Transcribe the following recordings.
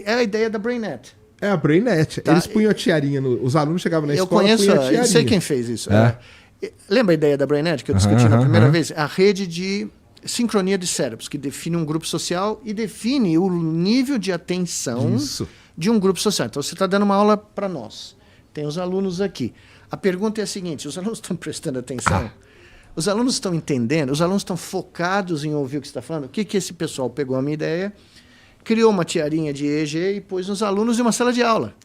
é a ideia da BrainNet. É a BrainNet. Tá. Eles punham a tiarinha, os alunos chegavam na escola, Eu punham a tiarinha. sei quem fez isso. É. Lembra a ideia da BrainNet que eu discuti na primeira vez? A rede de sincronia de cérebros, que define um grupo social e define o nível de atenção de um grupo social. Então, você está dando uma aula para nós. Tem os alunos aqui. A pergunta é a seguinte, os alunos estão prestando atenção? Os alunos estão entendendo? Os alunos estão focados em ouvir o que você está falando? O que esse pessoal pegou a minha ideia, criou uma tiarinha de EEG e pôs nos alunos em uma sala de aula.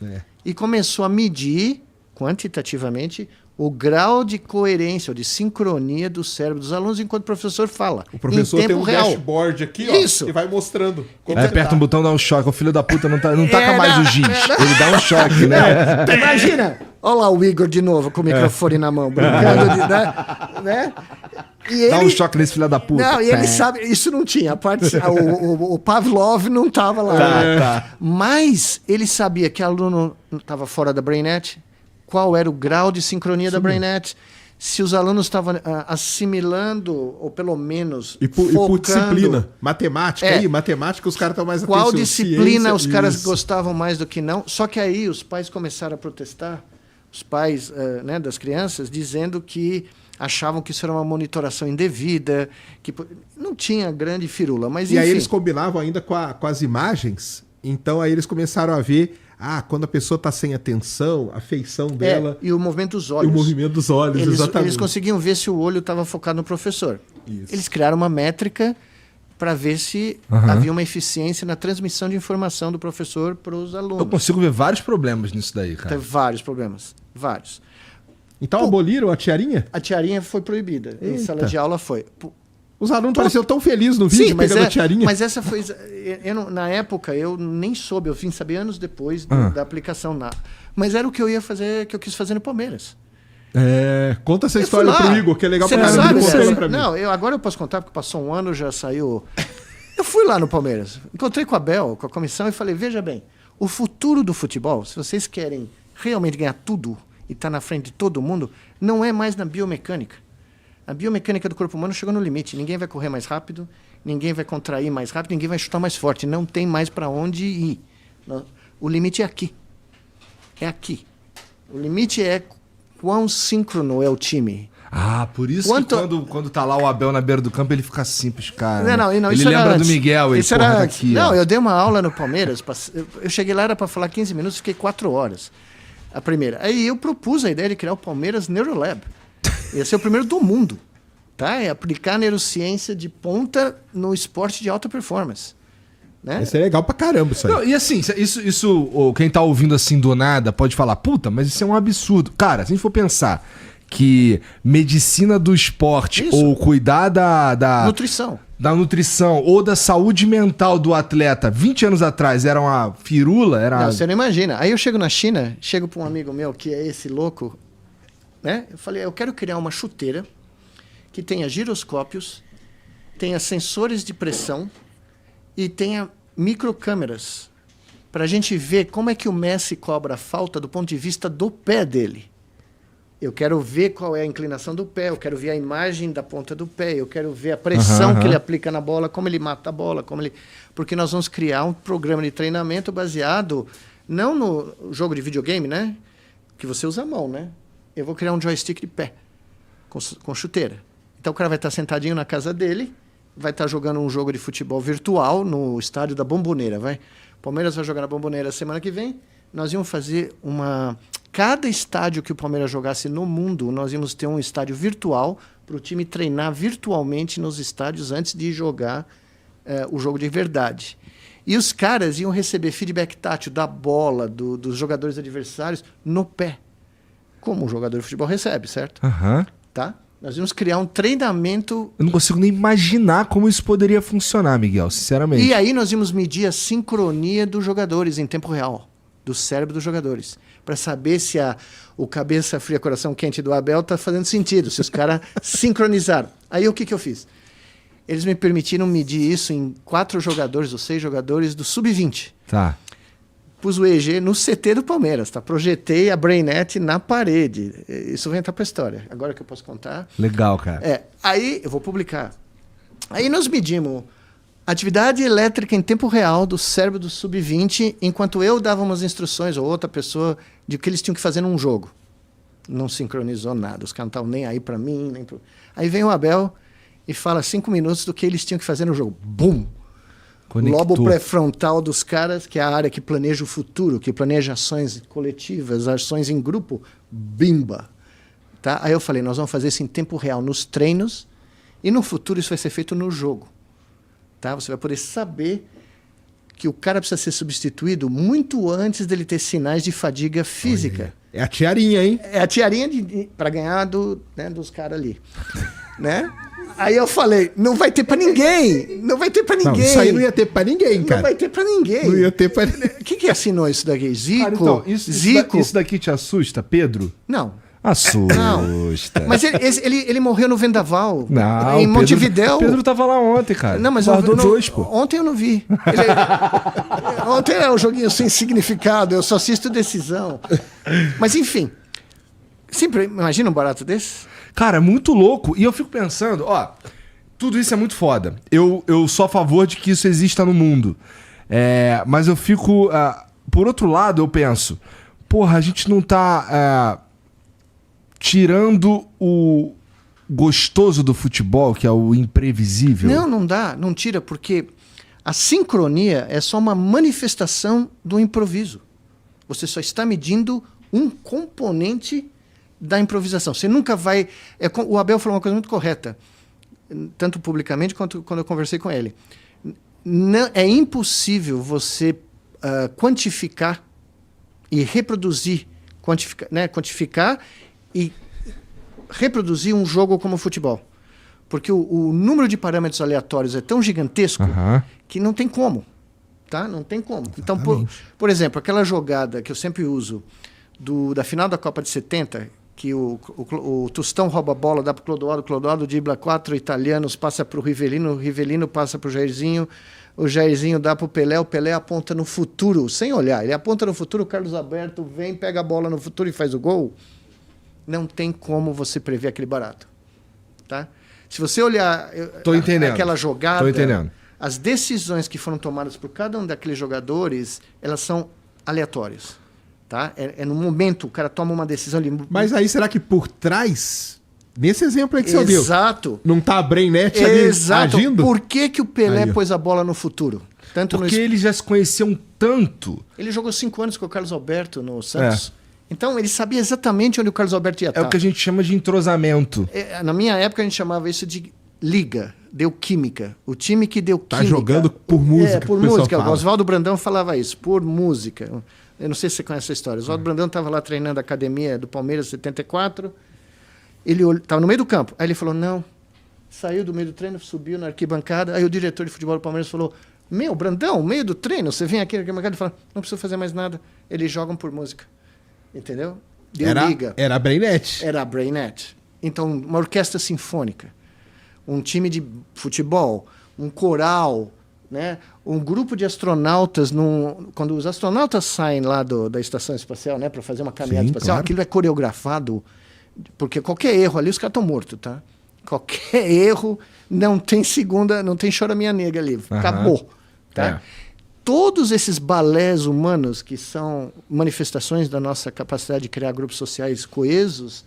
E começou a medir, quantitativamente, o grau de coerência ou de sincronia do cérebro dos alunos enquanto o professor fala. O professor tem um real. dashboard aqui, Isso. e vai mostrando. Aí aperta um botão, dá um choque. O filho da puta não taca mais o giz. Ele dá um choque, né? Imagina! Olha lá o Igor de novo com o microfone na mão, brincando de... né? E Dá um choque nesse filho da puta. Não, e ele sabe... Isso não tinha. O Pavlov não estava lá. Tá. Mas ele sabia que o aluno estava fora da BrainNet, qual era o grau de sincronia da BrainNet, se os alunos estavam assimilando, ou pelo menos E por disciplina. Matemática, matemática os caras estão mais atentos. Qual disciplina os caras gostavam mais do que não? Só que aí os pais começaram a protestar, os pais das crianças, dizendo que achavam que isso era uma monitoração indevida, que não tinha grande firula, mas enfim. E aí eles combinavam ainda com as imagens, então aí eles começaram a ver... quando a pessoa está sem atenção, a feição dela... E o movimento dos olhos. E o movimento dos olhos, exatamente. Eles conseguiam ver se o olho estava focado no professor. Isso. Eles criaram uma métrica para ver se havia uma eficiência na transmissão de informação do professor para os alunos. Eu consigo ver vários problemas nisso daí, cara. Tem vários problemas. Vários. Então aboliram a tiarinha? A tiarinha foi proibida. Em Eita. sala de aula foi. Os alunos pareciam tão felizes no vídeo pegando a tiarinha. Mas essa foi... na época, eu nem soube. Eu vim saber anos depois da aplicação. Mas era o que eu ia fazer, que eu quis fazer no Palmeiras. Conta essa história pro Igor, que é legal pra caramba. Sabe, pra mim. Não, agora eu posso contar, porque passou um ano, já saiu... Eu fui lá no Palmeiras, encontrei com a Bel, com a comissão, e falei, veja bem, o futuro do futebol, se vocês querem realmente ganhar tudo e estar na frente de todo mundo, não é mais na biomecânica. A biomecânica do corpo humano chegou no limite. Ninguém vai correr mais rápido, ninguém vai contrair mais rápido, ninguém vai chutar mais forte. Não tem mais para onde ir. O limite é aqui. É aqui. O limite é quão síncrono é o time. Por isso que quando tá lá o Abel na beira do campo, ele fica simples, cara. Não, ele lembra do Miguel. Isso era aqui. Não, eu dei uma aula no Palmeiras. Eu cheguei lá, era para falar 15 minutos, fiquei 4 horas. A primeira. Aí eu propus a ideia de criar o Palmeiras Neurolab. Ia ser o primeiro do mundo. Tá? É aplicar neurociência de ponta no esporte de alta performance. Né? Isso é legal pra caramba, isso aí. Não, e assim, isso quem tá ouvindo assim do nada pode falar, puta, mas isso é um absurdo. Cara, se a gente for pensar que medicina do esporte ou cuidar da nutrição. Da nutrição ou da saúde mental do atleta 20 anos atrás era uma firula, Não, você não imagina. Aí eu chego na China, chego para um amigo meu que é esse louco, né? Eu falei, eu quero criar uma chuteira que tenha giroscópios, tenha sensores de pressão e tenha microcâmeras para a gente ver como é que o Messi cobra a falta do ponto de vista do pé dele. Eu quero ver qual é a inclinação do pé, eu quero ver a imagem da ponta do pé, eu quero ver a pressão que ele aplica na bola, como ele mata a bola, porque nós vamos criar um programa de treinamento baseado não no jogo de videogame, né? Que você usa a mão, né? Eu vou criar um joystick de pé com chuteira. Então o cara vai estar sentadinho na casa dele, vai estar jogando um jogo de futebol virtual no estádio da Bombonera, vai. O Palmeiras vai jogar na Bombonera semana que vem. Nós íamos fazer cada estádio que o Palmeiras jogasse no mundo, nós íamos ter um estádio virtual para o time treinar virtualmente nos estádios antes de jogar o jogo de verdade. E os caras iam receber feedback tátil da bola, dos jogadores adversários, no pé. Como um jogador de futebol recebe, certo? Tá? Nós íamos criar um treinamento... Eu não consigo nem imaginar como isso poderia funcionar, Miguel, sinceramente. E aí nós íamos medir a sincronia dos jogadores em tempo real, do cérebro dos jogadores, para saber se o cabeça fria, coração quente do Abel está fazendo sentido, se os caras sincronizaram. Aí o que eu fiz? Eles me permitiram medir isso em 4 jogadores ou 6 jogadores do Sub-20. Tá. Pus o EEG no CT do Palmeiras, tá? Projetei a BrainNet na parede. Isso vai entrar para a história. Agora que eu posso contar. Legal, cara. Aí eu vou publicar. Aí nós medimos Atividade elétrica em tempo real do cérebro do sub-20, enquanto eu dava umas instruções, ou outra pessoa, de o que eles tinham que fazer num jogo. Não sincronizou nada, os caras não estavam nem aí para mim. Nem pro... Aí vem o Abel e fala 5 minutos do que eles tinham que fazer no jogo. Bum! Conectou. Lobo pré-frontal dos caras, que é a área que planeja o futuro, que planeja ações coletivas, ações em grupo, bimba. Tá? Aí eu falei, nós vamos fazer isso em tempo real nos treinos e no futuro isso vai ser feito no jogo. Tá? Você vai poder saber que o cara precisa ser substituído muito antes dele ter sinais de fadiga física. É a tiarinha, hein? É a tiarinha para ganhar dos caras ali. Né? Aí eu falei, não vai ter pra ninguém. Não vai ter pra ninguém. Não, isso aí não ia ter pra ninguém, cara. Não vai ter pra ninguém. Não ia ter pra ninguém. Quem assinou isso daqui? Zico? Cara, então, Zico? Isso daqui te assusta, Pedro? Não. Assusta. Mas ele morreu no Vendaval. Não, em Montevidéu. Pedro tava lá ontem, cara. Não, mas Guardou não, dois, pô. ontem eu não vi. Ontem é um joguinho sem significado, eu só assisto decisão. Mas enfim, sempre imagina um barato desse? Cara, muito louco. E eu fico pensando, ó, tudo isso é muito foda. Eu sou a favor de que isso exista no mundo. Mas eu fico... por outro lado, eu penso, porra, a gente não tá tirando o gostoso do futebol, que é o imprevisível? Não dá, não tira, porque a sincronia é só uma manifestação do improviso. Você só está medindo um componente da improvisação. Você nunca vai... o Abel falou uma coisa muito correta, tanto publicamente quanto quando eu conversei com ele. Não, é impossível você quantificar e reproduzir, quantificar e reproduzir um jogo como o futebol. Porque o número de parâmetros aleatórios é tão gigantesco que não tem como. Tá? Não tem como. Então, por exemplo, aquela jogada que eu sempre uso da final da Copa de 70, que o Tostão rouba a bola, dá para o Clodoaldo dribla 4 italianos, passa para o Rivelino passa para o Jairzinho dá para o Pelé aponta no futuro, sem olhar. Ele aponta no futuro, o Carlos Alberto vem, pega a bola no futuro e faz o gol. Não tem como você prever aquele barato. Tá? Se você olhar aquela jogada, as decisões que foram tomadas por cada um daqueles jogadores, elas são aleatórias. Tá? No momento, o cara toma uma decisão ali. Mas aí será que por trás, nesse exemplo aí que você deu, não tá a Brainnet ali agindo? Por que o Pelé pôs a bola no futuro? Porque eles já se conheciam tanto. Ele jogou 5 anos com o Carlos Alberto no Santos. Então, ele sabia exatamente onde o Carlos Alberto ia estar. É o que a gente chama de entrosamento. Na minha época, a gente chamava isso de liga. Deu química. O time que deu química. Tá jogando por música. Por música. O Oswaldo Brandão falava isso. Por música. Eu não sei se você conhece essa história. O Oswaldo Brandão estava lá treinando a academia do Palmeiras em 74. Ele estava no meio do campo. Aí ele falou, não. Saiu do meio do treino, subiu na arquibancada. Aí o diretor de futebol do Palmeiras falou, Brandão, meio do treino, você vem aqui na arquibancada e fala, não preciso fazer mais nada. Eles jogam por música. Entendeu? Liga. Era a Brainnet. Era a Brainnet. Então, uma orquestra sinfônica, um time de futebol, um coral, né? Um grupo de astronautas. Quando os astronautas saem lá da estação espacial, né, para fazer uma caminhada espacial, claro. Aquilo é coreografado, porque qualquer erro ali, os caras estão mortos, tá? Qualquer erro, não tem segunda, não tem chora minha nega ali. Acabou. Tá? Todos esses balés humanos, que são manifestações da nossa capacidade de criar grupos sociais coesos,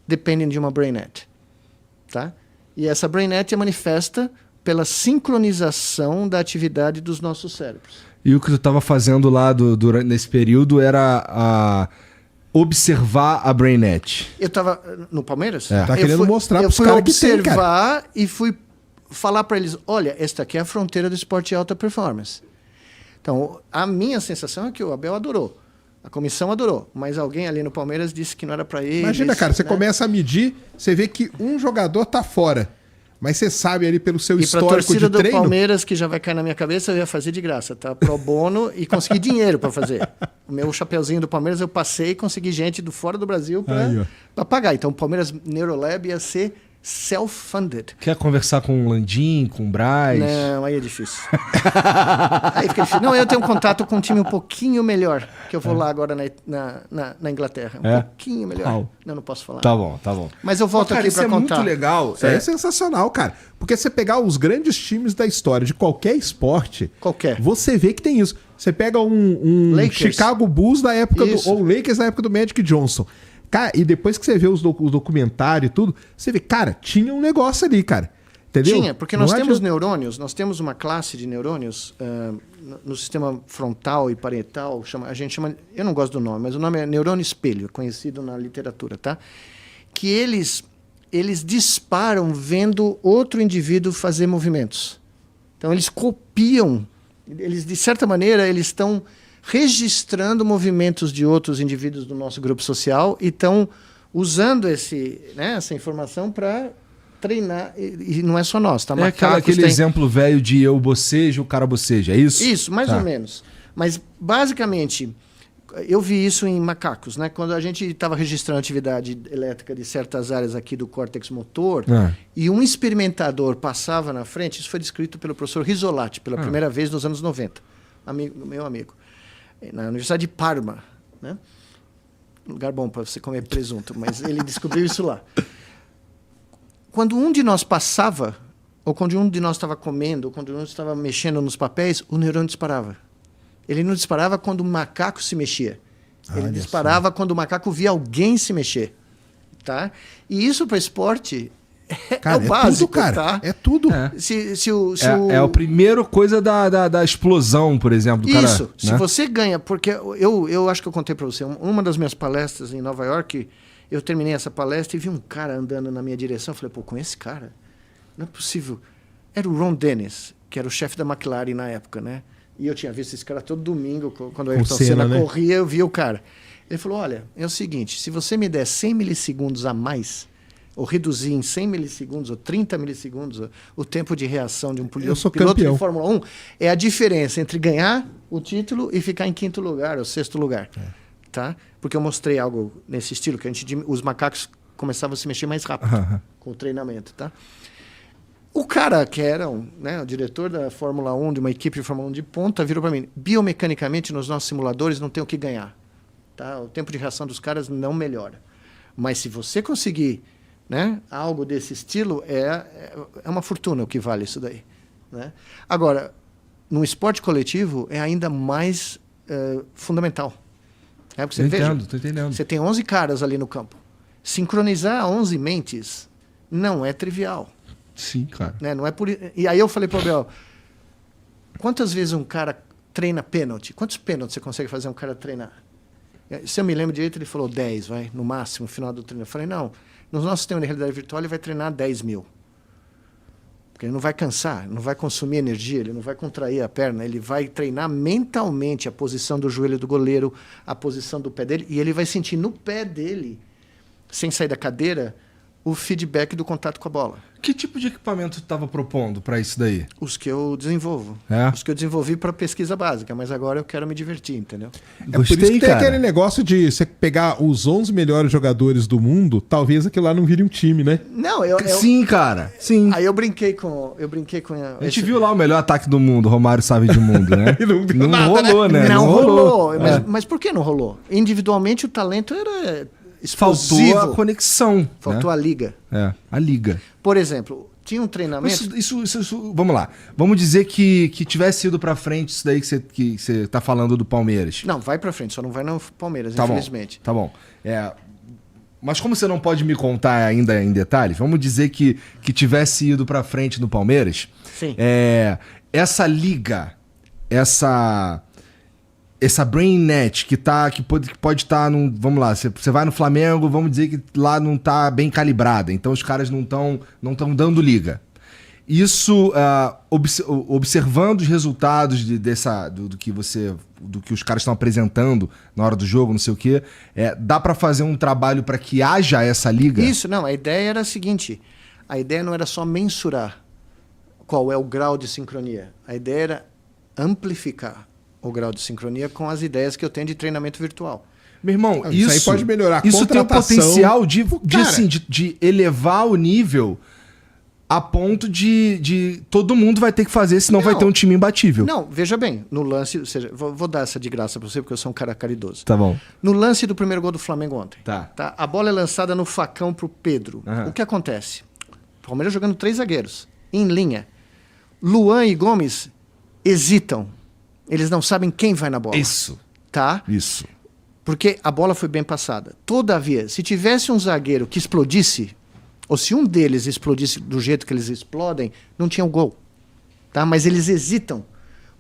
dependem de uma Brainnet. Tá? E essa Brainnet é manifesta pela sincronização da atividade dos nossos cérebros. E o que tu estava fazendo lá nesse período era observar a Brainnet. Eu estava no Palmeiras? Tá querendo mostrar para os caras que tem, cara. Eu fui observar e fui falar para eles, olha, esta aqui é a fronteira do esporte de alta performance. Então, a minha sensação é que o Abel adorou. A comissão adorou. Mas alguém ali no Palmeiras disse que não era para ele. Imagina, cara, você começa a medir, você vê que um jogador tá fora. Mas você sabe ali pelo seu histórico de treino... E para a torcida do Palmeiras, que já vai cair na minha cabeça, eu ia fazer de graça, tá? Pro bono e consegui dinheiro para fazer. O meu chapeuzinho do Palmeiras eu passei e consegui gente do fora do Brasil para pagar. Então, o Palmeiras Neurolab ia ser self-funded. Quer conversar com o Landim, com o Braz? Não, aí é difícil. Aí fica difícil. Não, eu tenho um contato com um time um pouquinho melhor, que eu vou lá agora na Inglaterra. Um pouquinho melhor. Qual? Não posso falar. Tá bom, tá bom. Mas eu volto Cara, aqui isso para é contar. muito legal. Isso aí é sensacional, cara. Porque você pegar os grandes times da história de qualquer esporte, Qualquer. você vê que tem isso. Você pega um Lakers. Chicago Bulls da época Isso. ou Lakers da época do Magic Johnson. Cara, e depois que você vê os documentários e tudo, você vê, cara, tinha um negócio ali, cara. Entendeu? Tinha, porque nós Não temos adianta- neurônios, nós temos uma classe de neurônios no sistema frontal e parietal, a gente chama, eu não gosto do nome, mas o nome é neurônio espelho, conhecido na literatura, tá? Que eles disparam vendo outro indivíduo fazer movimentos. Então eles copiam, eles de certa maneira eles estão registrando movimentos de outros indivíduos do nosso grupo social e estão usando essa informação para treinar, e não é só nós, tá? É aquele exemplo velho de eu bocejo, o cara boceja, é isso? Isso, mais Tá. ou menos. Mas, basicamente, eu vi isso em macacos, né? Quando a gente estava registrando atividade elétrica de certas áreas aqui do córtex motor, e um experimentador passava na frente, isso foi descrito pelo professor Risolati pela primeira vez nos anos 90, meu amigo, na Universidade de Parma, né? Lugar bom para você comer presunto, mas ele descobriu isso lá. Quando um de nós passava, ou quando um de nós estava comendo, ou quando um estava mexendo nos papéis, o neurônio disparava. Ele não disparava quando o macaco se mexia. Ele Olha disparava quando o macaco via alguém se mexer. Tá? E isso para esporte Cara, é o básico. tudo, cara. Tá? É tudo. É a primeira coisa da explosão, por exemplo. Do Isso, cara, se né? você ganha, porque eu acho que eu contei para você, uma das minhas palestras em Nova York, eu terminei essa palestra e vi um cara andando na minha direção, eu falei, pô, com esse cara? Não é possível. Era o Ron Dennis, que era o chefe da McLaren na época, né? E eu tinha visto esse cara todo domingo, quando o Ayrton Senna né? corria, eu via o cara. Ele falou, olha, é o seguinte, se você me der 100 milissegundos a mais, ou reduzir em 100 milissegundos ou 30 milissegundos o tempo de reação de um Eu sou piloto campeão. de Fórmula 1, é a diferença entre ganhar o título e ficar em quinto lugar ou sexto lugar. Tá? Porque eu mostrei algo nesse estilo, que os macacos começavam a se mexer mais rápido com o treinamento. Tá? O cara que era o diretor da Fórmula 1, de uma equipe de Fórmula 1 de ponta, virou para mim, biomecanicamente nos nossos simuladores não tem o que ganhar. Tá? O tempo de reação dos caras não melhora. Mas se você conseguir algo desse estilo, é uma fortuna o que vale isso daí. Né? Agora, no esporte coletivo é ainda mais fundamental. Porque você Tô entendendo. você tem 11 caras ali no campo. Sincronizar 11 mentes não é trivial. Sim, cara. Né? Não é por... E aí eu falei para o Abel, quantas vezes um cara treina pênalti? Quantos pênaltis você consegue fazer um cara treinar? Se eu me lembro direito, ele falou 10, no máximo, no final do treino. Eu falei, não, no nosso sistema de realidade virtual ele vai treinar 10 mil. Porque ele não vai cansar, não vai consumir energia, ele não vai contrair a perna, ele vai treinar mentalmente a posição do joelho do goleiro, a posição do pé dele, e ele vai sentir no pé dele, sem sair da cadeira, o feedback do contato com a bola. Que tipo de equipamento tu estava propondo para isso daí? Os que eu desenvolvo. É? Os que eu desenvolvi para pesquisa básica, mas agora eu quero me divertir, entendeu? É por isso que tem aquele negócio de você pegar os 11 melhores jogadores do mundo, talvez aquilo lá não vire um time, né? Não, Sim, cara. Sim. Aí eu brinquei com A gente viu lá o melhor ataque do mundo, Romário Sávio de mundo, né? E não deu não nada, rolou, né? Não rolou. Mas por que não rolou? Individualmente o talento era explosivo. Faltou a conexão. Faltou a liga. A liga. Por exemplo, tinha um treinamento... Isso, vamos lá. Vamos dizer que tivesse ido pra frente isso daí que você tá falando do Palmeiras. Não, vai pra frente, só não vai no Palmeiras, Tá infelizmente. Tá bom. Mas como você não pode me contar ainda em detalhes, vamos dizer que tivesse ido pra frente no Palmeiras. Sim. Essa liga, essa BrainNet que pode estar num... Vamos lá, você vai no Flamengo, vamos dizer que lá não tá bem calibrada, então os caras não estão dando liga. Isso, observando os resultados do que os caras estão apresentando na hora do jogo, não sei o quê, dá para fazer um trabalho para que haja essa liga? Isso, não, a ideia era a seguinte, a ideia não era só mensurar qual é o grau de sincronia, a ideia era amplificar o grau de sincronia com as ideias que eu tenho de treinamento virtual. Meu irmão, Isso aí pode melhorar a Isso tem o contratação. potencial de Cara. de elevar o nível a ponto de todo mundo vai ter que fazer, senão vai Não. ter um time imbatível. Não, veja bem, no lance, ou seja, vou dar essa de graça pra você, porque eu sou um cara caridoso. Tá bom. No lance do primeiro gol do Flamengo ontem, Tá. a bola é lançada no facão pro Pedro. Aham. O que acontece? O Palmeiras jogando 3 zagueiros, em linha. Luan e Gomes hesitam. Eles não sabem quem vai na bola. Isso. Tá? Isso. Porque a bola foi bem passada. Todavia, se tivesse um zagueiro que explodisse, ou se um deles explodisse do jeito que eles explodem, não tinha um gol. Tá? Mas eles hesitam,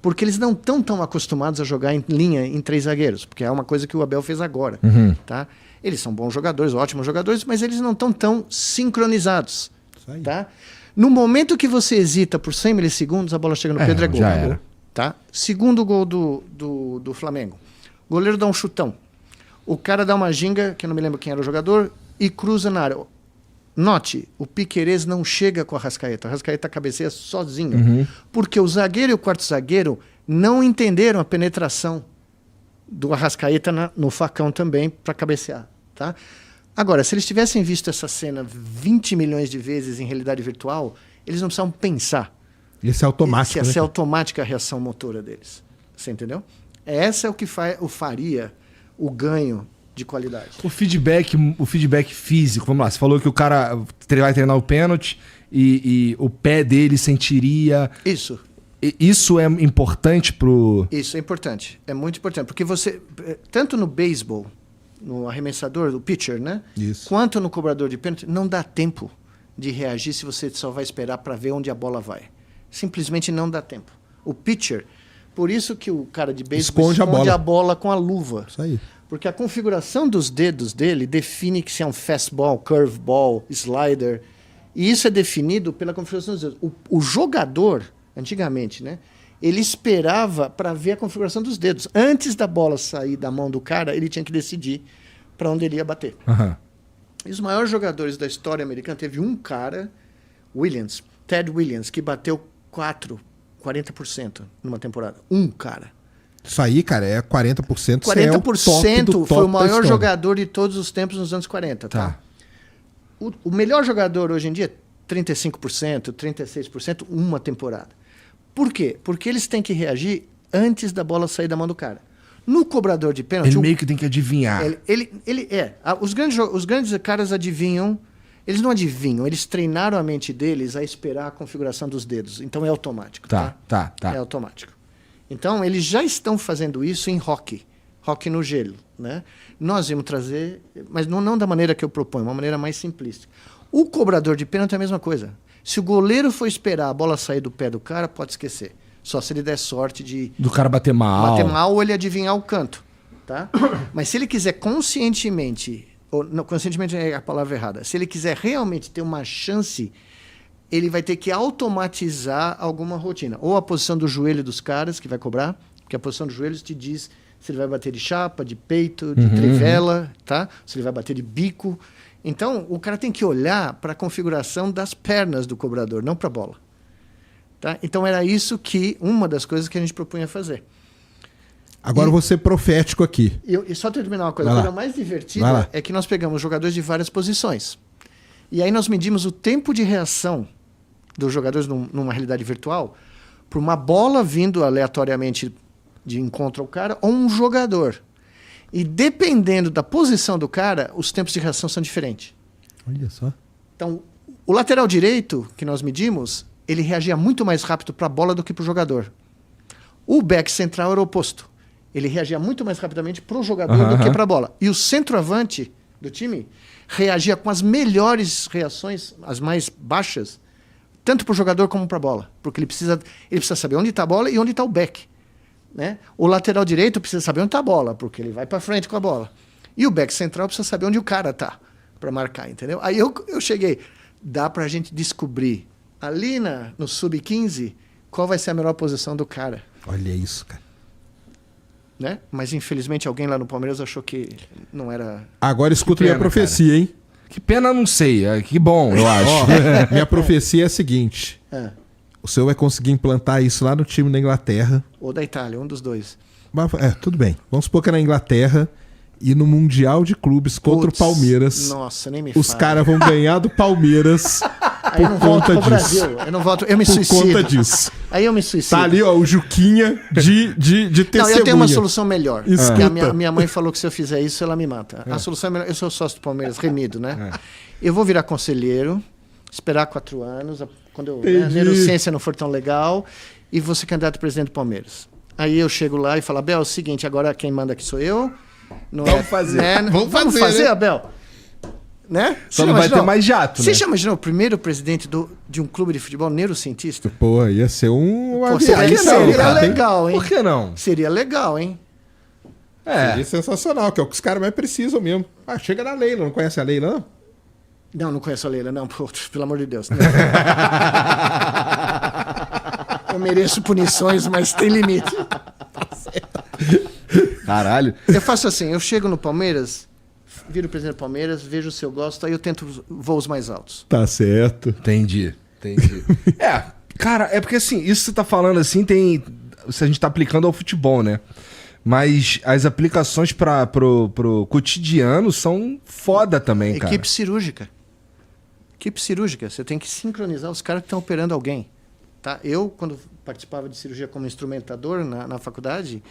porque eles não estão tão acostumados a jogar em linha em 3 zagueiros, porque é uma coisa que o Abel fez agora. Tá? Eles são bons jogadores, ótimos jogadores, mas eles não estão tão sincronizados. Isso aí. Tá? No momento que você hesita por 100 milissegundos, a bola chega no Pedro, é gol. já era. Tá? Segundo gol do Flamengo. O goleiro dá um chutão. O cara dá uma ginga, que eu não me lembro quem era o jogador, e cruza na área. Note, o Piquerez não chega com a Arrascaeta. A Arrascaeta cabeceia sozinho. Porque o zagueiro e o quarto zagueiro não entenderam a penetração do Arrascaeta no facão também para cabecear. Tá? Agora, se eles tivessem visto essa cena 20 milhões de vezes em realidade virtual, eles não precisavam pensar. Esse é automático, Essa né? é automática a reação motora deles. Você entendeu? Essa é o que faria o ganho de qualidade. O feedback físico, vamos lá, você falou que o cara vai treinar o pênalti e o pé dele sentiria... Isso. Isso é importante pro... Isso é importante. É muito importante. Porque você, tanto no beisebol, no arremessador, do pitcher, né? Isso. Quanto no cobrador de pênalti, não dá tempo de reagir se você só vai esperar para ver onde a bola vai. Simplesmente não dá tempo. O pitcher, por isso que o cara de beisebol Esconde a a bola com a luva. Isso aí. Porque a configuração dos dedos dele define que se é um fastball, curveball, slider. E isso é definido pela configuração dos dedos. O jogador, antigamente, né? Ele esperava para ver a configuração dos dedos. Antes da bola sair da mão do cara, ele tinha que decidir para onde ele ia bater. Aham. E os maiores jogadores da história americana, teve um cara, Ted Williams, que bateu 40% numa temporada. Um cara. Isso aí, cara, é 40%. 40% foi o maior jogador. jogador de todos os tempos nos anos 40. Tá? O melhor jogador hoje em dia é 35%, 36%, uma temporada. Por quê? Porque eles têm que reagir antes da bola sair da mão do cara. No cobrador de pênalti... Ele meio que tem que adivinhar. Os grandes caras adivinham... Eles não adivinham, eles treinaram a mente deles a esperar a configuração dos dedos. Então é automático. Tá. É automático. Então, eles já estão fazendo isso em hockey no gelo. Né? Nós íamos trazer, mas não da maneira que eu proponho, uma maneira mais simplista. O cobrador de pênalti é a mesma coisa. Se o goleiro for esperar a bola sair do pé do cara, pode esquecer. Só se ele der sorte de Do cara bater mal. ou ele adivinhar o canto. Tá? Mas se ele quiser conscientemente, ou não, conscientemente é a palavra errada, se ele quiser realmente ter uma chance, ele vai ter que automatizar alguma rotina. Ou a posição do joelho dos caras, que vai cobrar, porque a posição dos joelhos te diz se ele vai bater de chapa, de peito, de trivela, tá? Se ele vai bater de bico. Então, o cara tem que olhar para a configuração das pernas do cobrador, não para a bola. Tá? Então, era isso que, uma das coisas que a gente propunha fazer. Agora eu vou ser profético aqui. E só terminar uma coisa, Vai a lá. coisa mais Vai lá. divertida é que nós pegamos jogadores de várias posições. E aí nós medimos o tempo de reação dos jogadores numa realidade virtual para uma bola vindo aleatoriamente de encontro ao cara ou um jogador. E dependendo da posição do cara, os tempos de reação são diferentes. Olha só. Então, o lateral direito que nós medimos, ele reagia muito mais rápido para a bola do que para o jogador. O back central era o oposto. Ele reagia muito mais rapidamente para o jogador do que para a bola. E o centroavante do time reagia com as melhores reações, as mais baixas, tanto para o jogador como para a bola. Porque ele precisa saber onde está a bola e onde está o back. Né? O lateral direito precisa saber onde está a bola, porque ele vai para frente com a bola. E o back central precisa saber onde o cara está para marcar, entendeu? Aí eu cheguei, dá para a gente descobrir ali no sub-15 qual vai ser a melhor posição do cara. Olha isso, cara. Né? Mas infelizmente alguém lá no Palmeiras achou que não era... Agora escuta Que pena, minha profecia, hein? Que pena, não sei. Que bom, eu acho. Ó, minha profecia é a seguinte. O senhor vai conseguir implantar isso lá no time da Inglaterra. Ou da Itália, um dos dois. Tudo bem. Vamos supor que é na Inglaterra E no Mundial de Clubes contra Putz, o Palmeiras, Nossa, nem me os fala. caras vão ganhar do Palmeiras Aí eu não por volto conta pro disso. Brasil. Eu não volto, eu me Por suicido. conta disso. Aí eu me suicido. Tá ali, ó, o Juquinha de testemunha. Não, eu tenho uma solução melhor. Escuta. Que a minha mãe falou que se eu fizer isso, ela me mata. A solução é melhor. Eu sou sócio do Palmeiras, remido, né? Eu vou virar conselheiro, esperar 4 anos, quando a Entendi. neurociência não for tão legal, e vou ser candidato a presidente do Palmeiras. Aí eu chego lá e falo, Abel, é o seguinte, agora quem manda aqui sou eu. Não Vamos fazer. Né? Vamos Vamos fazer, fazer, né? Abel? Né? Só Você não vai ter imaginou? mais jato, Você né? já imaginou o primeiro presidente de um clube de futebol neurocientista? Pô, ia ser uma Pô, viagem. seria cara? legal, hein? Por que não? Seria legal, hein? Seria sensacional, que é o que os caras mais precisam mesmo. Ah, chega na Leila, não conhece a Leila, não? Não conheço a Leila, não. Pô, pelo amor de Deus. Eu mereço punições, mas tem limite. Caralho. Eu faço assim, eu chego no Palmeiras, viro presidente do Palmeiras, vejo se eu gosto, aí eu tento voos mais altos. Tá certo. Entendi. Cara, é porque assim, isso que você tá falando assim, se a gente tá aplicando ao futebol, né? Mas as aplicações pro cotidiano são foda também, cara. Equipe cirúrgica. Equipe cirúrgica. Você tem que sincronizar os caras que estão operando alguém. Tá? Eu, quando participava de cirurgia como instrumentador na faculdade,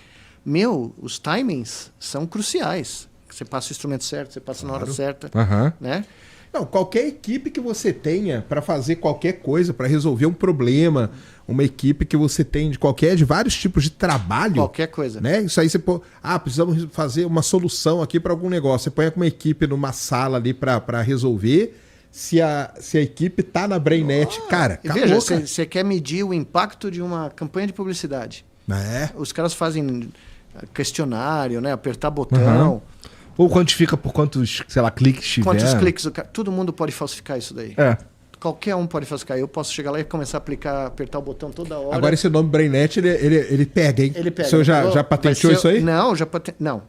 os timings são cruciais. Você passa o instrumento certo, você passa na hora certa. Aham. Né? Não, qualquer equipe que você tenha para fazer qualquer coisa, para resolver um problema, uma equipe que você tem de vários tipos de trabalho. Qualquer coisa. Né? Isso aí você pô, precisamos fazer uma solução aqui para algum negócio. Você põe uma equipe numa sala ali para resolver. Se a equipe tá na BrainNet, cara, E acabou, veja, cara. você quer medir o impacto de uma campanha de publicidade. É. Os caras fazem questionário, né? Apertar botão. Ou quantifica por quantos, sei lá, cliques tiver. Quantos cliques? Todo mundo pode falsificar isso daí. É. Qualquer um pode falsificar. Eu posso chegar lá e começar a apertar o botão toda hora. Agora esse nome BrainNet, ele pega, hein? Ele pega. O senhor já Vai patenteou ser- isso aí? Não, Não,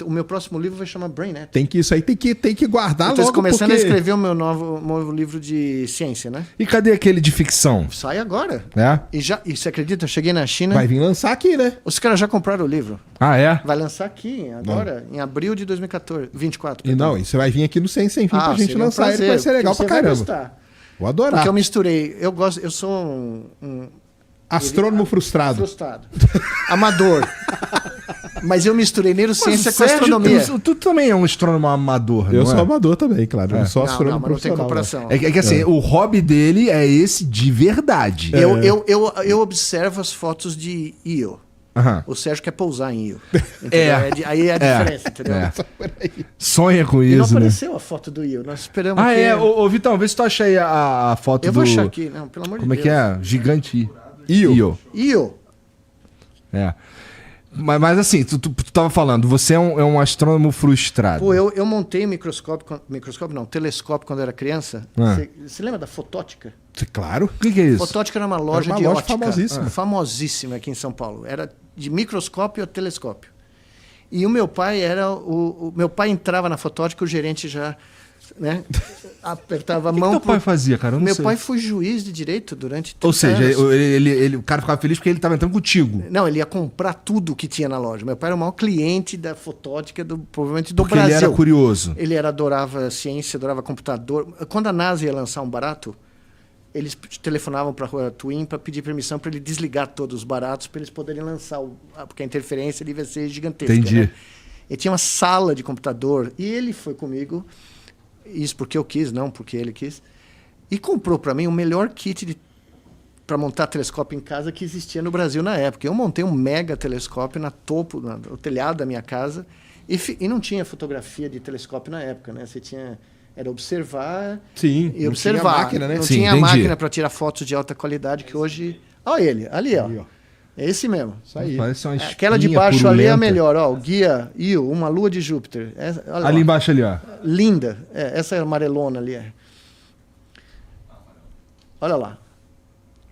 o meu próximo livro vai chamar BrainNet. Isso aí tem que guardar Eu estou logo, começando porque... a escrever o meu novo livro de ciência, né? E cadê aquele de ficção? Sai agora. É? E você acredita? Eu cheguei na China, Vai vir lançar aqui, né? os caras já compraram o livro. Ah, é? Vai lançar aqui, agora, em abril de 2014. 24. E não, e você vai vir aqui no Sem Fim pra gente seria um lançar ele, prazer, vai ser legal porque pra você vai caramba. gostar. Vou adorar. Porque eu misturei. Eu sou um Astrônomo frustrado. frustrado. Amador. Mas eu misturei neurociência com Sérgio, astronomia. tu também é um astrônomo amador, Eu não sou é? amador também, claro. Eu não sou Não, astrônomo mas não tem profissional. comparação. É que assim, o hobby dele é esse de verdade. Eu observo as fotos de Io. Aham. O Sérgio quer pousar em Io. É. Aí é a diferença, entendeu? É. Sonha com E não isso, né? apareceu a foto do Io. Nós esperamos Ah, que... é. Ô, Vitão, vê se tu acha aí a foto Eu do... vou achar aqui. Não, pelo amor Como é de que Deus. é? Gigante Io. Io. É. Mas assim, tu tava falando, você é um astrônomo frustrado. Pô, eu montei telescópio quando eu era criança. Ah. Você lembra da Fotótica? Claro. O que é isso? Fotótica era uma loja uma de loja ótica. famosíssima. Famosíssima aqui em São Paulo. Era de microscópio a telescópio. E o meu pai era o meu pai entrava na Fotótica, o gerente já, né, apertava a O que mão. teu pai fazia, cara? Eu não Meu sei. pai foi juiz de direito durante 30 Ou seja, anos. o cara ficava feliz porque ele tava entrando contigo. Não, ele ia comprar tudo que tinha na loja. Meu pai era o maior cliente da Fotótica, provavelmente do Porque Brasil. ele era curioso. Ele adorava ciência, adorava computador. Quando a NASA ia lançar um barato, eles telefonavam para a Twin para pedir permissão para ele desligar todos os baratos para eles poderem lançar, porque a interferência ali vai ser gigantesca. Entendi. Né? Ele tinha uma sala de computador e ele foi comigo, isso porque eu quis, não porque ele quis, e comprou para mim o melhor kit para montar telescópio em casa que existia no Brasil na época. Eu montei um mega telescópio no telhado da minha casa e não tinha fotografia de telescópio na época, né? Era observar Sim, e não observar. tinha máquina, né? Não Sim, tinha entendi. máquina para tirar fotos de alta qualidade que hoje... Olha ele, ali, ó. Aí, ó. É esse mesmo. Isso aí. Parece uma Aquela de espinha baixo ali é a purulenta. melhor, ó. O guia Io, uma lua de Júpiter. Olha Ali lá. embaixo ali, ó. Linda. Essa é a amarelona ali. Olha lá.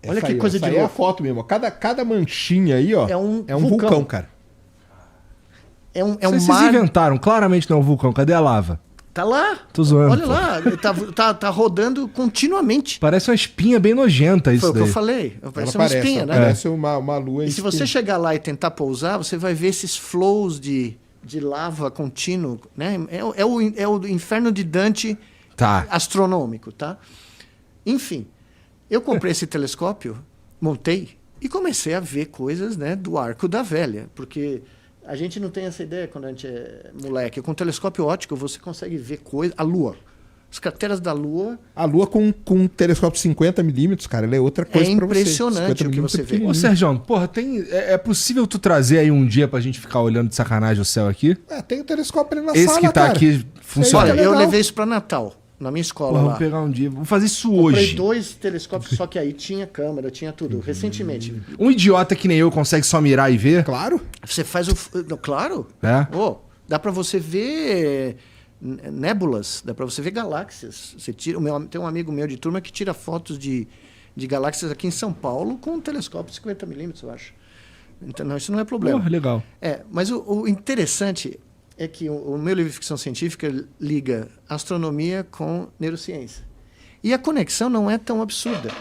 Olha Essa que aí, ó, coisa essa de aí é a louco. foto mesmo. Cada manchinha aí, ó, É um vulcão, vulcão. cara. É um Vocês mar... inventaram, claramente não é um vulcão. Cadê a lava? Tá lá. Tô zoando, Olha pô. lá. Tá rodando continuamente. Parece uma espinha bem nojenta isso Foi o que daí. eu falei. Ela Parece uma espinha, né? Parece uma lua E se você chegar lá e tentar pousar, você vai ver esses flows de de lava contínuo, né? É o inferno de Dante astronômico, tá? Enfim, eu comprei esse telescópio, montei e comecei a ver coisas, né, do Arco da Velha, porque a gente não tem essa ideia quando a gente é moleque. Com telescópio óptico você consegue ver coisas, a Lua. As crateras da Lua. A Lua com um telescópio 50mm, cara, ela é outra coisa pra você. É impressionante o que você vê. Ô, Sérgio, porra, é possível tu trazer aí um dia pra gente ficar olhando de sacanagem o céu aqui? Tem o telescópio ali na Esse sala, que tá cara. aqui funciona. Olha, eu levei isso para Natal, na minha escola lá. Vamos pegar um dia. Vou fazer isso Comprei hoje. 2 telescópios, só que aí tinha câmera, tinha tudo. Recentemente. Um idiota que nem eu consegue só mirar e ver? Claro. Você faz o... Claro. É? Dá para você ver nébulas, dá para você ver galáxias. Você tira, tem um amigo meu de turma que tira fotos de galáxias aqui em São Paulo com um telescópio de 50mm, eu acho. Então, não, isso não é problema. Porra, legal. Mas o interessante é que o meu livro de ficção científica liga astronomia com neurociência. E a conexão não é tão absurda.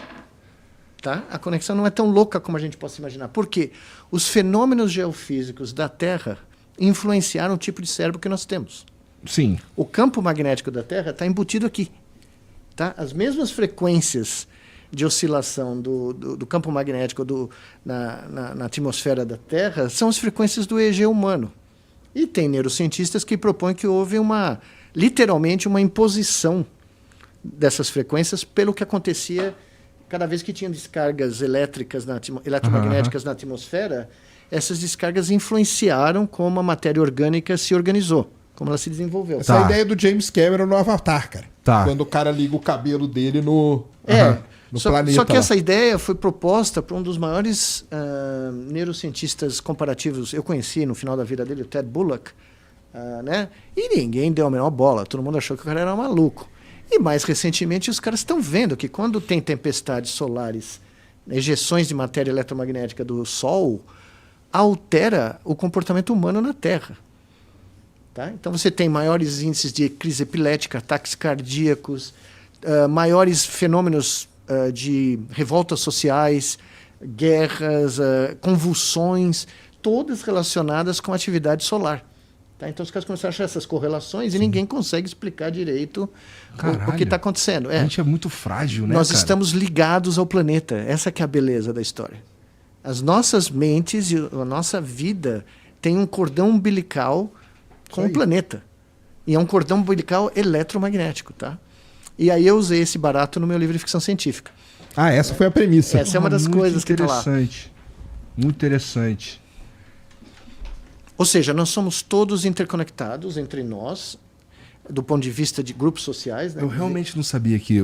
Tá? A conexão não é tão louca como a gente possa imaginar. Por quê? Os fenômenos geofísicos da Terra influenciaram o tipo de cérebro que nós temos. Sim. O campo magnético da Terra está embutido aqui. Tá? As mesmas frequências de oscilação do campo magnético na atmosfera da Terra são as frequências do EEG humano. E tem neurocientistas que propõem que houve literalmente uma imposição dessas frequências pelo que acontecia cada vez que tinham descargas elétricas eletromagnéticas na atmosfera. Essas descargas influenciaram como a matéria orgânica se organizou, como ela se desenvolveu. Essa é a ideia do James Cameron no Avatar, cara. Tá. Quando o cara liga o cabelo dele no planeta. Só que lá. essa ideia foi proposta por um dos maiores neurocientistas comparativos. Eu conheci no final da vida dele, o Ted Bullock, né? E ninguém deu a menor bola. Todo mundo achou que o cara era maluco. E mais recentemente os caras estão vendo que quando tem tempestades solares, ejeções de matéria eletromagnética do Sol, altera o comportamento humano na Terra. Tá? Então você tem maiores índices de crise epilética, ataques cardíacos, maiores fenômenos de revoltas sociais, guerras, convulsões, todas relacionadas com a atividade solar. Tá? Então os caras começaram a achar essas correlações e ninguém consegue explicar direito o que está acontecendo. A gente é muito frágil, né, Nós cara? estamos ligados ao planeta. Essa que é a beleza da história. As nossas mentes e a nossa vida tem um cordão umbilical com o planeta. E é um cordão umbilical eletromagnético, tá? E aí eu usei esse barato no meu livro de ficção científica. Essa foi a premissa. Essa é uma das coisas que está lá. Interessante. Muito interessante. Ou seja, nós somos todos interconectados entre nós, do ponto de vista de grupos sociais. Né? Eu realmente não sabia que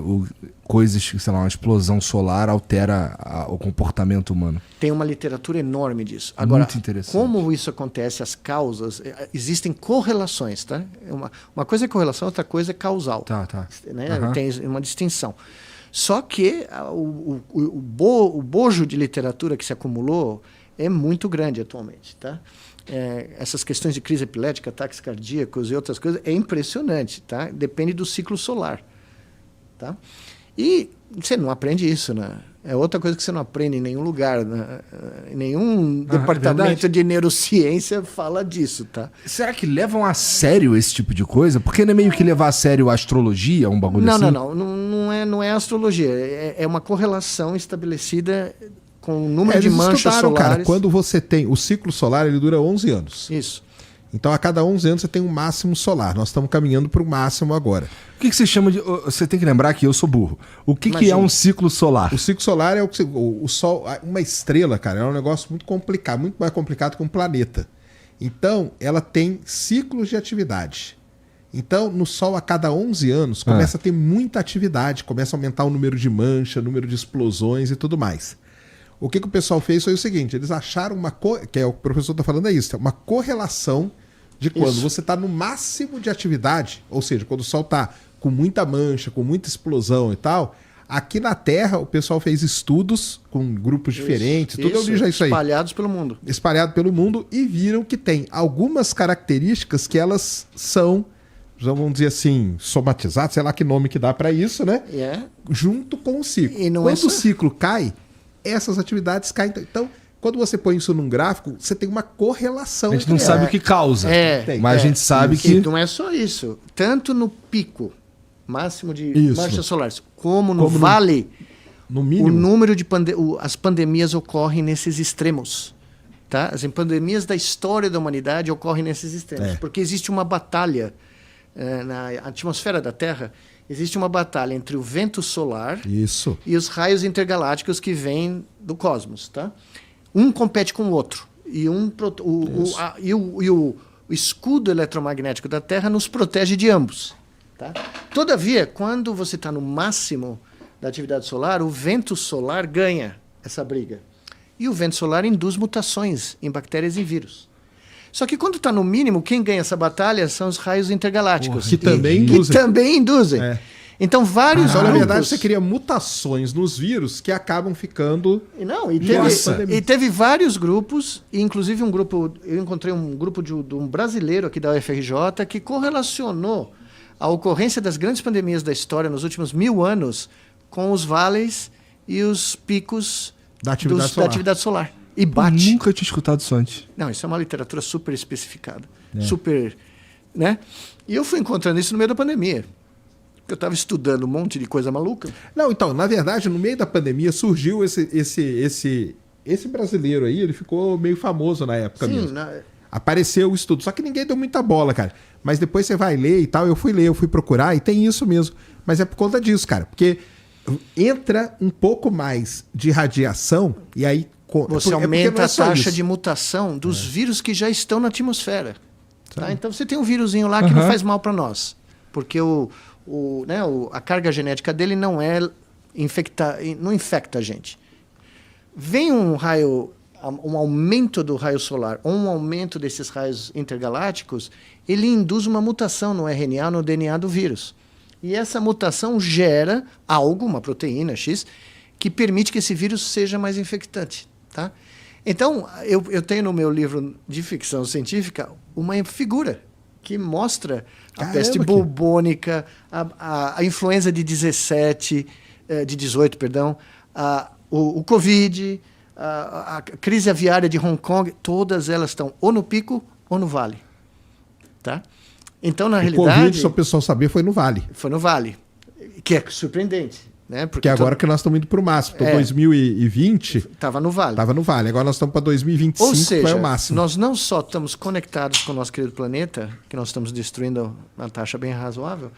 coisas, sei lá, uma explosão solar altera o comportamento humano. Tem uma literatura enorme disso. Agora, muito interessante. como isso acontece, as causas, existem correlações, tá? Uma coisa é correlação, outra coisa é causal. Tá. Né? Tem uma distinção. Só que o bojo de literatura que se acumulou é muito grande atualmente, tá? Essas questões de crise epilética, ataques cardíacos e outras coisas, é impressionante, tá? Depende do ciclo solar, tá? E você não aprende isso, né? É outra coisa que você não aprende em nenhum lugar, né? Em nenhum departamento de neurociência fala disso, tá? Será que levam a sério esse tipo de coisa? Porque não é meio que levar a sério a astrologia, um bagulho assim? Não é astrologia, é uma correlação estabelecida com o número de manchas solares. Cara, quando você tem o ciclo solar, ele dura 11 anos. Isso. Então, a cada 11 anos você tem um máximo solar. Nós estamos caminhando para o máximo agora. O que você chama de... Você tem que lembrar que eu sou burro. O que é um ciclo solar? O ciclo solar é o Sol... Uma estrela, cara, é um negócio muito complicado, muito mais complicado que um planeta. Então, ela tem ciclos de atividade. Então, no Sol, a cada 11 anos, começa a ter muita atividade, começa a aumentar o número de manchas, número de explosões e tudo mais. O que o pessoal fez foi o seguinte, eles acharam que é o que o professor está falando, é isso, uma correlação de quando você está no máximo de atividade, ou seja, quando o Sol está com muita mancha, com muita explosão e tal, aqui na Terra o pessoal fez estudos com grupos diferentes, tudo eu li já isso aí. Espalhados pelo mundo. Espalhado pelo mundo e viram que tem algumas características que elas são, vamos dizer assim, somatizadas, sei lá que nome que dá para isso, né? Junto com o ciclo. Quando o ciclo cai, essas atividades caem. Então, Quando você põe isso num gráfico, você tem uma correlação. A gente não sabe o que causa, mas a gente sabe que... Não é só isso. Tanto no pico máximo de manchas solares, como no vale, no mínimo, o número de as pandemias ocorrem nesses extremos. Tá? As pandemias da história da humanidade ocorrem nesses extremos. Porque existe uma batalha na atmosfera da Terra, existe uma batalha entre o vento solar e os raios intergalácticos que vêm do cosmos. Tá? Um compete com o outro. E o escudo eletromagnético da Terra nos protege de ambos. Tá? Todavia, quando você está no máximo da atividade solar, o vento solar ganha essa briga. E o vento solar induz mutações em bactérias e vírus. Só que quando está no mínimo, quem ganha essa batalha são os raios intergalácticos. Que também induzem. Então, vários grupos... Na verdade, você cria mutações nos vírus que acabam ficando... E teve vários grupos, inclusive eu encontrei um grupo de um brasileiro aqui da UFRJ que correlacionou a ocorrência das grandes pandemias da história nos últimos 1000 anos com os vales e os picos da atividade solar. E bate. Eu nunca tinha escutado isso antes. Não, isso é uma literatura super especificada. Super, né? E eu fui encontrando isso no meio da pandemia. Eu estava estudando um monte de coisa maluca. Não, então, na verdade, no meio da pandemia surgiu esse brasileiro aí, ele ficou meio famoso na época mesmo. Apareceu o estudo, só que ninguém deu muita bola, cara. Mas depois você vai ler e tal, eu fui procurar e tem isso mesmo. Mas é por conta disso, cara. Porque entra um pouco mais de radiação e aí... Você aumenta a taxa de mutação dos vírus que já estão na atmosfera. Tá? Então você tem um vírusinho lá que não faz mal para nós. Porque a carga genética dele não infecta a gente. Vem um aumento do raio solar, ou um aumento desses raios intergalácticos, ele induz uma mutação no RNA, no DNA do vírus. E essa mutação gera algo, uma proteína X, que permite que esse vírus seja mais infectante. Tá? Então, eu tenho no meu livro de ficção científica uma figura que mostra a peste bubônica, a influenza de 18, o Covid, a crise aviária de Hong Kong, todas elas estão ou no pico ou no vale. Tá? Então, na realidade... O Covid, só o pessoal saber, foi no vale. Foi no vale, que é surpreendente. Né? Porque agora que nós estamos indo para o máximo. Para 2020... Estava no vale. Estava no vale. Agora nós estamos para 2025, ou seja, que vai o máximo. Nós não só estamos conectados com o nosso querido planeta, que nós estamos destruindo a taxa bem razoável,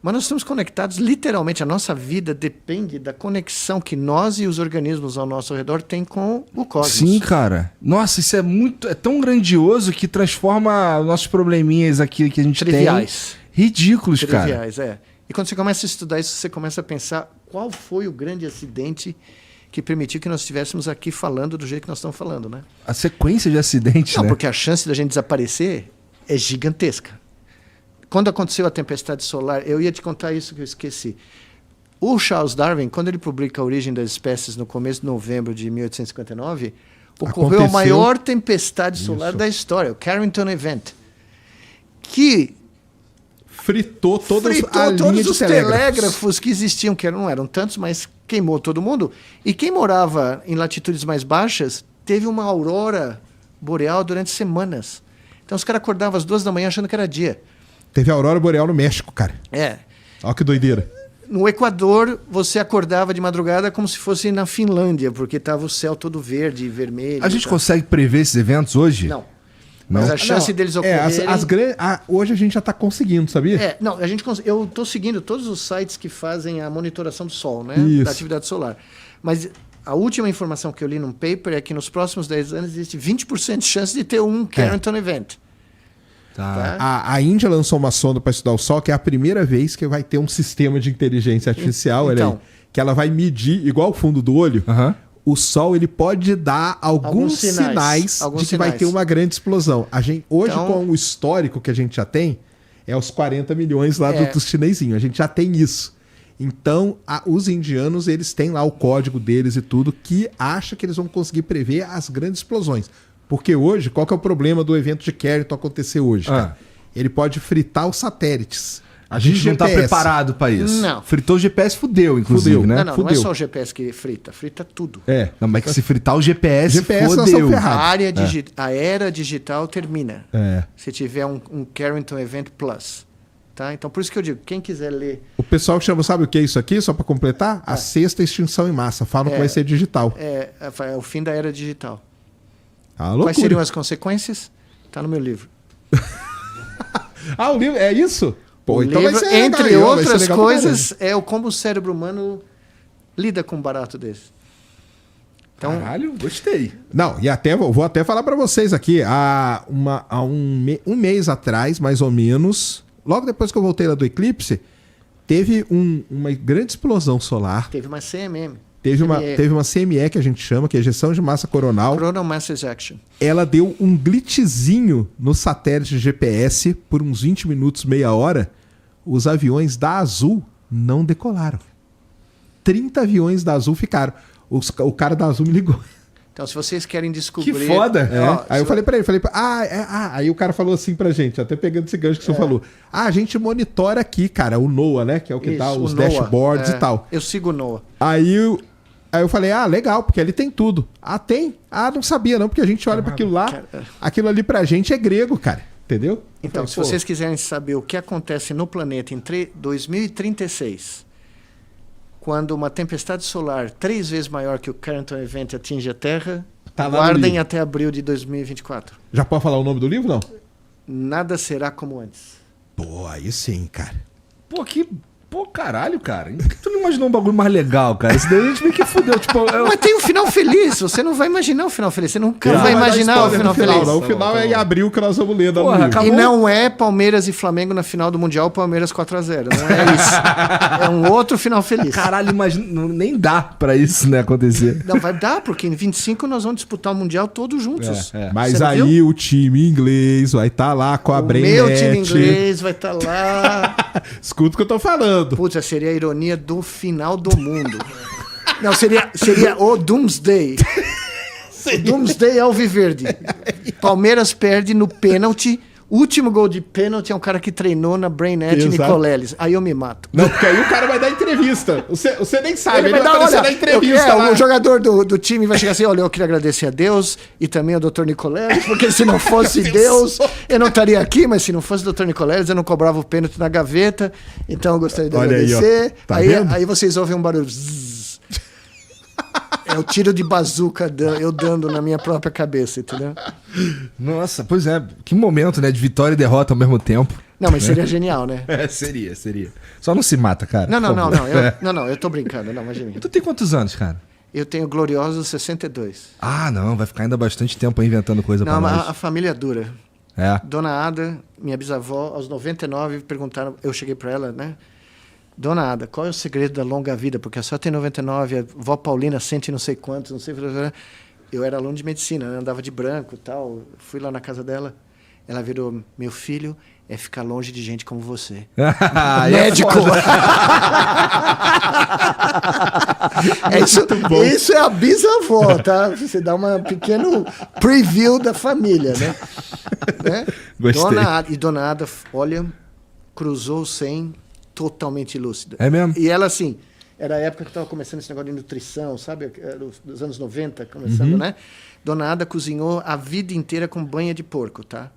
mas nós estamos conectados, literalmente, a nossa vida depende da conexão que nós e os organismos ao nosso redor têm com o cosmos. Sim, cara. Nossa, isso é tão grandioso que transforma nossos probleminhas aqui que a gente triviais. Tem ridículos, triviais, cara. E quando você começa a estudar isso, você começa a pensar qual foi o grande acidente que permitiu que nós estivéssemos aqui falando do jeito que nós estamos falando, né? A sequência de acidentes, Não, porque a chance da gente desaparecer é gigantesca. Quando aconteceu a tempestade solar, eu ia te contar isso que eu esqueci. O Charles Darwin, quando ele publica A Origem das Espécies no começo de novembro de 1859, ocorreu a maior tempestade solar da história, o Carrington Event, que fritou todos os telégrafos que existiam, que não eram tantos, mas queimou todo mundo. E quem morava em latitudes mais baixas teve uma aurora boreal durante semanas. Então os caras acordavam às 2 da manhã achando que era dia. Teve a aurora boreal no México, cara. Olha que doideira. No Equador, você acordava de madrugada como se fosse na Finlândia, porque estava o céu todo verde e vermelho. A gente consegue prever esses eventos hoje? Não. Mas a chance deles ocorrerem... hoje a gente já está conseguindo, sabia? Eu estou seguindo todos os sites que fazem a monitoração do Sol, né? Da atividade solar. Mas a última informação que eu li num paper é que nos próximos 10 anos existe 20% de chance de ter um Carrington Event. Tá? A Índia lançou uma sonda para estudar o Sol, que é a primeira vez que vai ter um sistema de inteligência artificial, que ela vai medir, igual o fundo do olho, o Sol ele pode dar alguns sinais de que vai ter uma grande explosão. Hoje, com o histórico que a gente já tem, é os 40 milhões lá dos chinesinhos. A gente já tem isso. Então, os indianos, eles têm lá o código deles e tudo, que acha que eles vão conseguir prever as grandes explosões. Porque hoje, qual que é o problema do evento de Carrington acontecer hoje? Cara? Ele pode fritar os satélites. A gente não tá GPS. preparado pra isso. Não. Fritou o GPS, fudeu, inclusive, Fudeu. né? Não é Fudeu. só o GPS que frita tudo. É. Não, mas que se fritar o GPS, GPS nós fodeu. estamos A ferrados. a era digital termina. É. Se tiver um Carrington Event Plus. Tá? Então, por isso que eu digo, quem quiser ler... O pessoal que chama, sabe o que é isso aqui? Só pra completar? A sexta extinção em massa. Falam que vai ser digital. É o fim da era digital. Ah, loucura. Quais seriam as consequências? Tá no meu livro. Ah, o livro é isso? Pô, O então livro, vai ser legal, entre vai ser outras legal pra coisas, é como o cérebro humano lida com um barato desse. Então, Caralho, gostei. Não, e até vou até falar pra vocês aqui. Há um mês atrás, mais ou menos, logo depois que eu voltei lá do eclipse, teve uma grande explosão solar. teve uma CMM. Teve uma CME que a gente chama, que é ejeção de massa coronal. Coronal Mass Ejection. Ela deu um glitchzinho no satélite GPS por uns 20 minutos, meia hora. Os aviões da Azul não decolaram. 30 aviões da Azul ficaram. O cara da Azul me ligou. Então, se vocês querem descobrir... Que foda. Ó, Aí eu falei pra ele, aí o cara falou assim pra gente, até pegando esse gancho que você falou. A gente monitora aqui, cara, o NOAA, né? Que é o que dá Isso, os o NOAA, dashboards e tal. Eu sigo o NOAA. Aí eu falei, legal, porque ele tem tudo. Tem? Não sabia não, porque a gente olha pra aquilo lá, aquilo ali pra gente é grego, cara. Entendeu? Então, se vocês quiserem saber o que acontece no planeta em 2036, quando uma tempestade solar 3 vezes maior que o Carrington Event atinge a Terra, Tá lá no guardem livro. até abril de 2024. Já pode falar o nome do livro, não? Nada será como antes. Pô, aí sim, cara. Pô, caralho, cara. Por que tu não imaginou um bagulho mais legal, cara? Esse daí a gente meio que fudeu. Tipo, Mas tem um final feliz. Você não vai imaginar o final feliz. Você nunca Não vai vai dar imaginar o spoiler final no final, feliz. não. O final é em abril que nós vamos ler da Porra, livro. acabou. E não é Palmeiras e Flamengo na final do Mundial, Palmeiras 4-0. Não é isso. É um outro final feliz. caralho, nem dá pra isso, né, acontecer. Não, vai dar, porque em 25 nós vamos disputar o Mundial todos juntos. Mas Você não aí viu? o time inglês vai estar lá com a O Brainnet. meu time inglês vai estar lá. Escuta o que eu tô falando. Putz, seria a ironia do final do mundo. Não, seria o Doomsday. O Doomsday Alviverde. Palmeiras perde no pênalti. O último gol de pênalti é um cara que treinou na Brainnet Exato. Nicoleles. Aí eu me mato. Não, porque aí o cara vai dar entrevista. Você nem sabe, ele vai dar, aparecer olha, na entrevista lá. o jogador do time vai chegar assim, olha, eu queria agradecer a Deus e também ao Dr. Nicoleles, porque se não fosse Deus, eu não estaria aqui, mas se não fosse o Dr. Nicoleles, eu não cobrava o pênalti na gaveta, então eu gostaria de Olha aí, ó. agradecer. Tá vendo? Aí vocês ouvem um barulho. Zzz. É o tiro de bazuca eu dando na minha própria cabeça, entendeu? Nossa, pois é. Que momento, né? De vitória e derrota ao mesmo tempo. Não, mas seria genial, né? Seria. Só não se mata, cara. Não, por favor. eu tô brincando, não, imagina. Tu tem quantos anos, cara? Eu tenho gloriosos 62. Ah, não. Vai ficar ainda bastante tempo aí inventando coisa Não, pra mas nós. a família é dura. É. Dona Ada, minha bisavó, aos 99, perguntaram, eu cheguei para ela, né? Dona Ada, qual é o segredo da longa vida? Porque a senhora tem 99, a vó Paulina sente não sei quantos, não sei... Eu era aluno de medicina, né? Andava de branco e tal. Fui lá na casa dela. Ela virou, meu filho é ficar longe de gente como você. Médico! Isso é a bisavó, tá? Você dá uma pequeno preview da família, né? Gostei. Dona Ada, olha, cruzou 100 totalmente lúcida. É mesmo? E ela, assim, era a época que estava começando esse negócio de nutrição, sabe? Dos anos 90, começando, né? Dona Ada cozinhou a vida inteira com banha de porco, tá?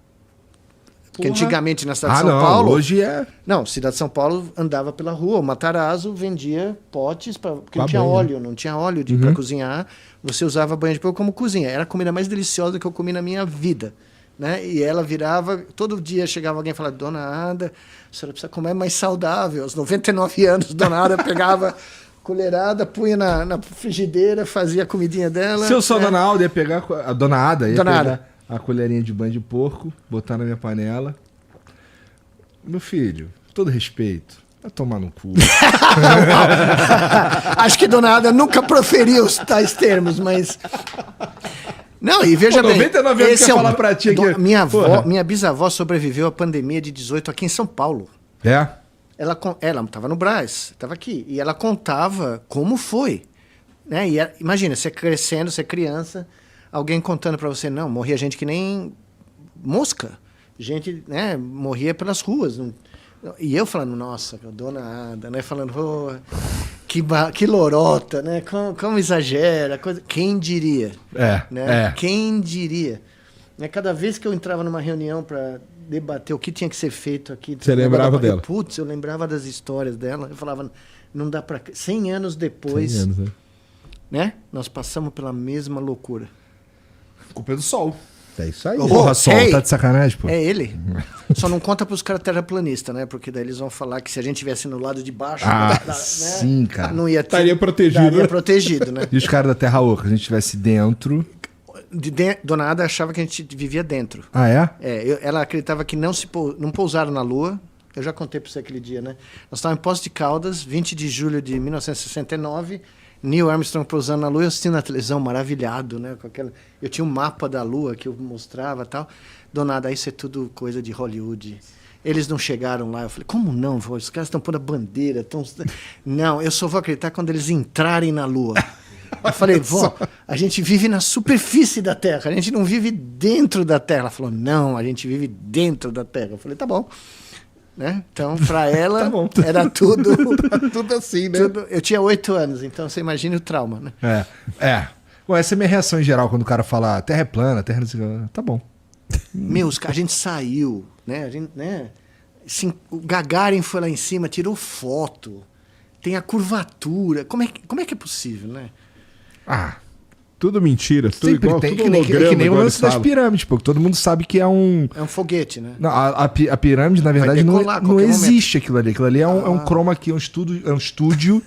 Porque antigamente na cidade de São Paulo... hoje é... Não, cidade de São Paulo andava pela rua. O Matarazzo vendia potes, porque Com a não tinha banha, óleo, não tinha óleo para cozinhar. Você usava banha de porco como cozinha. Era a comida mais deliciosa que eu comi na minha vida. Né? E ela virava, todo dia chegava alguém e falava, Dona Ada, a senhora precisa comer mais saudável. Aos 99 anos, Dona Ada pegava colherada, punha na frigideira, fazia a comidinha dela. Se eu sou a Dona Alda, ia pegar a Dona Ada, ia Dona pegar Ada. a colherinha de banho de porco, botar na minha panela. Meu filho, com todo respeito, vai tomar no cu. Acho que Dona Ada nunca proferiu os tais termos, mas... Não, e veja Pô, bem... 99 anos esse quer é o- falar pra ti aqui. Minha bisavó sobreviveu à pandemia de 18 aqui em São Paulo. É? Ela estava no Brás, estava aqui. E ela contava como foi. Né? E imagina, você crescendo, você é criança, alguém contando para você, não, morria gente que nem mosca. Gente, né, morria pelas ruas. E eu falando, nossa, dona Ada, né? Falando, oh, que lorota, né? Como exagera. Quem diria? Né? Quem diria? Né? Cada vez que eu entrava numa reunião para debater o que tinha que ser feito aqui... Você lembrava dela? Putz, eu lembrava das histórias dela. Eu falava, não dá para... 100 anos depois, 100 anos, né? Nós passamos pela mesma loucura. Culpa é do Sol. É isso aí. Porra, Sol, tá de sacanagem, pô. É ele. Só não conta pros caras terraplanistas, né? Porque daí eles vão falar que se a gente estivesse no lado de baixo... né? Sim, cara. Não ia ter... Estaria protegido. Estaria protegido, né? E os caras da Terra Oca, se a gente estivesse dentro... Dona Ada achava que a gente vivia dentro. Ah, é? Ela acreditava que não pousaram na Lua. Eu já contei para você aquele dia, né? Nós estávamos em Poços de Caldas, 20 de julho de 1969. Neil Armstrong pousando na Lua, eu assistindo na televisão, maravilhado, né? Eu tinha um mapa da Lua que eu mostrava e tal. Dona Ada, isso é tudo coisa de Hollywood. Eles não chegaram lá. Eu falei, como não? Os caras estão pondo a bandeira. Não, eu só vou acreditar quando eles entrarem na Lua. Eu falei, vó, a gente vive na superfície da Terra, a gente não vive dentro da Terra. Ela falou, não, a gente vive dentro da Terra. Eu falei, tá bom. Né? Então, para ela, tá era tudo... Tudo assim, né? Eu tinha 8 anos, então você imagina o trauma, né? Bom, essa é a minha reação em geral, quando o cara fala, Terra é plana, Terra não sei o que. Tá bom. A gente saiu, né? O Gagarin foi lá em cima, tirou foto. Tem a curvatura. Como é que é possível, né? Tudo mentira, tudo Sempre igual, tem, tudo que nem o lance das pirâmides. pirâmides, pô. Todo mundo sabe que é um... É um foguete, né? Não, a pirâmide, na verdade, não existe aquilo ali. Aquilo ali é um chroma key, é um estúdio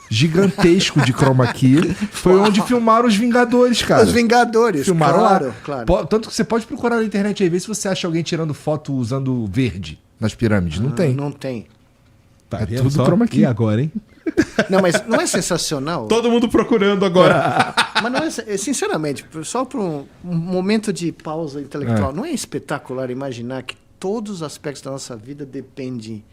gigantesco de chroma key. Foi onde filmaram os Vingadores, cara. Os Vingadores, filmaram claro. Tanto que você pode procurar na internet aí, ver se você acha alguém tirando foto usando verde nas pirâmides. Não tem. Não tem. Tá vendo tudo só? chroma key. E agora, hein? Não, mas não é sensacional? Todo mundo procurando agora. Mas não é, sinceramente, só para um momento de pausa intelectual, não é espetacular imaginar que todos os aspectos da nossa vida dependem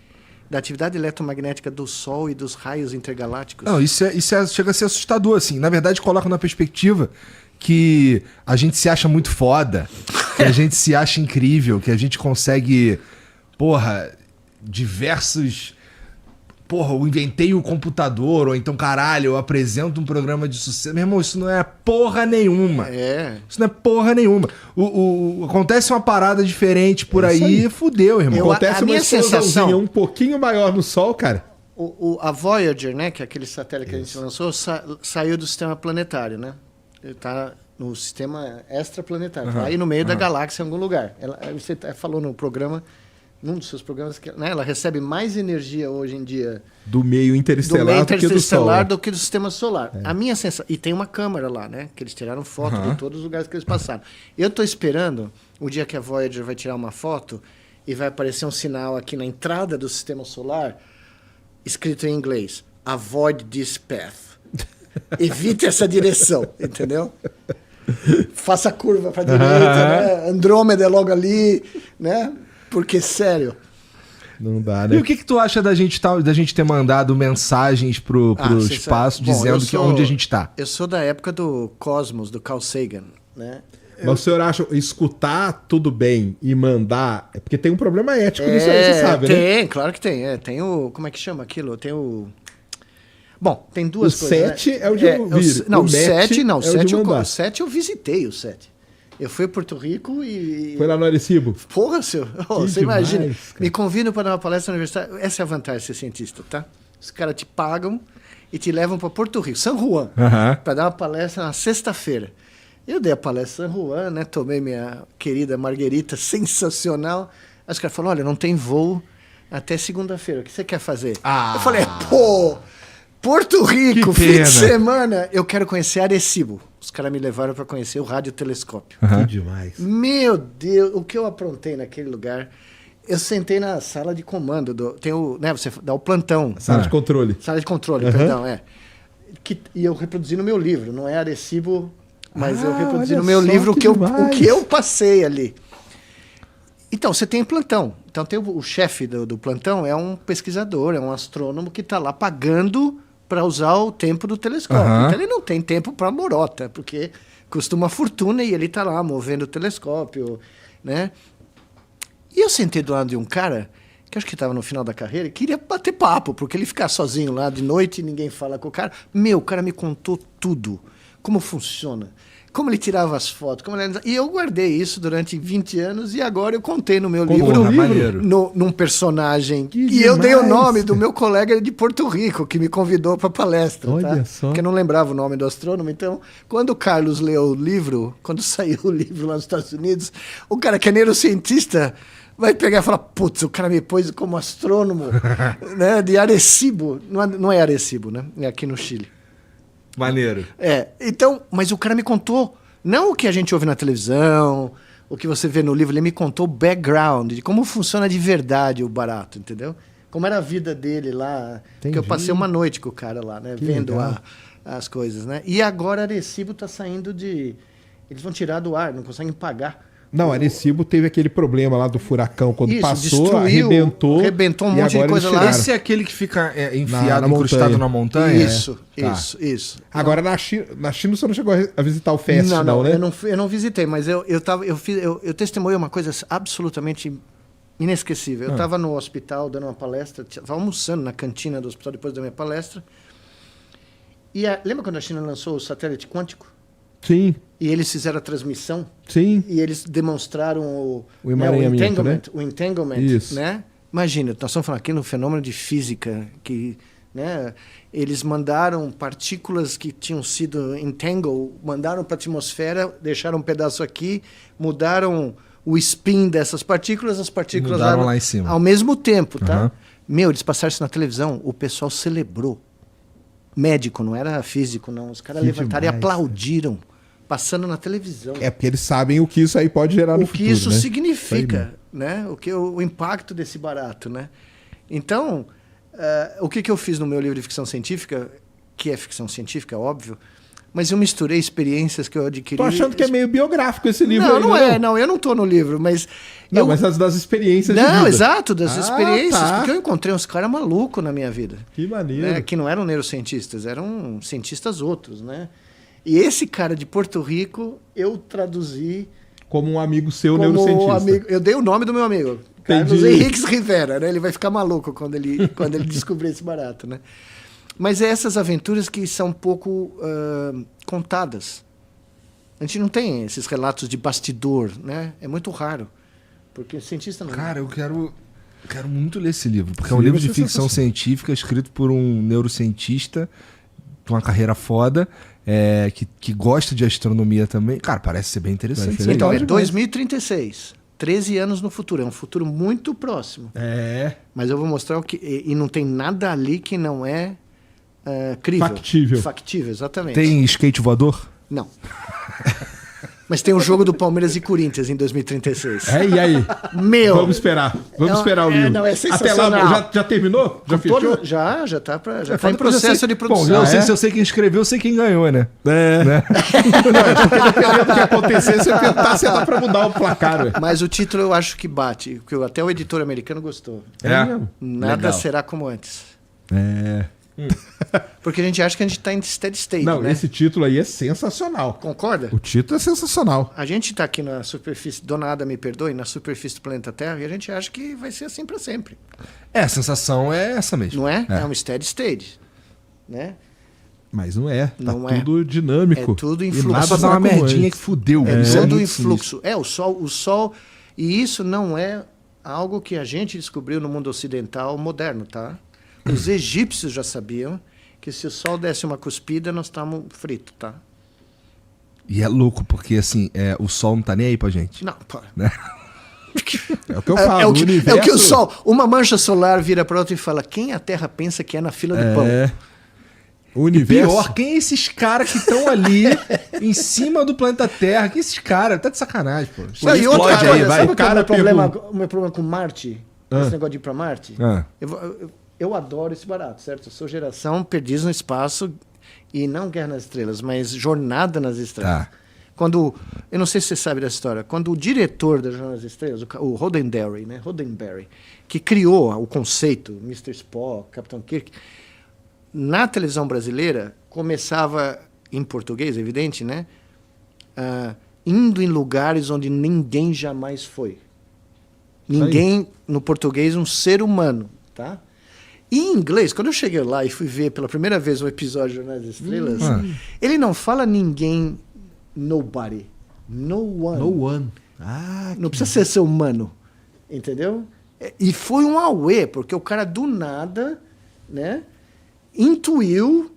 da atividade eletromagnética do Sol e dos raios intergalácticos? Não, isso chega a ser assustador, assim. Na verdade, coloca na perspectiva que a gente se acha muito foda, que a gente se acha incrível, que a gente consegue, diversos... eu inventei o computador, ou então, caralho, eu apresento um programa de sucesso. Meu irmão, isso não é porra nenhuma. Isso não é porra nenhuma. Acontece uma parada diferente por aí, fudeu, irmão. Acontece uma explosãozinha um pouquinho maior no Sol, cara. A Voyager, né, que é aquele satélite que a gente lançou, saiu do sistema planetário, né? Ele tá no sistema extraplanetário. Tá aí no meio da galáxia, em algum lugar. Você falou no programa... Num dos seus programas, né, ela recebe mais energia hoje em dia do meio interestelar do que do Sol. Do que do sistema solar. A minha sensação... E tem uma câmera lá, né? Que eles tiraram foto de todos os lugares que eles passaram. Eu estou esperando o dia que a Voyager vai tirar uma foto e vai aparecer um sinal aqui na entrada do sistema solar, escrito em inglês: Avoid this path. Evite essa direção, entendeu? Faça a curva para a direita, né? Andrômeda é logo ali, né? Porque, sério... Não dá, né? E o que tu acha da gente ter mandado mensagens pro espaço dizendo onde a gente tá? Eu sou da época do Cosmos, do Carl Sagan, né? Mas o senhor acha escutar tudo bem e mandar... É porque tem um problema ético nisso aí, você sabe, né? Tem, claro que tem. Tem o... Como é que chama aquilo? Tem o... Bom, tem duas coisas. O 7 é o de ouvir. O 7 não. O 7 eu visitei o 7. Eu fui a Porto Rico e... Foi lá no Arecibo? Porra, senhor. Você imagina. Cara. Me convidam para dar uma palestra na universidade. Essa é a vantagem de ser cientista, tá? Os caras te pagam e te levam para Porto Rico, San Juan, para dar uma palestra na sexta-feira. Eu dei a palestra em San Juan, né? Tomei minha querida Marguerita, sensacional. Aí os caras falaram, olha, não tem voo até segunda-feira. O que você quer fazer? Eu falei, Porto Rico, fim de semana, eu quero conhecer Arecibo. Os caras me levaram para conhecer o radiotelescópio. Que demais. Meu Deus, o que eu aprontei naquele lugar. Eu sentei na sala de comando. Você dá o plantão. Sala de controle. Sala de controle, perdão, e eu reproduzi no meu livro. Não é Arecibo, mas eu reproduzi no meu livro o que eu passei ali. Então, você tem plantão. Então, tem o chefe do plantão, é um pesquisador, é um astrônomo que está lá pagando para usar o tempo do telescópio. Então, ele não tem tempo para morota, porque custa uma fortuna e ele está lá movendo o telescópio, né? E eu sentei do lado de um cara que acho que estava no final da carreira, e queria bater papo, porque ele ficar sozinho lá de noite e ninguém fala com o cara. O cara me contou tudo, como funciona, como ele tirava as fotos. E eu guardei isso durante 20 anos e agora eu contei no meu livro, maneiro. num personagem. Que e eu dei o demais, nome do cara. meu colega de Porto Rico, que me convidou para palestra. Olha Tá? só. Porque eu não lembrava o nome do astrônomo. Então, quando o Carlos leu o livro, quando saiu o livro lá nos Estados Unidos, o cara que é neurocientista vai pegar e falar, putz, o cara me pôs como astrônomo, né, de Arecibo. Não é Arecibo, né? É aqui no Chile. Maneiro. Então, mas o cara me contou, não o que a gente ouve na televisão, o que você vê no livro, ele me contou o background, de como funciona de verdade o barato, entendeu? Como era a vida dele lá, que eu passei uma noite com o cara lá, né, vendo as coisas, né? E agora Arecibo está saindo de... Eles vão tirar do ar, não conseguem pagar. Não, Arecibo teve aquele problema lá do furacão. Quando Isso, passou, destruiu, arrebentou um e monte de agora coisa eles lá. tiraram. Esse é aquele que fica enfiado, Na incrustado montanha. na montanha? Isso, Tá. isso. Agora na China você não chegou a visitar o Fest, não, né? eu não visitei, mas eu testemunhei uma coisa absolutamente inesquecível. Eu estava no hospital dando uma palestra, estava almoçando na cantina do hospital depois da minha palestra. E lembra quando a China lançou o satélite quântico? Sim, E eles fizeram a transmissão sim. e eles demonstraram O emaranhamento, né? o entanglement, Isso. né? Imagina, nós estamos falando aqui no fenômeno de física, que, né, eles mandaram partículas que tinham sido entangled, mandaram para a atmosfera, deixaram um pedaço aqui, mudaram o spin dessas partículas, as partículas Mudaram lá em cima. ao mesmo tempo, tá? Uhum. Eles passaram isso na televisão, o pessoal celebrou. Médico, não era físico, não. Os caras Que levantaram e demais, aplaudiram, passando na televisão. É porque eles sabem o que isso aí pode gerar no O futuro, que isso né? significa, né? O impacto desse barato, né? Então, o que eu fiz no meu livro de ficção científica, que é ficção científica, óbvio, mas eu misturei experiências que eu adquiri... Tô achando que é meio biográfico esse livro Não, aí, não né? é, não, eu não estou no livro, mas... Não, mas as das experiências de Não, vida. exato, das experiências, tá. porque eu encontrei uns caras malucos na minha vida. Que maneiro. Né, que não eram neurocientistas, eram cientistas outros, né? E esse cara de Porto Rico, eu traduzi Como um amigo seu como neurocientista. amigo. Eu dei o nome do meu amigo, Carlos Henriques Rivera, né? Ele vai ficar maluco quando ele descobrir esse barato, né? Mas é essas aventuras que são pouco contadas. A gente não tem esses relatos de bastidor, né? É muito raro, porque cientista não... Cara, eu quero muito ler esse livro, porque é um Esse livro livro de é ficção sensacional. científica escrito por um neurocientista com uma carreira foda, que gosta de astronomia também. Cara, parece ser bem interessante. Vai ser Então, legal é demais. 2036. 13 anos no futuro. É um futuro muito próximo. É. Mas eu vou mostrar o que... E não tem nada ali que não é crível. Factível. Factível, exatamente. Tem skate voador? Não. Mas tem o jogo do Palmeiras e Corinthians em 2036. E aí? Meu! Vamos esperar. Vamos Não, esperar o livro. não, é Até lá, sensacional. já terminou? Já fechou? Já tá falta em processo de Bom, produção. não sei é? se eu sei quem escreveu, eu sei quem ganhou, né? Dependendo do que acontecer, você perguntar se dá pra mudar o placar, ué. Mas o título eu acho que bate, porque até o editor americano gostou. mesmo? Nada Legal. será como antes. É. Porque a gente acha que a gente está em steady state, Não, né? esse título aí é sensacional. Concorda? O título é sensacional. A gente está aqui na superfície, Donada me perdoe, na superfície do planeta Terra, e a gente acha que vai ser assim para sempre. A sensação é essa mesmo. Não é? É um steady state. Né? Mas não é. Tá Não é. tudo dinâmico. É tudo em E fluxo. nada Só dá será uma como merdinha antes. que fudeu. É Isso todo muito em sinistro. fluxo. O Sol. E isso não é algo que a gente descobriu no mundo ocidental moderno, tá? Os egípcios já sabiam que se o Sol desse uma cuspida, nós estamos fritos, tá? E é louco, porque assim, o sol não tá nem aí pra gente. Não, pô. É o que eu falo. É o que, universo... é o que o Sol, uma mancha solar vira para outra e fala: quem a Terra pensa que é na fila do pão? O universo... Pior, quem é esses caras que estão ali em cima do planeta Terra? Quem é esses caras? Tá de sacanagem, pô. Não, e outra Explode coisa, aí, vai. sabe qual é o meu problema, pegou. o meu problema com Marte? Esse negócio de ir para Marte? Eu adoro esse barato, certo? Eu sou geração Perdidos no Espaço e não Guerra nas Estrelas, mas Jornada nas Estrelas. Tá. Quando, eu não sei se você sabe dessa história, quando o diretor da Jornada nas Estrelas, o Roddenberry, né? Roddenberry, que criou o conceito, Mr. Spock, Capitão Kirk, na televisão brasileira, começava, em português, evidente, né? Indo em lugares onde ninguém jamais foi. Ninguém, no português, um ser humano, tá? E em inglês, quando eu cheguei lá e fui ver pela primeira vez um episódio de Jornada das Estrelas, ele não fala ninguém, nobody, no one. No one. Não precisa ser humano, entendeu? E foi um auê, porque o cara do nada, né, intuiu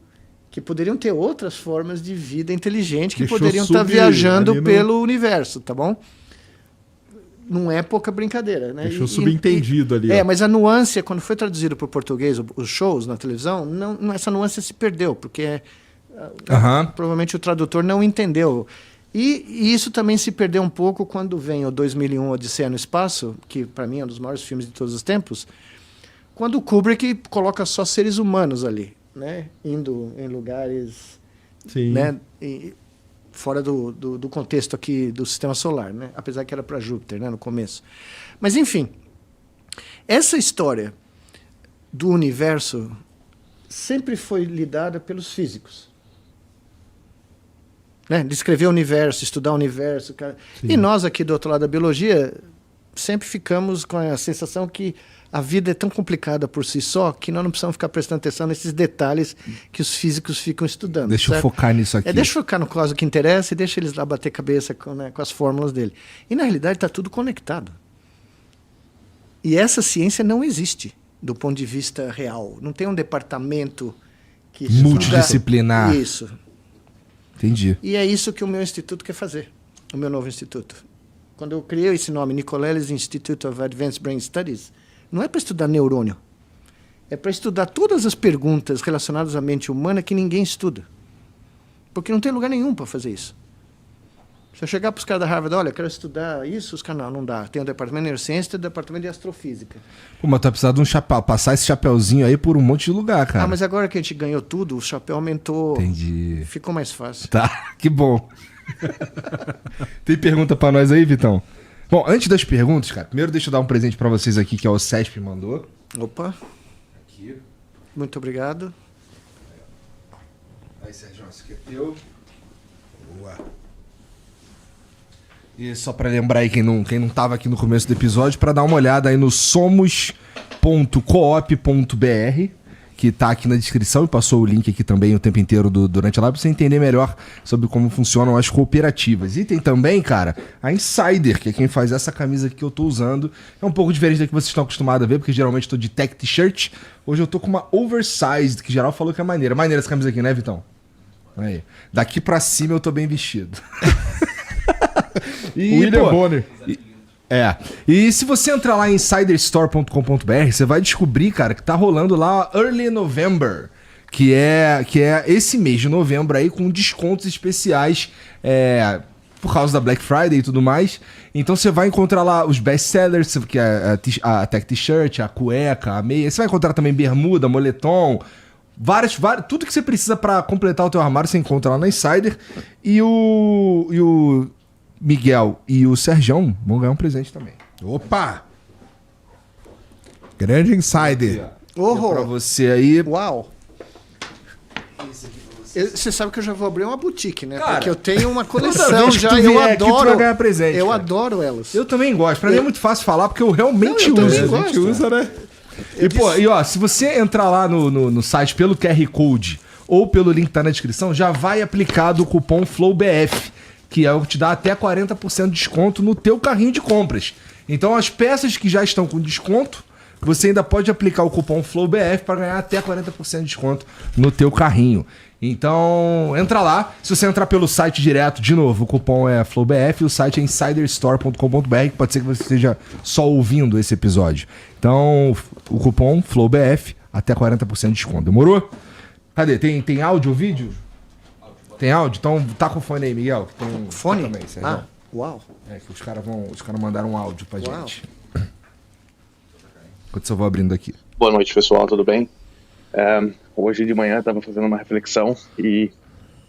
que poderiam ter outras formas de vida inteligente que Deixou poderiam estar viajando ali no- pelo universo, tá bom? Não é pouca brincadeira, né? Deixou subentendido ali, ó. Mas a nuance, quando foi traduzido para o português, os shows na televisão, essa nuance se perdeu, porque provavelmente o tradutor não entendeu. E isso também se perdeu um pouco quando vem o 2001 Odisseia no Espaço, que para mim é um dos maiores filmes de todos os tempos, quando o Kubrick coloca só seres humanos ali, né? Indo em lugares, Sim. né? Fora do contexto aqui do Sistema Solar, né? Apesar que era para Júpiter, né? No começo. Mas, enfim, essa história do universo sempre foi lidada pelos físicos. Né? Descrever o universo, estudar o universo. E nós aqui do outro lado da biologia sempre ficamos com a sensação que a vida é tão complicada por si só que nós não precisamos ficar prestando atenção nesses detalhes que os físicos ficam estudando. Deixa certo? eu focar nisso aqui. Deixa eu focar no caso que interessa e deixa eles lá bater cabeça com as fórmulas dele. E na realidade está tudo conectado. E essa ciência não existe do ponto de vista real. Não tem um departamento que estuda multidisciplinar. isso. Entendi. E é isso que o meu instituto quer fazer, o meu novo instituto. Quando eu criei esse nome, Nicolelis Institute of Advanced Brain Studies, não é para estudar neurônio. É para estudar todas as perguntas relacionadas à mente humana que ninguém estuda. Porque não tem lugar nenhum para fazer isso. Se eu chegar para os caras da Harvard, olha, eu quero estudar isso, os caras, não dá. Tem o departamento de neurociência e o departamento de astrofísica. Pô, mas tu vai precisar de um chapéu, passar esse chapéuzinho aí por um monte de lugar, cara. Mas agora que a gente ganhou tudo, o chapéu aumentou. Entendi. Ficou mais fácil. Tá, que bom. Tem pergunta pra nós aí, Vitão? Bom, antes das perguntas, cara, primeiro deixa eu dar um presente pra vocês aqui que é o CESP mandou. Opa. Aqui. Muito obrigado. Aí, Sérgio, esse aqui é teu. Boa. E só pra lembrar aí quem não tava aqui no começo do episódio, pra dar uma olhada aí no somos.coop.br, que tá aqui na descrição e passou o link aqui também o tempo inteiro durante a live pra você entender melhor sobre como funcionam as cooperativas. E tem também, cara, a Insider, que é quem faz essa camisa aqui que eu tô usando. É um pouco diferente da que vocês estão acostumados a ver, porque geralmente eu tô de tech t-shirt. Hoje eu tô com uma oversized, que geral falou que é maneira. Maneira essa camisa aqui, né, Vitão? Aí. Daqui pra cima eu tô bem vestido. E, William Bonner. E se você entrar lá em insiderstore.com.br, você vai descobrir, cara, que tá rolando lá Early November, que é esse mês de novembro aí com descontos especiais por causa da Black Friday e tudo mais. Então você vai encontrar lá os best-sellers, que é a tech t-shirt, a cueca, a meia. Você vai encontrar também bermuda, moletom, várias, tudo que você precisa para completar o teu armário você encontra lá na Insider. E o Miguel e o Serjão vão ganhar um presente também. Opa! Grande Insider. Pra você aí. Uau! Você sabe que eu já vou abrir uma boutique, né? Cara, porque eu tenho uma toda coleção vez que já, tu eu vier aqui, tu adoro. vai ganhar presente, eu cara. adoro elas. Eu também gosto. Pra mim é muito fácil falar porque eu realmente Não, eu uso. também A gosto. gente usa, né? E ó, se você entrar lá no site pelo QR Code ou pelo link que tá na descrição, já vai aplicado o cupom FLOWBF, que é o que te dá até 40% de desconto no teu carrinho de compras. Então as peças que já estão com desconto, você ainda pode aplicar o cupom FLOWBF para ganhar até 40% de desconto no teu carrinho. Então, entra lá. Se você entrar pelo site direto, de novo, o cupom é FLOWBF e o site é insiderstore.com.br, que pode ser que você esteja só ouvindo esse episódio. Então, o cupom FLOWBF, até 40% de desconto. Demorou? Cadê? Tem áudio ou vídeo? Tem áudio? Então tá com o fone aí, Miguel. Que tem Fone? também, Sérgio. Uau. É que os caras mandaram um áudio pra Uau. gente. Enquanto eu vou abrindo aqui. Boa noite, pessoal, tudo bem? Hoje de manhã eu estava fazendo uma reflexão e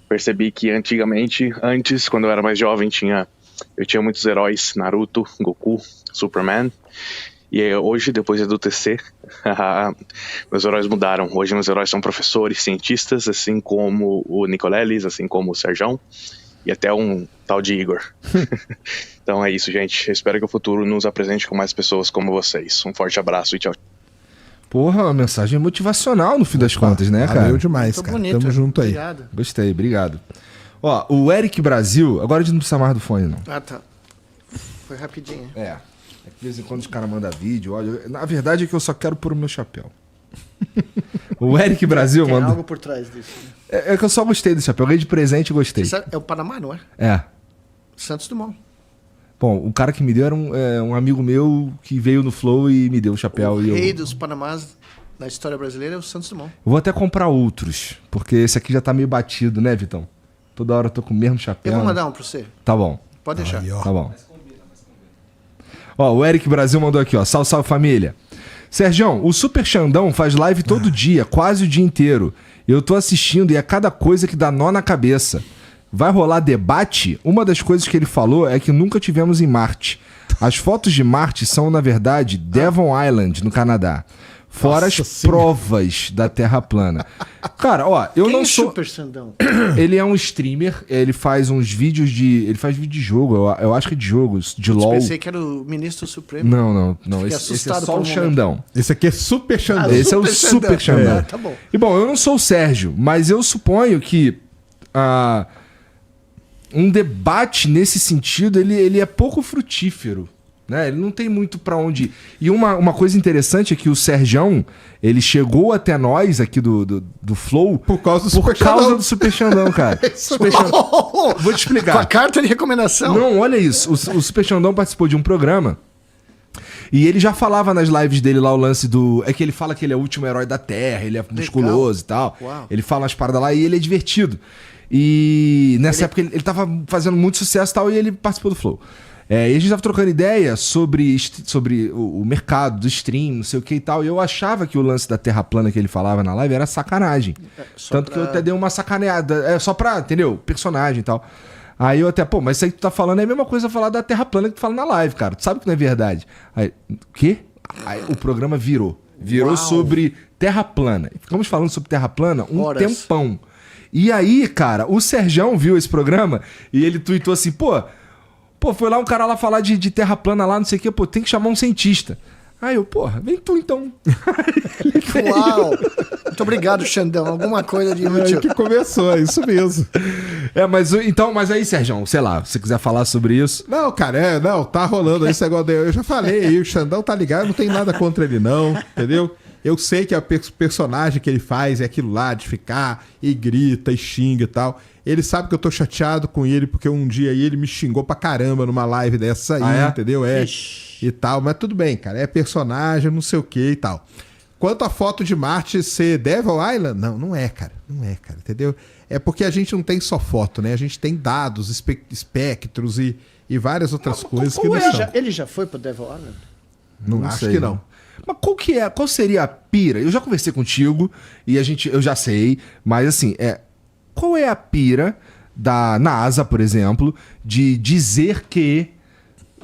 percebi que antes, quando eu era mais jovem, eu tinha muitos heróis, Naruto, Goku, Superman. E hoje, depois do TC, meus heróis mudaram. Hoje meus heróis são professores, cientistas, assim como o Nicolelis, assim como o Serjão. e até um tal de Igor. Então é isso, gente. Eu espero que o futuro nos apresente com mais pessoas como vocês. Um forte abraço e tchau. Porra, uma mensagem motivacional no fim das contas, né, cara? Valeu demais, Muito cara. bonito. Tamo junto aí. Obrigado. Gostei, obrigado. Ó, o Eric Brasil, agora a gente não precisa mais do fone, não. Ah, tá. Foi rapidinho. É que de vez em quando os caras mandam vídeo, olha, na verdade é que eu só quero pôr o meu chapéu. O Eric Brasil Tem mandou... algo por trás disso. Né? É que eu só gostei do chapéu, eu ganhei de presente e gostei. Sabe, é o Panamá, não é? É. Santos Dumont. Bom, o cara que me deu era um amigo meu que veio no Flow e me deu o chapéu. O e rei eu dos Panamás na história brasileira é o Santos Dumont. vou até comprar outros, porque esse aqui já tá meio batido, né, Vitão? Toda hora eu tô com o mesmo chapéu. Eu vou mandar um pra você. Tá bom, Pode deixar. Aí, ó. tá bom. Ó, o Eric Brasil mandou aqui, ó. Salve, salve família. Sergião, o Super Xandão faz live todo dia, quase o dia inteiro. Eu tô assistindo e é cada coisa que dá nó na cabeça. Vai rolar debate? Uma das coisas que ele falou é que nunca tivemos em Marte. As fotos de Marte são, na verdade, Devon Island, no Canadá. Fora Nossa as Senhora. provas da Terra plana. Cara, ó, eu Quem não é sou... Super Xandão? Ele é um streamer, ele faz uns vídeos de... Ele faz vídeo de jogo, eu acho que é de jogos, de LoL. Pensei que era o ministro supremo. Não. Fiquei Esse é assustado só por o um Xandão. Esse aqui é Super Xandão. Esse é o Super Xandão. Ah, tá bom. E bom, eu não sou o Sérgio, mas eu suponho que um debate nesse sentido, ele é pouco frutífero. Né? Ele não tem muito pra onde ir. E uma coisa interessante é que o Sergião, ele chegou até nós aqui do Flow Por causa do por Super causa Xandão. do Super Xandão, cara. Super Xandão. Vou te explicar. Com a carta de recomendação. Não, olha isso. O Super Xandão participou de um programa e ele já falava nas lives dele lá o lance do... É que ele fala que ele é o último herói da Terra, ele é musculoso e tal. Uau. Ele fala umas paradas lá e ele é divertido. E nessa época ele tava fazendo muito sucesso e tal e ele participou do Flow. E a gente tava trocando ideia sobre o mercado do stream, não sei o que e tal. E eu achava que o lance da Terra plana que ele falava na live era sacanagem. Tanto que eu até dei uma sacaneada. É só pra, entendeu? Personagem e tal. Aí eu até, mas isso aí que tu tá falando é a mesma coisa falar da Terra plana que tu fala na live, cara. Tu sabe que não é verdade. Aí, o quê? Aí o programa virou. Virou sobre Terra plana. Ficamos falando sobre Terra plana um Horas. tempão. E aí, cara, o Sergião viu esse programa e ele tweetou assim, pô, foi lá um cara lá falar de terra plana lá, não sei o que, tem que chamar um cientista. Aí eu, vem tu então. Uau! Muito obrigado, Xandão. Alguma coisa de É aí útil. que começou, é isso mesmo. Mas aí, Sergião, sei lá, se você quiser falar sobre isso. Não, cara, tá rolando esse negócio. Eu já falei aí, o Xandão tá ligado, não tem nada contra ele não, entendeu? Eu sei que o personagem que ele faz é aquilo lá, de ficar e grita e xinga e tal. Ele sabe que eu tô chateado com ele, porque um dia aí ele me xingou pra caramba numa live dessa aí, entendeu? Ixi. E tal, mas tudo bem, cara, é personagem, não sei o que e tal. Quanto à foto de Marte ser Devil Island, não é, cara, entendeu? É porque a gente não tem só foto, né? A gente tem dados, espectros e várias outras coisas que não são. Ele já foi pro Devil Island? Não acho sei, que não. Mas qual seria a pira? Eu já conversei contigo e eu já sei, mas assim, qual é a pira da NASA, por exemplo, de dizer que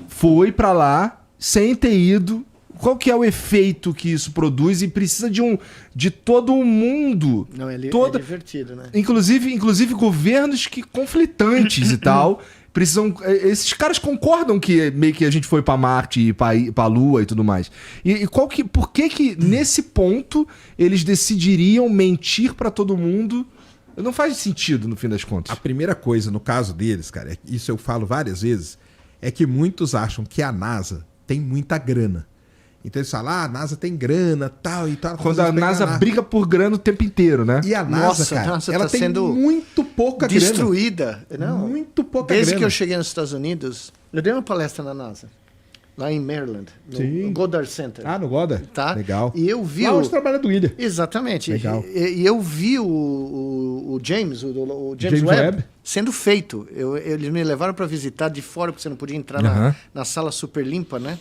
foi pra lá sem ter ido? Qual que é o efeito que isso produz e precisa de todo o mundo? Não, ele é divertido, né? Inclusive governos conflitantes e tal. Precisam. Esses caras concordam que meio que a gente foi pra Marte e pra Lua e tudo mais. Por que nesse ponto eles decidiriam mentir pra todo mundo? Não faz sentido, no fim das contas. A primeira coisa, no caso deles, cara, isso eu falo várias vezes, é que muitos acham que a NASA tem muita grana. Então eles falam, a NASA tem grana, tal e tal. Quando a NASA briga por grana o tempo inteiro, né? E a NASA, Nossa, cara, nossa, ela tá tem sendo muito pouca destruída. Não, Muito pouca desde grana. que eu cheguei nos Estados Unidos, eu dei uma palestra na NASA, lá em Maryland, no Goddard Center. Ah, no Goddard? Tá? Legal. E eu vi Lá onde trabalha do William. Exatamente. Legal. E eu vi o James, o James Webb, Webb. sendo feito. Eles me levaram para visitar de fora, porque você não podia entrar na sala super limpa, né?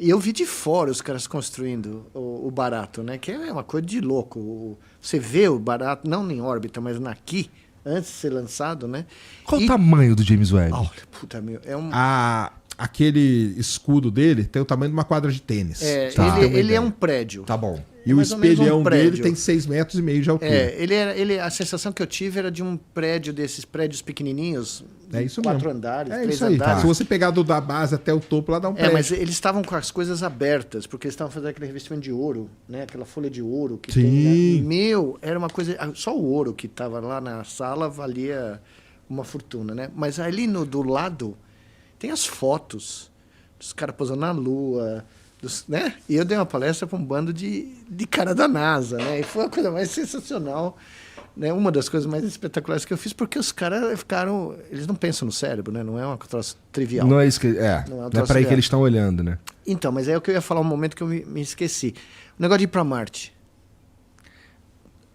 E eu vi de fora os caras construindo o barato, né? Que é uma coisa de louco. Você vê o barato, não em órbita, mas aqui, antes de ser lançado, né? Qual o tamanho do James Webb? Olha, puta meu, é um... Aquele escudo dele tem o tamanho de uma quadra de tênis. É, Pra você ter uma ele é ideia. um prédio. Tá bom. E o mais ou menos um espelhão dele prédio. tem 6,5 metros de altura. A sensação que eu tive era de um prédio desses prédios pequenininhos, É isso 4 mesmo. andares, É 3 isso aí. andares. Se você pegar da base até o topo, lá dá um prédio. Mas eles estavam com as coisas abertas, porque eles estavam fazendo aquele revestimento de ouro, né? Aquela folha de ouro que Sim. tem. Meu, era uma coisa. Só o ouro que estava lá na sala valia uma fortuna, né? Mas ali do lado tem as fotos dos caras posando na lua. Né? E eu dei uma palestra para um bando de cara da NASA, né? E foi a coisa mais sensacional, né? Uma das coisas mais espetaculares que eu fiz, porque os caras ficaram... Eles não pensam no cérebro, né? Não é uma troço trivial. Não é isso que. Não é um Não é troço pra aí que trivial. eles estão olhando, né? Então, mas é o que eu ia falar um momento que eu me esqueci. O negócio de ir para Marte.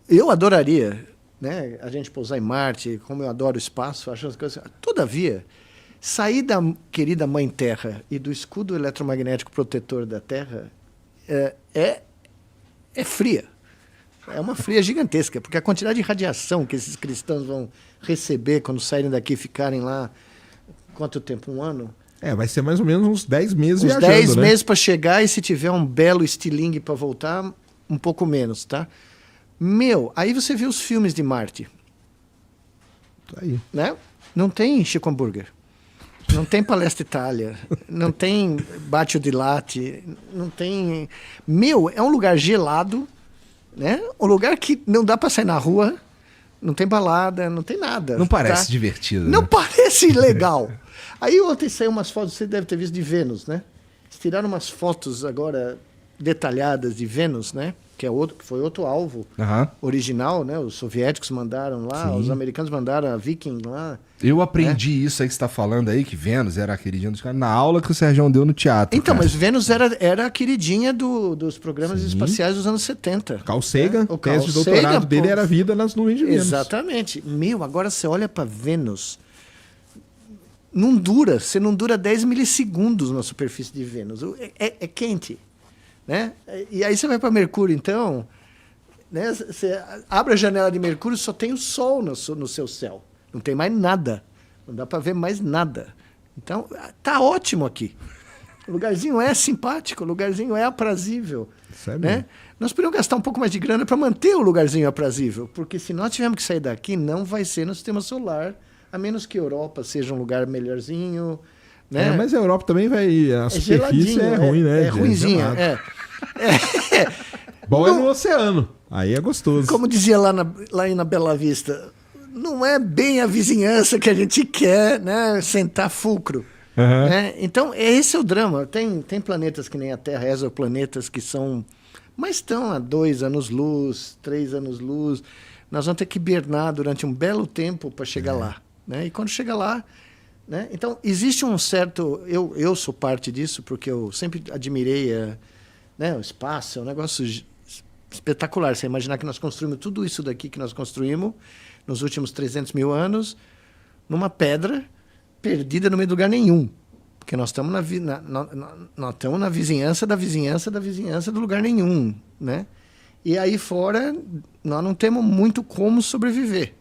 Eu adoraria, né? A gente pousar em Marte, como eu adoro o espaço, acho as coisas... Todavia... Sair da querida Mãe Terra e do escudo eletromagnético protetor da Terra é fria. É uma fria gigantesca, porque a quantidade de radiação que esses cristãos vão receber quando saírem daqui e ficarem lá, quanto tempo? 1 ano? Vai ser mais ou menos uns 10 meses Uns viajando, 10 né? meses para chegar, e se tiver um belo estilingue para voltar, um pouco menos, tá? Aí você vê os filmes de Marte, Aí. né? Não tem Chico Hambúrguer. Não tem Palestra Itália, não tem Bátio di Latte, não tem... é um lugar gelado, né? Um lugar que não dá para sair na rua, não tem balada, não tem nada. Não parece tá? divertido. Não né? parece legal. Aí ontem saiu umas fotos, você deve ter visto, de Vênus, né? Eles tiraram umas fotos agora detalhadas de Vênus, né? Que foi outro alvo Aham. original, né? Os soviéticos mandaram lá, Sim. os americanos mandaram a Viking lá. Eu aprendi isso aí que você tá falando aí, que Vênus era a queridinha dos caras, na aula que o Sérgio deu no teatro. Então, cara. mas Vênus era a queridinha dos programas espaciais dos anos 70. Carl Sagan, O tese Carl de doutorado Sagan, dele pô. era vida nas nuvens de Vênus. Exatamente. Agora você olha para Vênus, você não dura 10 milissegundos na superfície de Vênus. É quente, né? E aí você vai para Mercúrio, então, né? Você abre a janela de Mercúrio, só tem o Sol no seu céu. Não tem mais nada. Não dá para ver mais nada. Então, tá ótimo aqui. O lugarzinho é simpático, o lugarzinho é aprazível. Sério? Né? Nós podemos gastar um pouco mais de grana para manter o lugarzinho aprazível, porque se nós tivermos que sair daqui, não vai ser no sistema solar, a menos que a Europa seja um lugar melhorzinho. Né? Mas a Europa também vai... A superfície geladinho, é ruim, né? É ruinzinha, gelado. é. Bom é no oceano. Aí é gostoso. Como dizia lá na Bela Vista, não é bem a vizinhança que a gente quer, né? Sentar fulcro. Uhum. Né? Então, esse é o drama. Tem planetas que nem a Terra, exoplanetas que são... Mas estão a 2 anos-luz, 3 anos-luz. Nós vamos ter que hibernar durante um belo tempo para chegar lá. Né? E quando chega lá... Né? Então, existe um certo... Eu sou parte disso, porque eu sempre admirei o espaço. É um negócio espetacular. Você imaginar que nós construímos tudo isso daqui que nós construímos nos últimos 300 mil anos numa pedra perdida no meio de lugar nenhum. Porque nós estamos na vizinhança da vizinhança da vizinhança do lugar nenhum. Né? E aí fora, nós não temos muito como sobreviver.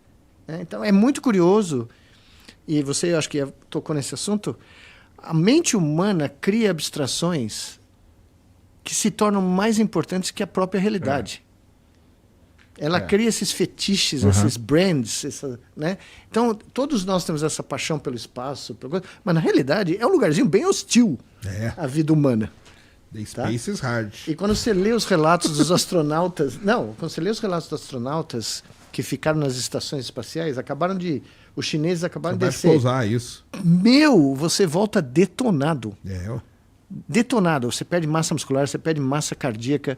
Né? Então, é muito curioso... E você, acho que tocou nesse assunto, a mente humana cria abstrações que se tornam mais importantes que a própria realidade. Ela cria esses fetiches, esses brands, né? Então, todos nós temos essa paixão pelo espaço, mas na realidade é um lugarzinho bem hostil à vida humana. The space is hard. E quando você lê os relatos dos astronautas... quando você lê os relatos dos astronautas que ficaram nas estações espaciais, os chineses acabaram de descer. Pousar isso. Você volta detonado. Detonado. Você perde massa muscular, você perde massa cardíaca.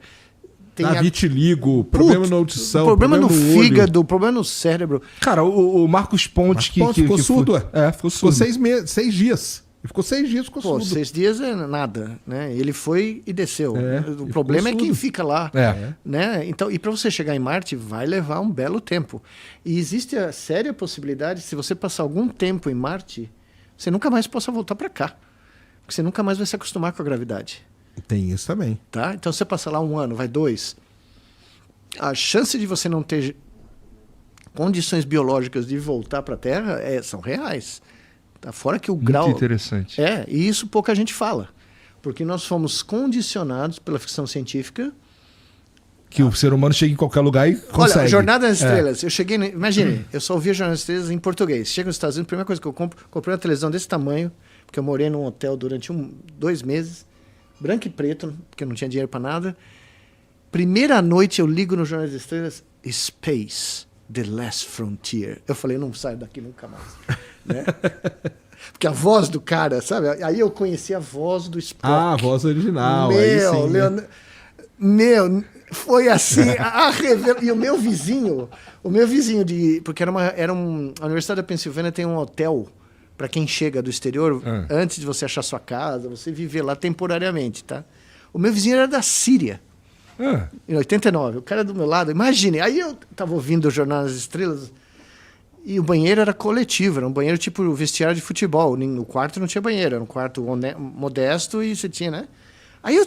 Dá vitiligo, problema na audição, problema no olho. fígado, problema no cérebro. Cara, o Marcos Pontes ficou surdo. Ficou surdo. Ficou 6 dias. Ele ficou 6 dias, ficou surdo. 6 dias é nada, né? Ele foi e desceu. O e problema é ficou quem surdo. fica lá, né? Então, e para você chegar em Marte vai levar um belo tempo. E existe a séria possibilidade, se você passar algum tempo em Marte, você nunca mais possa voltar para cá, porque você nunca mais vai se acostumar com a gravidade. Tem isso também. Tá? Então, você passa lá 1 ano, vai 2, a chance de você não ter condições biológicas de voltar para a Terra são reais. Tá? Fora que o grau... Muito interessante. E isso pouca gente fala. Porque nós fomos condicionados pela ficção científica Que o ser humano chega em qualquer lugar e consegue. Olha, Jornada nas Estrelas. Eu cheguei... Imagine, eu só ouvia Jornada nas Estrelas em português. Chego nos Estados Unidos, a primeira coisa que eu comprei uma televisão desse tamanho, porque eu morei num hotel durante 2 meses, branco e preto, porque eu não tinha dinheiro para nada. Primeira noite eu ligo no Jornada das Estrelas, Space, The Last Frontier. Eu falei, não saio daqui nunca mais. Né? Porque a voz do cara, sabe? Aí eu conheci a voz do Spock. Ah, a voz original. Meu, aí sim, né? Meu, foi assim, E o meu vizinho, porque a Universidade da Pensilvânia tem um hotel para quem chega do exterior, antes de você achar sua casa, você viver lá temporariamente, tá? O meu vizinho era da Síria. Em 89, o cara do meu lado, imagine, aí eu tava ouvindo o Jornal das Estrelas e o banheiro era coletivo, era um banheiro tipo vestiário de futebol, no quarto não tinha banheiro, era um quarto modesto e você tinha, né? Aí eu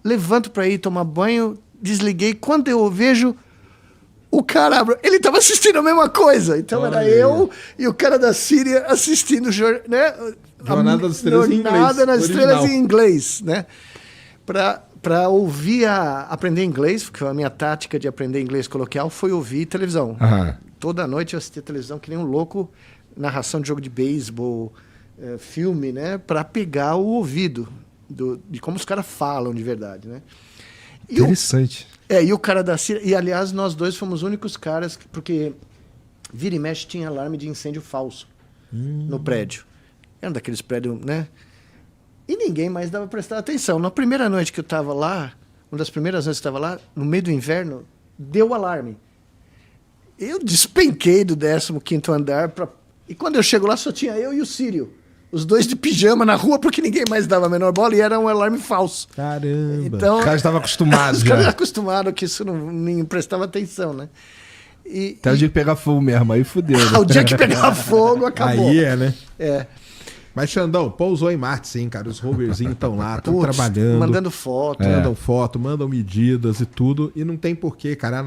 levanto para ir tomar banho, desliguei, quando eu vejo o cara, ele tava assistindo a mesma coisa, então era eu e o cara da Síria assistindo, né? Jornada das Estrelas em inglês. Jornada nas Estrelas original. em inglês, né? Para ouvir aprender inglês, porque a minha tática de aprender inglês coloquial foi ouvir televisão. Toda noite eu assistia televisão que nem um louco, narração de jogo de beisebol, filme, né? Para pegar o ouvido de como os caras falam de verdade, né? Interessante. E o cara da Síria... E, aliás, nós dois fomos os únicos caras... Porque vira e mexe tinha alarme de incêndio falso no prédio. Era um daqueles prédios, né? E ninguém mais dava prestar atenção. Na primeira noite que eu estava lá, uma das primeiras noites que eu estava lá, no meio do inverno, deu alarme. Eu despenquei do 15º andar. E quando eu chego lá, só tinha eu e o Sírio. Os dois de pijama na rua, porque ninguém mais dava a menor bola, e era um alarme falso. Caramba. Então, Os caras estavam acostumados os caras já. acostumaram que isso não prestava atenção, né? Até o dia que pegar fogo mesmo, aí fudeu. Né? O dia que pegar fogo, acabou. Aí né? É. Mas, Xandão, pousou em Marte, sim, cara. Os roverzinhos estão lá, estão Putz, trabalhando. mandando foto. Mandam foto, mandam medidas e tudo. E não tem porquê, cara.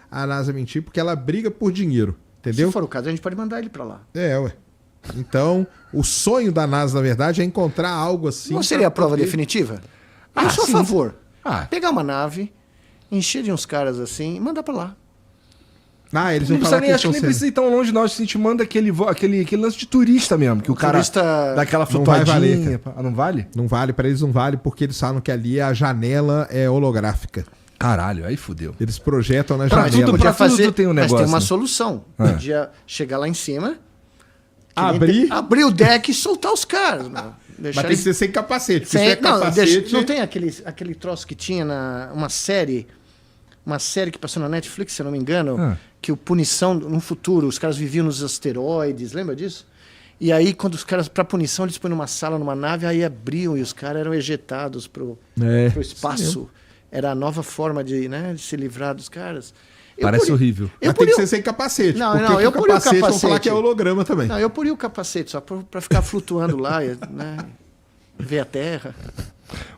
A NASA mentir, porque ela briga por dinheiro. Entendeu? Se for o caso, a gente pode mandar ele pra lá. Ué. Então, o sonho da NASA, na verdade, é encontrar algo assim. Não seria a prova definitiva? Eu sou a sim. favor. Pegar Pegar uma nave, encher de uns caras assim e mandar pra lá. Eles Não vão precisa falar nem, que acho que nem estão precisa ir tão longe, não. A gente manda aquele lance de turista mesmo, que o cara turista dá aquela não vai flutuadinha. valer, Não vale? Não vale, pra eles não vale, porque eles falam que ali a janela é holográfica. Caralho, aí fudeu. Eles projetam na Pra janela. tudo, Podia pra tudo fazer, tem um mas negócio, tem uma né? solução. Podia chegar lá em cima, abrir o deck e soltar os caras. Meu. Mas tem que ser sem capacete. Porque se é Não, capacete... não tem aquele troço que tinha uma série que passou na Netflix, se eu não me engano, que o Punição, no futuro, os caras viviam nos asteroides, lembra disso? E aí, quando os caras, pra punição, eles põem numa sala, numa nave, aí abriam e os caras eram ejetados pro espaço. Era a nova forma de se livrar dos caras. Parece horrível. Mas tem que ser sem capacete. Não, porque não, com eu poria o capacete vão falar capacete. que é holograma também. Não, eu poria o capacete só pra ficar flutuando lá, né? Ver a Terra.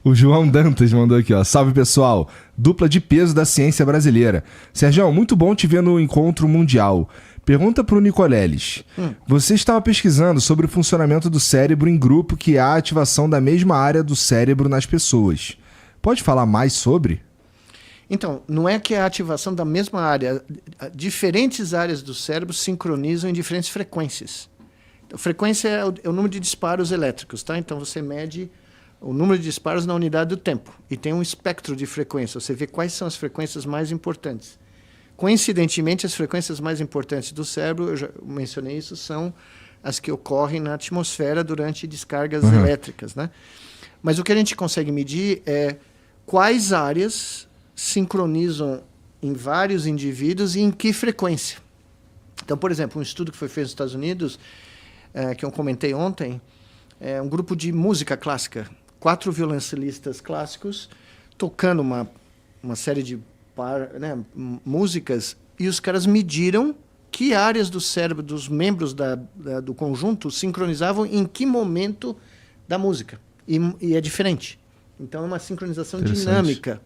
O João Dantas mandou aqui, ó. Salve, pessoal. Dupla de peso da ciência brasileira. Sergião, muito bom te ver no encontro mundial. Pergunta pro Nicoleles. Você estava pesquisando sobre o funcionamento do cérebro em grupo que há ativação da mesma área do cérebro nas pessoas. Pode falar mais sobre? Então, não é que a ativação da mesma área, diferentes áreas do cérebro sincronizam em diferentes frequências. Então, frequência é o número de disparos elétricos, tá? Então você mede o número de disparos na unidade do tempo e tem um espectro de frequência. Você vê quais são as frequências mais importantes. Coincidentemente, as frequências mais importantes do cérebro, eu já mencionei isso, são as que ocorrem na atmosfera durante descargas elétricas, né? Mas o que a gente consegue medir é quais áreas sincronizam em vários indivíduos e em que frequência. Então, por exemplo, um estudo que foi feito nos Estados Unidos, que eu comentei ontem, é um grupo de música clássica, 4 violoncelistas clássicos tocando uma série de músicas, e os caras mediram que áreas do cérebro dos membros do conjunto sincronizavam em que momento da música. E é diferente. Então, é uma sincronização dinâmica.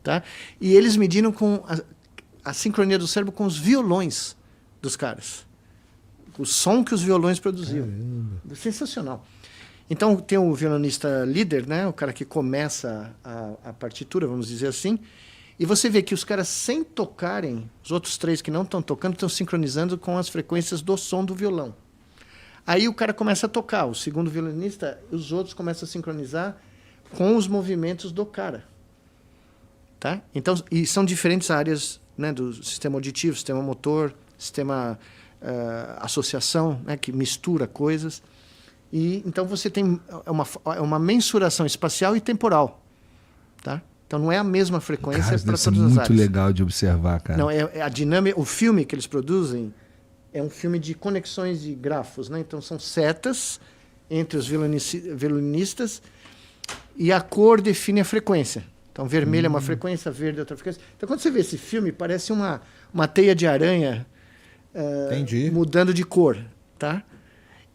Tá? E eles mediram com a sincronia do cérebro com os violões dos caras. O som que os violões produziam. Caramba. Sensacional. Então, tem o violonista líder, né? O cara que começa a partitura, vamos dizer assim, E você vê que os caras, sem tocarem, os outros 3 que não estão tocando, estão sincronizando com as frequências do som do violão. Aí o cara começa a tocar, o segundo violinista, os outros começam a sincronizar com os movimentos do cara. Tá? Então, e são diferentes áreas, né, do sistema auditivo, sistema motor, sistema associação, né, que mistura coisas. E então você tem uma mensuração espacial e temporal. Tá? Então não é a mesma frequência para todas as áreas. Isso é muito legal de observar, cara. Não, é a dinâmica. O filme que eles produzem é um filme de conexões de grafos, né? Então são setas entre os violinistas e a cor define a frequência. Então vermelho é uma frequência, verde é outra frequência. Então quando você vê esse filme, parece uma teia de aranha mudando de cor, tá?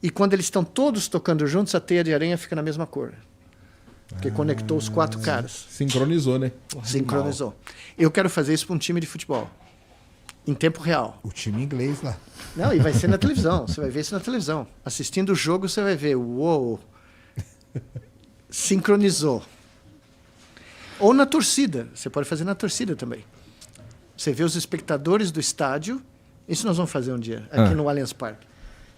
E quando eles estão todos tocando juntos, a teia de aranha fica na mesma cor. Porque conectou os 4 caras. Sincronizou, né? Sincronizou. Eu quero fazer isso para um time de futebol. Em tempo real. O time inglês lá. Não, e vai ser na televisão. Você vai ver isso na televisão. Assistindo o jogo, você vai ver. Uou! Sincronizou. Ou na torcida. Você pode fazer na torcida também. Você vê os espectadores do estádio. Isso nós vamos fazer um dia, aqui no Allianz Parque.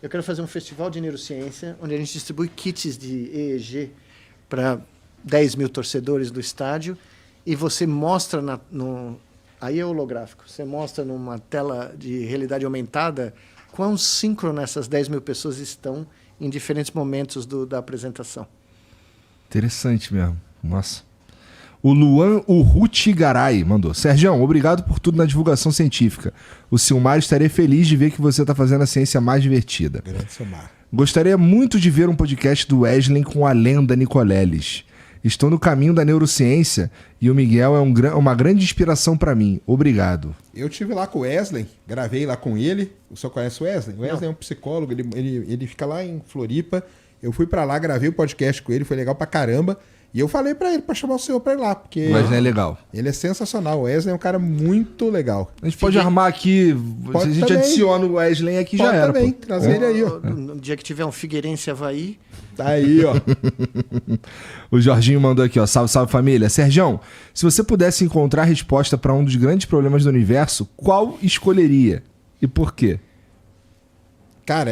Eu quero fazer um festival de neurociência, onde a gente distribui kits de EEG para 10 mil torcedores do estádio, e você mostra aí é holográfico, você mostra numa tela de realidade aumentada quão síncrono essas 10 mil pessoas estão em diferentes momentos da apresentação. Interessante mesmo. Nossa. O Luan Urrutigaray mandou: Sergião, obrigado por tudo na divulgação científica. O Silmar estaria feliz de ver que você está fazendo a ciência mais divertida. Grande Silmar. Gostaria muito de ver um podcast do Wesley com a lenda Nicoleles. Estou no caminho da neurociência e o Miguel é uma grande inspiração para mim. Obrigado. Eu estive lá com o Wesley, gravei lá com ele. O senhor conhece o Wesley? O Wesley é um psicólogo, ele fica lá em Floripa. Eu fui para lá, gravei o podcast com ele, foi legal pra caramba. E eu falei pra ele pra chamar o senhor pra ir lá, porque... O Wesley é legal. Ele é sensacional. O Wesley é um cara muito legal. A gente pode armar aqui, a gente adiciona o Wesley aqui, já era. Também, trazer ele aí, ó. No dia que tiver um Figueirense Havaí... Tá aí, ó. O Jorginho mandou aqui, ó. Salve, salve família. Sergião, se você pudesse encontrar a resposta pra um dos grandes problemas do universo, qual escolheria? E por quê? Cara,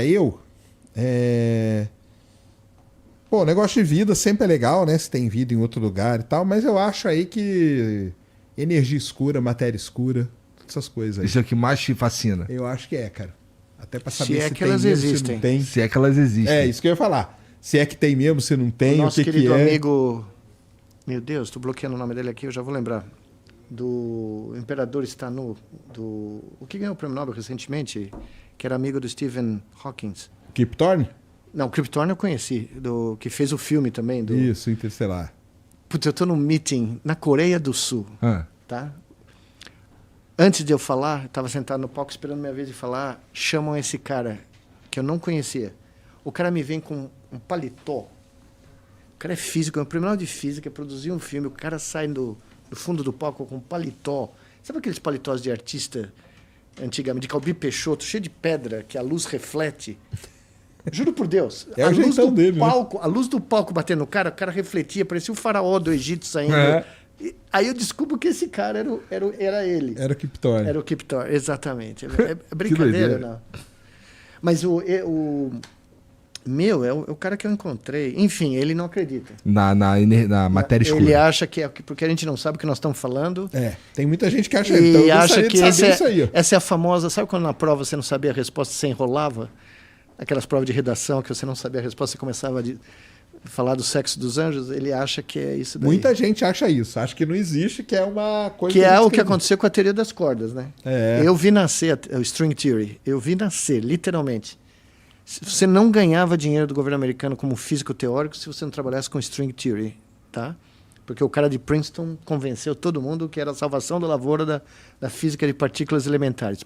Pô, negócio de vida sempre é legal, né? Se tem vida em outro lugar e tal, mas eu acho aí que energia escura, matéria escura, todas essas coisas aí. Isso é o que mais te fascina. Eu acho que é, cara. Até pra saber se é se que tem elas mesmo, existem. se não tem. Se é que elas existem. É, isso que eu ia falar. Se é que tem mesmo, se não tem, o nosso que querido é. amigo... Meu Deus, estou bloqueando o nome dele aqui, eu já vou lembrar. Do Imperador Stanu, o que ganhou o prêmio Nobel recentemente, que era amigo do Stephen Hawking. Kip Thorne? Não, o Kip Thorne eu conheci, que fez o filme também. Isso, Interestelar. Putz, eu estou num meeting na Coreia do Sul, tá? Antes de eu falar, eu estava sentado no palco esperando minha vez de falar, chamam esse cara, que eu não conhecia. O cara me vem com um paletó. O cara é físico, é um prêmio Nobel de Física, produziu um filme, o cara sai do fundo do palco com um paletó. Sabe aqueles paletós de artista antigamente, de Calbi Peixoto, cheio de pedra, que a luz reflete? Juro por Deus. É a luz do dele, palco, né? A luz do palco batendo no cara, o cara refletia, parecia o faraó do Egito saindo. Aí eu descubro que esse cara era ele. Era o Kip Thorne. Era o Kip Thorne, exatamente. É brincadeira, não. Mas o meu é o cara que eu encontrei. Enfim, ele não acredita. Na matéria escura. Ele acha que é porque a gente não sabe o que nós estamos falando. É, tem muita gente que acha E então, eu acha que aí, essa é a famosa... Sabe quando na prova você não sabia a resposta, você enrolava? Aquelas provas de redação que você não sabia a resposta, você começava a falar do sexo dos anjos. Ele acha que é isso daí. Muita gente acha isso. Acha que não existe, que é uma coisa... Que é o que aconteceu com a teoria das cordas, né? É. Eu vi nascer o String Theory. Eu vi nascer, literalmente. Você não ganhava dinheiro do governo americano como físico teórico se você não trabalhasse com String Theory, tá? Porque o cara de Princeton convenceu todo mundo que era a salvação da lavoura da física de partículas elementares.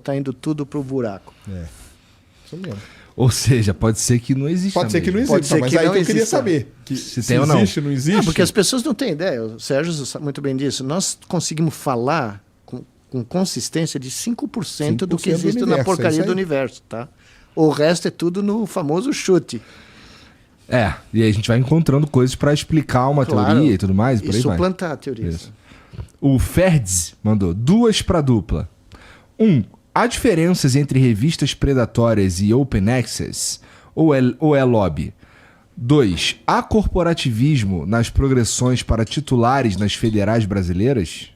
Tá indo tudo pro buraco. É, isso mesmo. Ou seja, pode ser que não exista. Pode ser que não mesmo. exista, mas aí que eu queria saber. Se tem ou não. Existe, não existe. Porque as pessoas não têm ideia. O Sérgio sabe muito bem disso. Nós conseguimos falar com consistência de 5% do que existe do na universo, porcaria do universo, tá? O resto é tudo no famoso chute. E aí a gente vai encontrando coisas para explicar uma teoria e tudo mais. E suplantar a teoria. Isso. O Ferds mandou 2 para dupla. 1. Há diferenças entre revistas predatórias e open access? Ou é lobby? 2. Há corporativismo nas progressões para titulares nas federais brasileiras?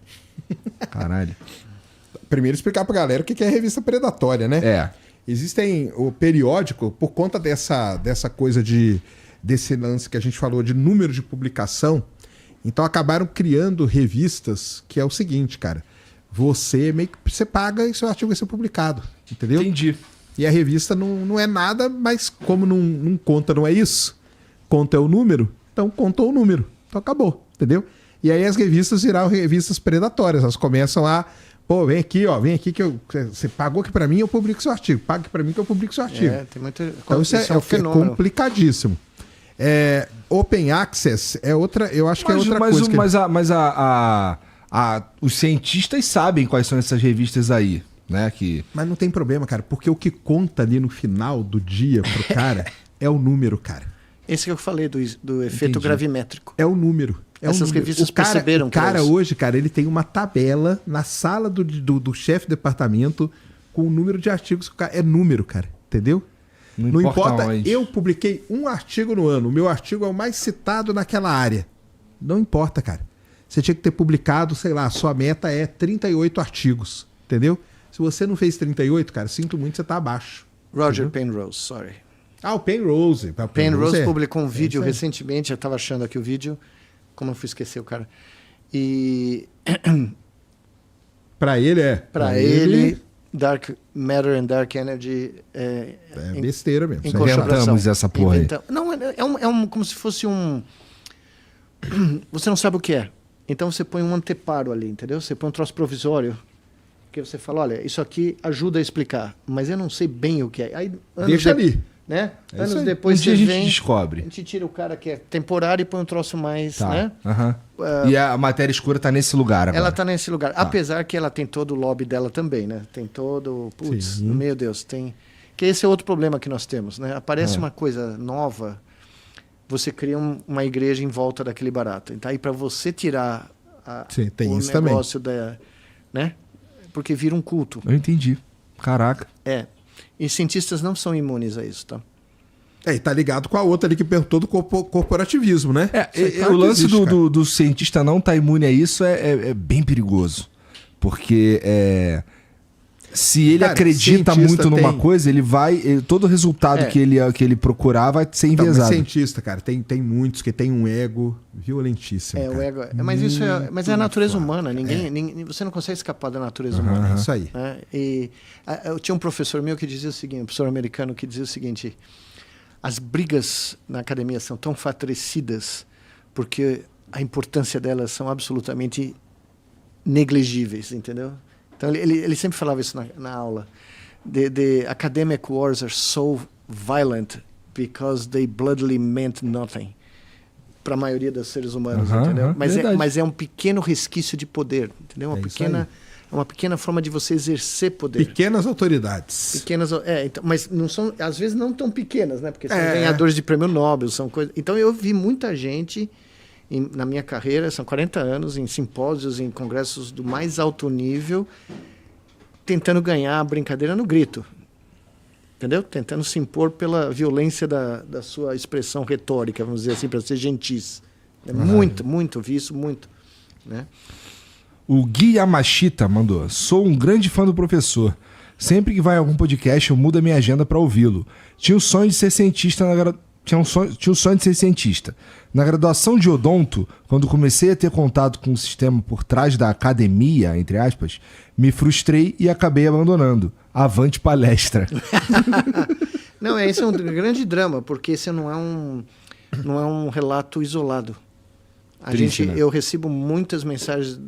Caralho. Primeiro explicar pra galera o que é revista predatória, né? É. Existem o periódico, por conta dessa coisa desse lance que a gente falou de número de publicação, então acabaram criando revistas que é o seguinte, cara. Você meio que você paga e seu artigo vai ser publicado, entendeu? Entendi. E a revista não é nada, mas como não conta, não é isso. Conta é o número, então contou o número. Então acabou, entendeu? E aí as revistas viraram revistas predatórias. Elas começam a... Pô, vem aqui que você pagou aqui pra mim, eu publico seu artigo. Paga aqui pra mim que eu publico seu artigo. Tem muito... Então isso é um fenômeno. complicadíssimo. Open Access é outra... Eu acho que é outra coisa. Mas os cientistas sabem quais são essas revistas aí, né? Mas não tem problema, cara, porque o que conta ali no final do dia pro cara é o número, cara. Esse que eu falei do efeito gravimétrico. É o número. Essas revistas perceberam. O cara hoje, cara, ele tem uma tabela na sala do chefe de departamento com o número de artigos. É número, cara. Entendeu? Não importa. Eu publiquei um artigo no ano. O meu artigo é o mais citado naquela área. Não importa, cara. Você tinha que ter publicado, sei lá, sua meta é 38 artigos. Entendeu? Se você não fez 38, cara, sinto muito, você tá abaixo. Roger Penrose, sorry. O Penrose. Penrose publicou um vídeo recentemente. Eu tava achando aqui o vídeo. Como eu fui esquecer o cara. E... Pra ele Pra ele, Dark Matter and Dark Energy é besteira mesmo. Inventamos essa porra aí. Não, como se fosse um... Você não sabe o que é. Então você põe um anteparo ali, entendeu? Você põe um troço provisório. Que você fala, olha, isso aqui ajuda a explicar. Mas eu não sei bem o que é. Aí, deixa ali. Né? Anos depois a gente descobre. A gente tira o cara que é temporário e põe um troço mais, né? E a matéria escura tá nesse lugar agora. Ela tá nesse lugar. Apesar que ela tem todo o lobby dela também, né? Tem todo... Putz, meu Deus, tem... Que esse é outro problema que nós temos, né? Aparece uma coisa nova, você cria uma igreja em volta daquele barato. Então aí para você tirar tem o isso negócio também. né? Porque vira um culto. Eu entendi. Caraca. E cientistas não são imunes a isso, tá? E tá ligado com a outra ali que perguntou do corporativismo, né? O lance do cientista não estar imune a isso é bem perigoso. Porque se ele acredita muito numa coisa, ele vai... todo resultado que ele procurar vai ser enviesado. Mas cientista, cara, tem muitos que tem um ego violentíssimo. O ego, mas isso é a natureza humana. Você não consegue escapar da natureza humana. É isso aí. Né? E eu tinha um professor meu que dizia o seguinte, um professor americano que dizia o seguinte: as brigas na academia são tão fatrecidas porque a importância delas são absolutamente negligíveis, entendeu? Então ele sempre falava isso na aula. The academic wars are so violent because they bloodily meant nothing. Para a maioria dos seres humanos, entendeu? Mas é um pequeno resquício de poder, entendeu? Uma pequena forma de você exercer poder. Pequenas autoridades. Então, mas não são, às vezes não tão pequenas, né? Porque são ganhadores de prêmio Nobel, são coisas. Então eu vi muita gente na minha carreira, são 40 anos, em simpósios, em congressos do mais alto nível, tentando ganhar a brincadeira no grito. Entendeu? Tentando se impor pela violência da sua expressão retórica, vamos dizer assim, para ser gentis. Muito, vi isso muito. Né? O Gui Yamashita mandou: sou um grande fã do professor. Sempre que vai a algum podcast, eu mudo a minha agenda para ouvi-lo. Tinha o sonho de ser cientista Tinha o sonho de ser cientista. Na graduação de odonto, quando comecei a ter contato com o sistema por trás da academia, entre aspas, me frustrei e acabei abandonando. Avante palestra. Não, esse é um grande drama, porque esse não é um relato isolado. Triste, né? Eu recebo muitas mensagens,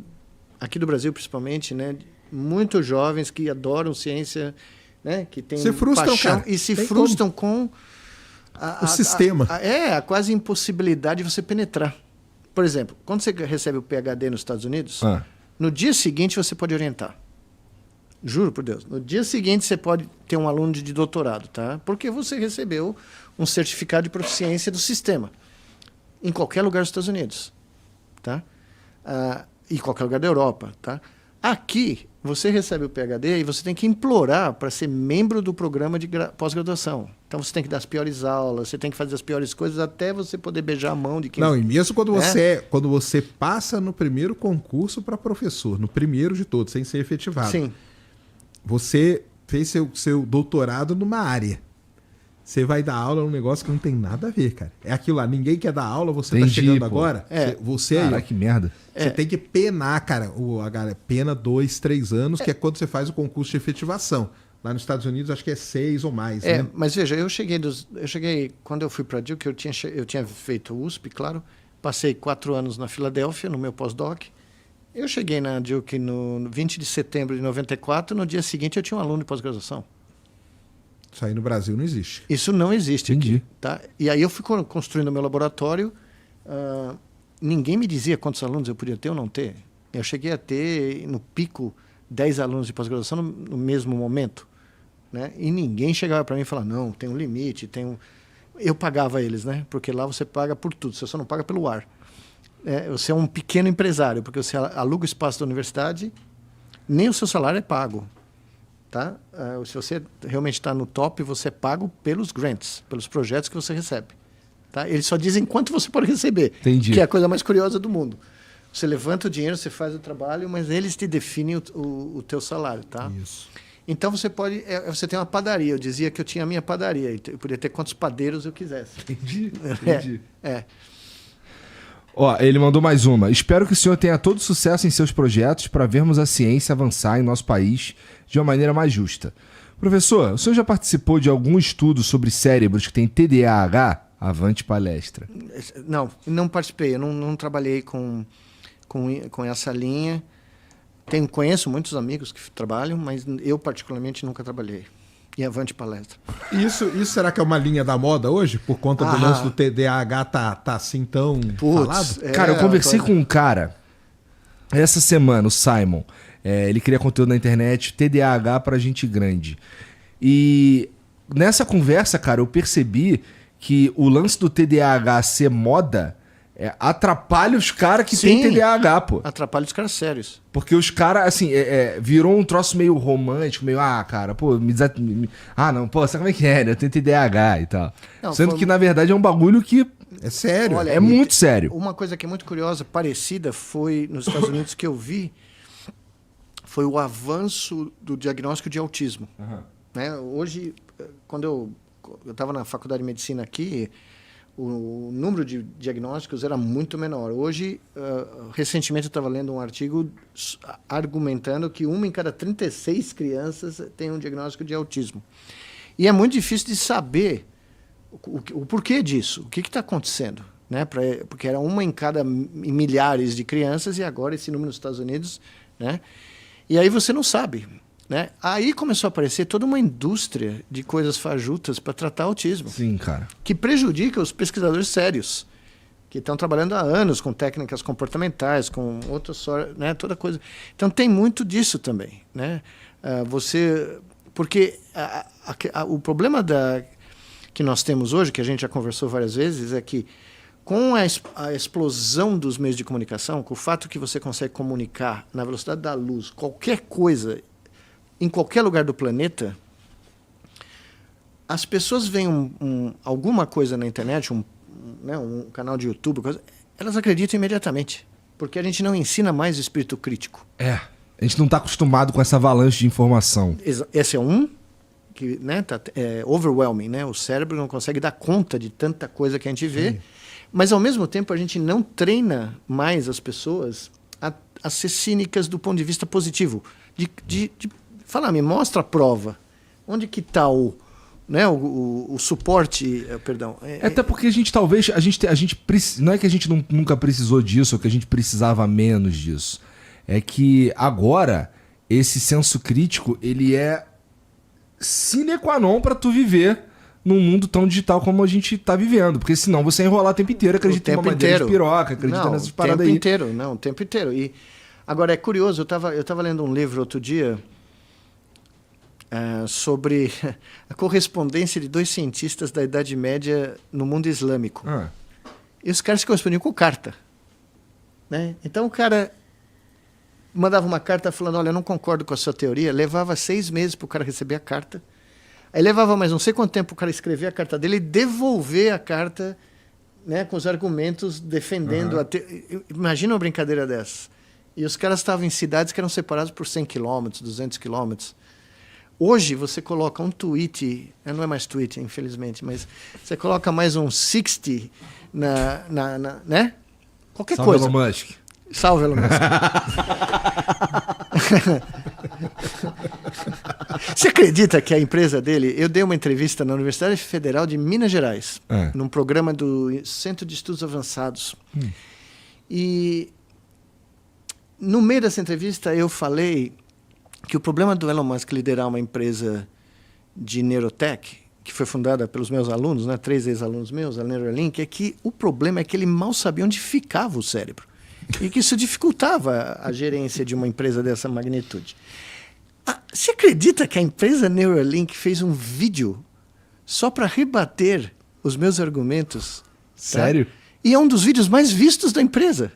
aqui do Brasil principalmente, né? Muito jovens que adoram ciência, né? Que têm paixão e se frustram com... o sistema. A quase impossibilidade de você penetrar. Por exemplo, quando você recebe o PhD nos Estados Unidos, no dia seguinte você pode orientar. Juro por Deus. No dia seguinte você pode ter um aluno de doutorado, tá? Porque você recebeu um certificado de proficiência do sistema. Em qualquer lugar dos Estados Unidos. Tá? em qualquer lugar da Europa, tá? Aqui, você recebe o PhD e você tem que implorar para ser membro do programa de pós-graduação. Então, você tem que dar as piores aulas, você tem que fazer as piores coisas até você poder beijar a mão de quem... Não, e mesmo quando você passa no primeiro concurso para professor, no primeiro de todos, sem ser efetivado, Sim. você fez seu doutorado numa área. Você vai dar aula num negócio que não tem nada a ver, cara. É aquilo lá, ninguém quer dar aula, você tá chegando agora. Você aí, Caraca, que merda. você tem que penar, cara. A galera pena 2, 3 anos, que é quando você faz o concurso de efetivação. Lá nos Estados Unidos, acho que é 6 ou mais, né? Mas veja, eu cheguei, quando eu fui para a Duke, eu tinha feito USP, claro, passei 4 anos na Filadélfia, no meu pós-doc. Eu cheguei na Duke no 20 de setembro de 94, no dia seguinte eu tinha um aluno de pós-graduação. Isso aí no Brasil não existe. Isso não existe Entendi. aqui, tá? E aí eu fui construindo o meu laboratório, ninguém me dizia quantos alunos eu podia ter ou não ter. Eu cheguei a ter, no pico, 10 alunos de pós-graduação no mesmo momento, né? E ninguém chegava para mim e falava, não, tem um limite, Eu pagava eles, né? Porque lá você paga por tudo, você só não paga pelo ar. Você é um pequeno empresário, porque você aluga o espaço da universidade, nem o seu salário é pago. Tá? Se você realmente está no top, você é pago pelos grants, pelos projetos que você recebe. Tá? Eles só dizem quanto você pode receber, Entendi. que é a coisa mais curiosa do mundo. Você levanta o dinheiro, você faz o trabalho, mas eles te definem o teu salário. Tá? Isso. Então você pode... você tem uma padaria. Eu dizia que eu tinha a minha padaria. Eu podia ter quantos padeiros eu quisesse. Entendi. Ó, ele mandou mais uma. Espero que o senhor tenha todo sucesso em seus projetos para vermos a ciência avançar em nosso país de uma maneira mais justa. Professor, o senhor já participou de algum estudo sobre cérebros que têm TDAH? Avante palestra. Não participei. Eu não trabalhei com essa linha. Conheço muitos amigos que trabalham, mas eu particularmente nunca trabalhei. E avante palestra. Isso será que é uma linha da moda hoje? Por conta do lance do TDAH tá assim tão falado? Cara, eu conversei com um cara essa semana, o Simon. Ele cria conteúdo na internet, TDAH pra gente grande. E nessa conversa, cara, eu percebi que o lance do TDAH ser moda atrapalha os caras que têm TDAH, pô. Atrapalha os caras sérios. Porque os caras, assim, virou um troço meio romântico, meio, cara, pô, não, pô, sabe como é que é, né? Eu tenho TDAH e tal. Sendo que, na verdade, é um bagulho que é sério. Olha, muito sério. Uma coisa que é muito curiosa, parecida, foi nos Estados Unidos que eu vi, foi o avanço do diagnóstico de autismo. Uhum. Né? Hoje, quando eu estava na faculdade de medicina aqui, o número de diagnósticos era muito menor. Hoje, recentemente, eu estava lendo um artigo argumentando que 1 em cada 36 crianças tem um diagnóstico de autismo. E é muito difícil de saber o porquê disso, o que está acontecendo. Né? Porque era 1 em cada milhares de crianças e agora esse número nos Estados Unidos... Né? E aí você não sabe. Né? Aí começou a aparecer toda uma indústria de coisas fajutas para tratar autismo. Sim, cara. Que prejudica os pesquisadores sérios, que estão trabalhando há anos com técnicas comportamentais, com outras, né, toda coisa. Então tem muito disso também. Né? Porque o problema que nós temos hoje, que a gente já conversou várias vezes, é que com a explosão dos meios de comunicação, com o fato que você consegue comunicar na velocidade da luz qualquer coisa em qualquer lugar do planeta, as pessoas veem alguma coisa na internet, um canal de YouTube, elas acreditam imediatamente, porque a gente não ensina mais o espírito crítico. A gente não está acostumado com essa avalanche de informação. Esse é que, né, overwhelming, né? O cérebro não consegue dar conta de tanta coisa que a gente vê. Sim. Mas, ao mesmo tempo, a gente não treina mais as pessoas a ser cínicas do ponto de vista positivo. De falar, me mostra a prova. Onde que está o suporte, perdão. Até porque a gente talvez... não é que a gente nunca precisou disso, ou que a gente precisava menos disso. É que agora, esse senso crítico, ele é sine qua non para tu viver num mundo tão digital como a gente tá vivendo. Porque senão você enrolar o tempo inteiro, acredita em uma madeira de piroca, acredita nessas paradas aí. O tempo inteiro. E agora, é curioso, eu tava lendo um livro outro dia sobre a correspondência de 2 cientistas da Idade Média no mundo islâmico. E os caras se correspondiam com carta. Né? Então o cara mandava uma carta falando, olha, eu não concordo com a sua teoria. Levava 6 meses para o cara receber a carta. Aí levava mais não sei quanto tempo para o cara escrever a carta dele e devolver a carta, né, com os argumentos defendendo Imagina uma brincadeira dessa. E os caras estavam em cidades que eram separadas por 100 quilômetros, 200 quilômetros. Hoje você coloca um tweet, não é mais tweet, infelizmente, mas você coloca mais um 60 né? Qualquer Salve coisa. Elon Musk. Salve, Elon Musk. Você acredita que a empresa dele... Eu dei uma entrevista na Universidade Federal de Minas Gerais, num programa do Centro de Estudos Avançados. E no meio dessa entrevista eu falei que o problema do Elon Musk liderar uma empresa de neurotech, que foi fundada pelos meus alunos, né, 3 ex-alunos meus, a Neuralink, é que o problema é que ele mal sabia onde ficava o cérebro. E que isso dificultava a gerência de uma empresa dessa magnitude. Você acredita que a empresa Neuralink fez um vídeo só para rebater os meus argumentos? Sério? Tá? E é um dos vídeos mais vistos da empresa,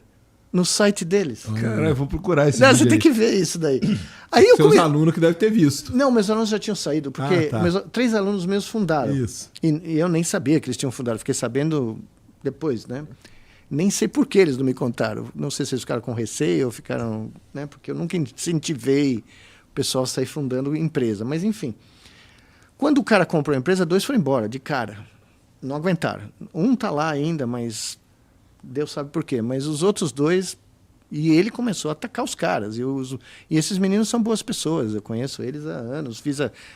no site deles. Cara, eu vou procurar esse Não, vídeo você tem aí. que ver isso daí. Aí eu Seus alunos que devem ter visto. Não, meus alunos já tinham saído, porque tá. 3 alunos meus fundaram. Isso. E eu nem sabia que eles tinham fundado, fiquei sabendo depois, né? Nem sei por que eles não me contaram. Não sei se eles ficaram com receio ou ficaram... Né? Porque eu nunca incentivei o pessoal a sair fundando empresa. Mas, enfim. Quando o cara comprou a empresa, 2 foram embora, de cara. Não aguentaram. Um está lá ainda, mas Deus sabe por quê. Mas os outros 2... E ele começou a atacar os caras. E esses meninos são boas pessoas. Eu conheço eles há anos.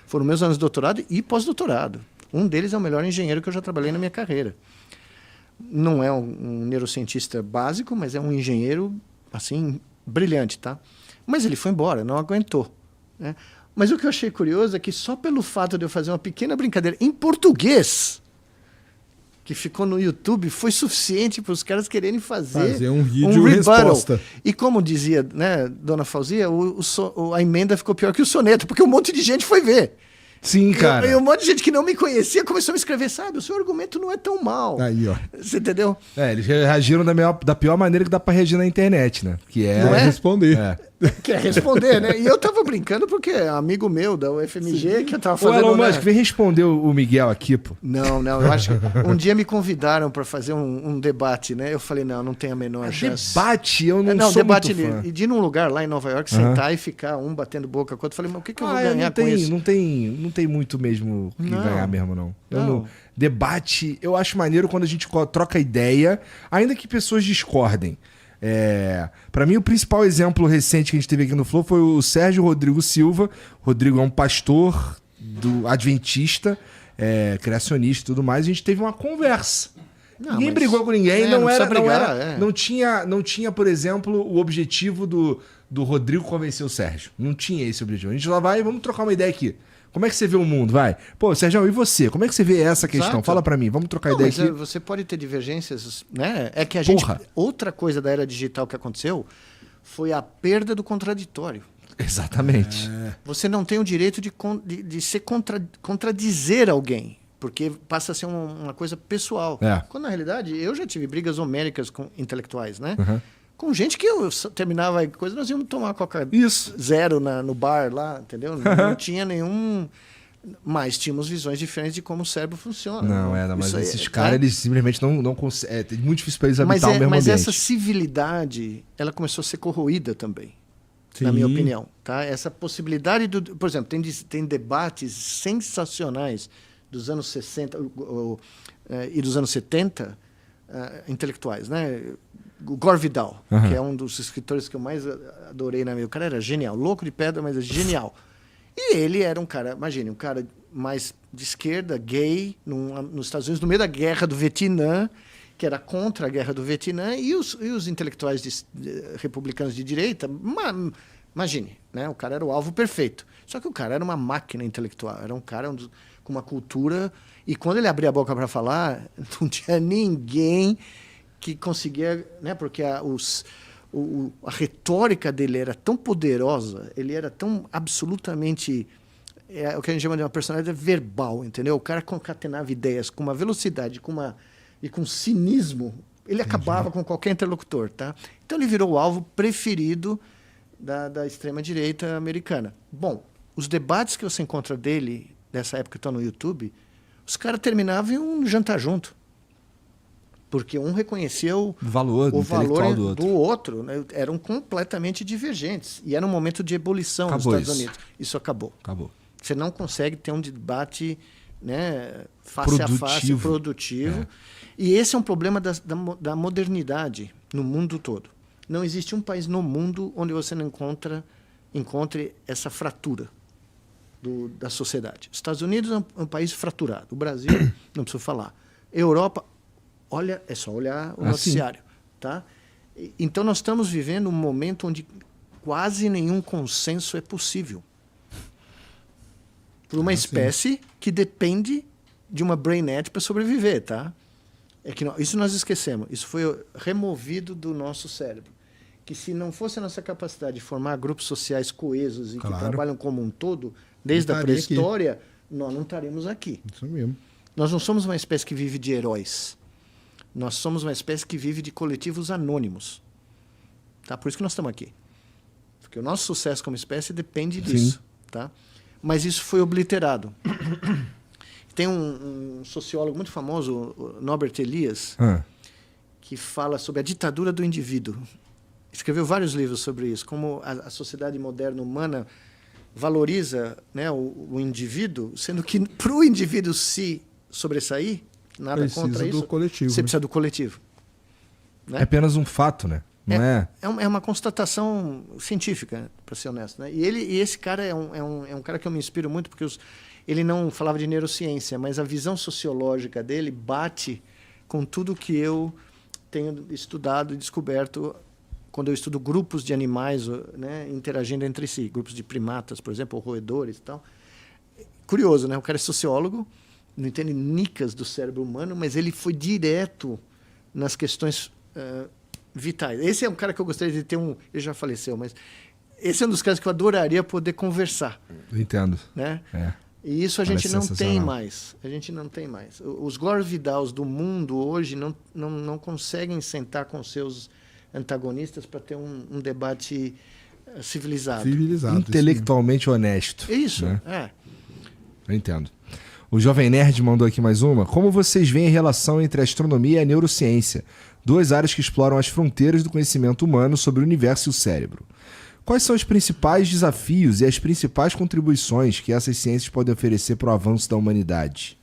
Foram meus anos de doutorado e pós-doutorado. Um deles é o melhor engenheiro que eu já trabalhei na minha carreira. Não é um neurocientista básico, mas é um engenheiro, assim, brilhante, tá? Mas ele foi embora, não aguentou, né? Mas o que eu achei curioso é que só pelo fato de eu fazer uma pequena brincadeira em português, que ficou no YouTube, foi suficiente para os caras quererem fazer um vídeo resposta. E como dizia, né, Dona Fauzia, a emenda ficou pior que o soneto, porque um monte de gente foi ver. Sim, cara. E um monte de gente que não me conhecia começou a me escrever, sabe? O seu argumento não é tão mal. Aí, ó. Você entendeu? Eles reagiram da pior maneira que dá pra reagir na internet, né? Que é... Não é? Responder. Quer responder, né? E eu tava brincando porque é amigo meu da UFMG que eu tava Ô, fazendo... Elon né? Musk, vem responder o Miguel aqui, pô. Não, eu acho que... Um dia me convidaram para fazer um debate, né? Eu falei, não tem a menor chance. Debate? Eu não sou debate muito fã. E de ir num lugar lá em Nova York, sentar e ficar um batendo boca com o outro. Eu falei, mas o que eu vou ganhar com isso? Não tem muito mesmo que ganhar mesmo, não. Debate, eu acho maneiro quando a gente troca ideia, ainda que pessoas discordem. Para mim, o principal exemplo recente que a gente teve aqui no Flow foi o Sérgio Rodrigo Silva. Rodrigo é um pastor adventista, criacionista e tudo mais. A gente teve uma conversa. Ninguém brigou com ninguém, não tinha, por exemplo, o objetivo do Rodrigo convencer o Sérgio. Não tinha esse objetivo. A gente lá vamos trocar uma ideia aqui. Como é que você vê o mundo? Vai. Pô, Sérgio, e você? Como é que você vê essa questão? Exato. Fala pra mim, vamos trocar ideia aqui. Você pode ter divergências, né? É que a gente... Porra. Outra coisa da era digital que aconteceu foi a perda do contraditório. Exatamente. Você não tem o direito de se contradizer alguém, porque passa a ser uma coisa pessoal. Quando, na realidade, eu já tive brigas homéricas com intelectuais, né? Com gente que eu terminava a coisa, nós íamos tomar Coca Zero no bar lá, entendeu? Não tinha nenhum... Mas tínhamos visões diferentes de como o cérebro funciona. Mas esses caras, eles simplesmente não conseguem... É muito difícil para eles habitar o mesmo ambiente. Mas essa civilidade, ela começou a ser corroída também, na minha opinião. Tá? Essa possibilidade Por exemplo, tem debates sensacionais dos anos 60 e dos anos 70, intelectuais, né? O Gore Vidal, que é um dos escritores que eu mais adorei na minha... O cara era genial, louco de pedra, mas genial. E ele era um cara, imagine, um cara mais de esquerda, gay, nos Estados Unidos, no meio da guerra do Vietnã, que era contra a guerra do Vietnã, e os intelectuais republicanos de direita, imagine, né? O cara era o alvo perfeito. Só que o cara era uma máquina intelectual, era um cara com uma cultura... E quando ele abria a boca para falar, não tinha ninguém que conseguia... Né? Porque a retórica dele era tão poderosa, ele era tão absolutamente... o que a gente chama de uma personalidade verbal, entendeu? O cara concatenava ideias com uma velocidade e com cinismo. Ele acabava com qualquer interlocutor, tá? Então ele virou o alvo preferido da extrema-direita americana. Bom, os debates que você encontra dele, dessa época que estão no YouTube, os caras terminavam em um jantar junto. Porque um reconhecia o valor valor do outro. né? Eram completamente divergentes. E era um momento de ebulição Acabou nos Estados isso. Unidos. Isso acabou. Acabou. Você não consegue ter um debate, né, face a face, produtivo. E esse é um problema da modernidade no mundo todo. Não existe um país no mundo onde você não encontre essa fratura da sociedade. Os Estados Unidos é um país fraturado. O Brasil, não preciso falar. Europa, olha, é só olhar o noticiário. Tá? Então, nós estamos vivendo um momento onde quase nenhum consenso é possível. Por uma espécie que depende de uma brainnet para sobreviver, tá? Isso nós esquecemos. Isso foi removido do nosso cérebro. Que se não fosse a nossa capacidade de formar grupos sociais coesos e que trabalham como um todo, desde a pré-história, nós não estaríamos aqui. Isso mesmo. Nós não somos uma espécie que vive de heróis. Nós somos uma espécie que vive de coletivos anônimos. Tá? Por isso que nós estamos aqui. Porque o nosso sucesso como espécie depende disso. Tá? Mas isso foi obliterado. Tem um sociólogo muito famoso, o Norbert Elias, que fala sobre a ditadura do indivíduo. Escreveu vários livros sobre isso, como a sociedade moderna humana valoriza, né, o indivíduo, sendo que para o indivíduo se sobressair, nada precisa contra isso, do coletivo, você né? precisa do coletivo. Né? É apenas um fato, né? Não é? É uma constatação científica, para ser honesto. Né? E esse cara é um cara que eu me inspiro muito, porque ele não falava de neurociência, mas a visão sociológica dele bate com tudo que eu tenho estudado e descoberto quando eu estudo grupos de animais, né, interagindo entre si, grupos de primatas, por exemplo, ou roedores e tal. Curioso, né? O cara é sociólogo, não entende nicas do cérebro humano, mas ele foi direto nas questões vitais. Esse é um cara que eu gostaria de ter ele já faleceu, mas esse é um dos caras que eu adoraria poder conversar. Eu entendo. Né? É. E isso a gente Parece não tem sensacional. mais. A gente não tem mais. Os Gore Vidals do mundo hoje não conseguem sentar com seus antagonistas para ter um debate civilizado. Civilizado. Intelectualmente honesto. Isso, né? Eu entendo. O Jovem Nerd mandou aqui mais uma. Como vocês veem a relação entre a astronomia e a neurociência? Duas áreas que exploram as fronteiras do conhecimento humano sobre o universo e o cérebro. Quais são os principais desafios e as principais contribuições que essas ciências podem oferecer para o avanço da humanidade?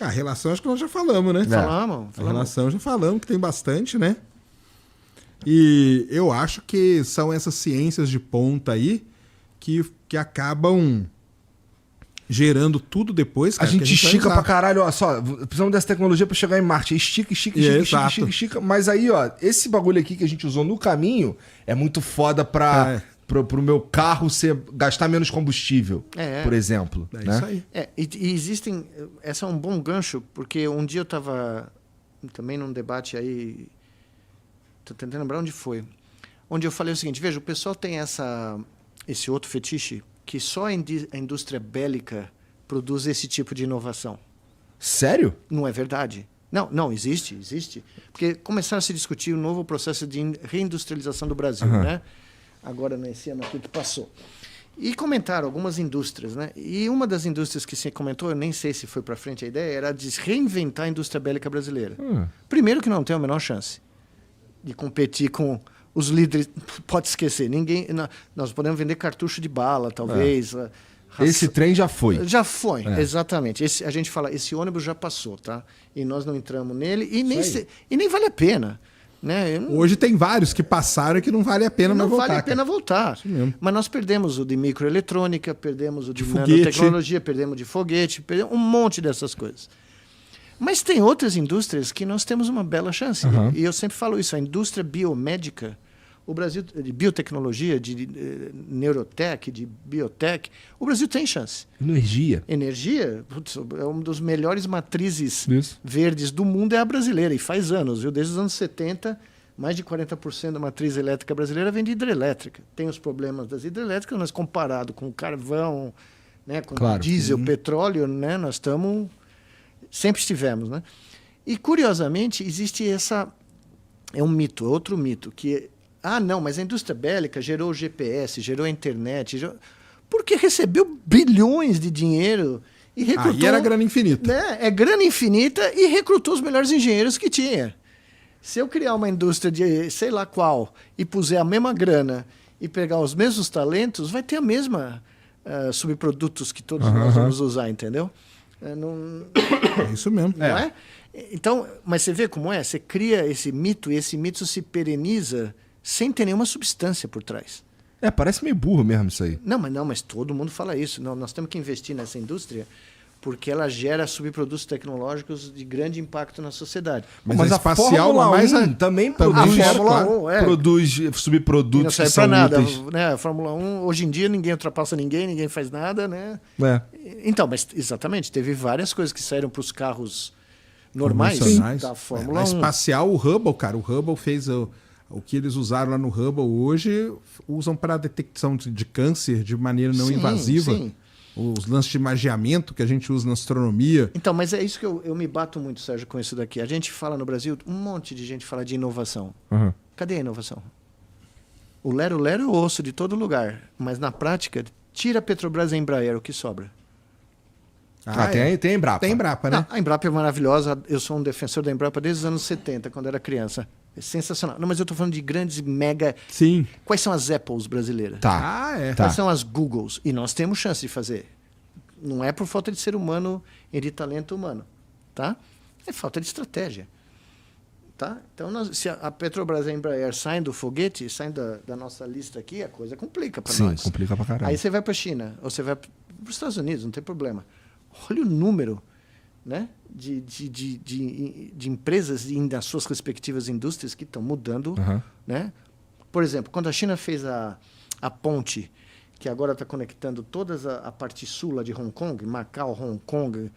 A relação acho que nós já falamos, né? Falamos. A relação já falamos, que tem bastante, né? E eu acho que são essas ciências de ponta aí que acabam gerando tudo depois, cara, A gente que vai estica usar. pra caralho, ó, só, precisamos dessa tecnologia pra chegar em Marte. Estica, estica. Mas aí, ó, esse bagulho aqui que a gente usou no caminho é muito foda pro meu carro gastar menos combustível, por exemplo. É né? isso aí. E existem... Esse é um bom gancho, porque um dia eu estava também num debate aí... Estou tentando lembrar onde foi. Onde eu falei o seguinte, veja, o pessoal tem esse outro fetiche que só a indústria bélica produz esse tipo de inovação. Sério? Não é verdade. Não, existe. Porque começaram a se discutir o novo processo de reindustrialização do Brasil, né? Agora, nesse ano aqui que passou. E comentaram algumas indústrias, né? E uma das indústrias que se comentou, eu nem sei se foi para frente a ideia, era de reinventar a indústria bélica brasileira. Primeiro que não tem a menor chance de competir com os líderes. Pode esquecer, nós podemos vender cartucho de bala, talvez. Esse trem já foi. Já foi, exatamente. A gente fala, esse ônibus já passou, tá? E nós não entramos nele e nem vale a pena. Né? Hoje tem vários que passaram e que não vale a pena mais voltar. Não vale a pena voltar. Mas nós perdemos o de microeletrônica, perdemos o de nanotecnologia, perdemos de foguete, perdemos um monte dessas coisas. Mas tem outras indústrias que nós temos uma bela chance. E eu sempre falo isso, a indústria biomédica, o Brasil, de biotecnologia, de neurotech, de biotech, o Brasil tem chance. Energia, putz, é uma das melhores matrizes verdes do mundo, é a brasileira, e faz anos, viu? Desde os anos 70, mais de 40% da matriz elétrica brasileira vem de hidrelétrica. Tem os problemas das hidrelétricas, mas comparado com carvão, né, com diesel, petróleo, né, nós estamos... Sempre estivemos, né? E, curiosamente, existe é um mito, outro mito, que não, mas a indústria bélica gerou o GPS, gerou a internet, porque recebeu bilhões de dinheiro e recrutou... Aí era grana infinita. Né? É grana infinita e recrutou os melhores engenheiros que tinha. Se eu criar uma indústria de sei lá qual e puser a mesma grana e pegar os mesmos talentos, vai ter a mesma subprodutos que todos nós vamos usar, entendeu? É isso mesmo. Não é? Então, mas você vê como é? Você cria esse mito e esse mito se pereniza sem ter nenhuma substância por trás. Parece meio burro mesmo isso aí. Não, mas todo mundo fala isso. Não, nós temos que investir nessa indústria porque ela gera subprodutos tecnológicos de grande impacto na sociedade. Mas a espacial Fórmula mais 1 também produz, a Fórmula 1, produz E não subprodutos que serve são para nada, úteis. né? A Fórmula 1, hoje em dia, ninguém ultrapassa ninguém faz nada, né? Então, mas exatamente, teve várias coisas que saíram para os carros normais da Fórmula 1. A espacial, o Hubble, cara, o Hubble fez o que eles usaram lá no Hubble hoje, usam para detecção de câncer de maneira não invasiva. Sim. Os lances de magiamento que a gente usa na astronomia. Então, mas é isso que eu me bato muito, Sérgio, com isso daqui. A gente fala no Brasil, um monte de gente fala de inovação. Cadê a inovação? O lero-lero eu ouço de todo lugar, mas na prática, tira a Petrobras e a Embraer, o que sobra? Tem a Embrapa. Tem a Embrapa, né? Não, a Embrapa é maravilhosa, eu sou um defensor da Embrapa desde os anos 70, quando era criança. É sensacional. Não, mas eu estou falando de grandes mega... Sim. Quais são as Apples brasileiras? Tá. Quais são as Googles? E nós temos chance de fazer. Não é por falta de ser humano e de talento humano. Tá? É falta de estratégia. Tá? Então, se a Petrobras e a Embraer saem do foguete, saem da nossa lista aqui, a coisa complica para nós. Sim, complica pra caralho. Aí você vai para a China, ou você vai para os Estados Unidos, não tem problema. Olha o número, né, de empresas nas suas respectivas indústrias que estão mudando. Né? Por exemplo, quando a China fez a ponte, que agora está conectando toda a parte sul lá de Hong Kong, Macau, Hong Kong,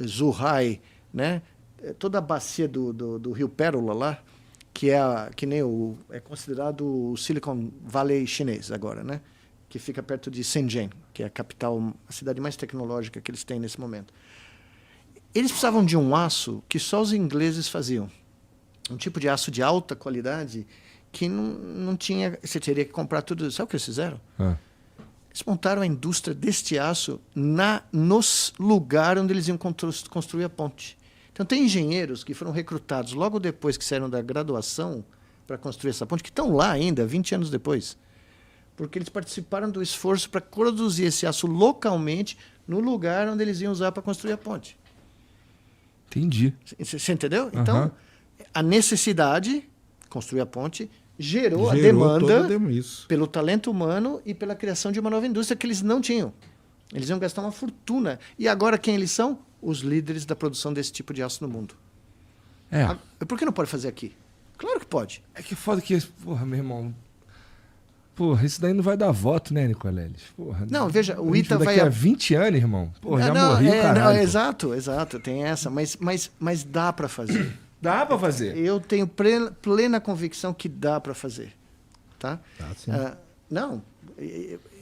Zhuhai, né? Toda a bacia do Rio Pérola lá, que é considerado o Silicon Valley chinês agora, né? Que fica perto de Shenzhen, que é a capital, a cidade mais tecnológica que eles têm nesse momento. Eles precisavam de um aço que só os ingleses faziam. Um tipo de aço de alta qualidade que não tinha... Você teria que comprar tudo. Sabe o que eles fizeram? Eles montaram a indústria deste aço nos lugares onde eles iam construir a ponte. Então, tem engenheiros que foram recrutados logo depois que saíram da graduação para construir essa ponte, que estão lá ainda, 20 anos depois. Porque eles participaram do esforço para produzir esse aço localmente no lugar onde eles iam usar para construir a ponte. Entendi. Você entendeu? Então, a necessidade, construir a ponte, gerou a demanda pelo talento humano e pela criação de uma nova indústria que eles não tinham. Eles iam gastar uma fortuna. E agora quem eles são? Os líderes da produção desse tipo de aço no mundo. Por que não pode fazer aqui? Claro que pode. É que foda que... Porra, meu irmão... Porra, isso daí não vai dar voto, né, Nicoleles? Porra, não, veja, o ITA vai... Daqui a 20 anos, irmão. Porra, já morri o caralho. Exato, tem essa. Mas dá para fazer. Dá para fazer. Eu tenho plena convicção que dá para fazer. Tá? Sim. Não,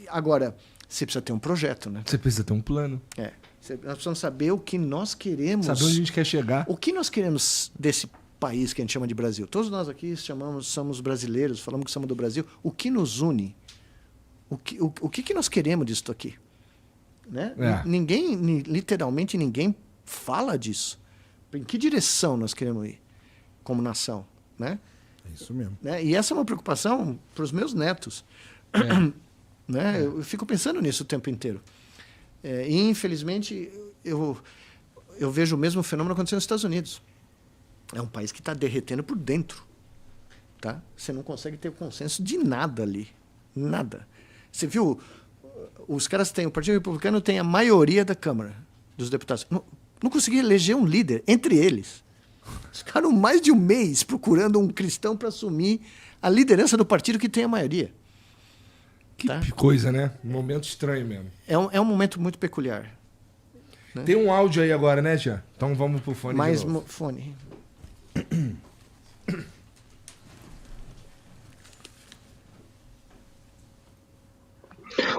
agora, você precisa ter um projeto, né? Você precisa ter um plano. Nós precisamos saber o que nós queremos. Saber onde a gente quer chegar. O que nós queremos desse país que a gente chama de Brasil. Todos nós aqui somos brasileiros, falamos que somos do Brasil. O que nos une? O que nós queremos disso aqui? Né? Literalmente ninguém fala disso. Em que direção nós queremos ir como nação? Né? É isso mesmo. Né? E essa é uma preocupação para os meus netos. Né? Eu fico pensando nisso o tempo inteiro. E, infelizmente, eu vejo o mesmo fenômeno acontecendo nos Estados Unidos. É um país que está derretendo por dentro. Tá? Você não consegue ter consenso de nada ali. Nada. Você viu? Os caras têm... O Partido Republicano tem a maioria da Câmara dos deputados. Não conseguia eleger um líder entre eles. Eles ficaram mais de um mês procurando um cristão para assumir a liderança do partido que tem a maioria. Que coisa, né? Um momento estranho mesmo. É um momento muito peculiar. Né? Tem um áudio aí agora, né, Tia? Então vamos pro fone. Mais fone.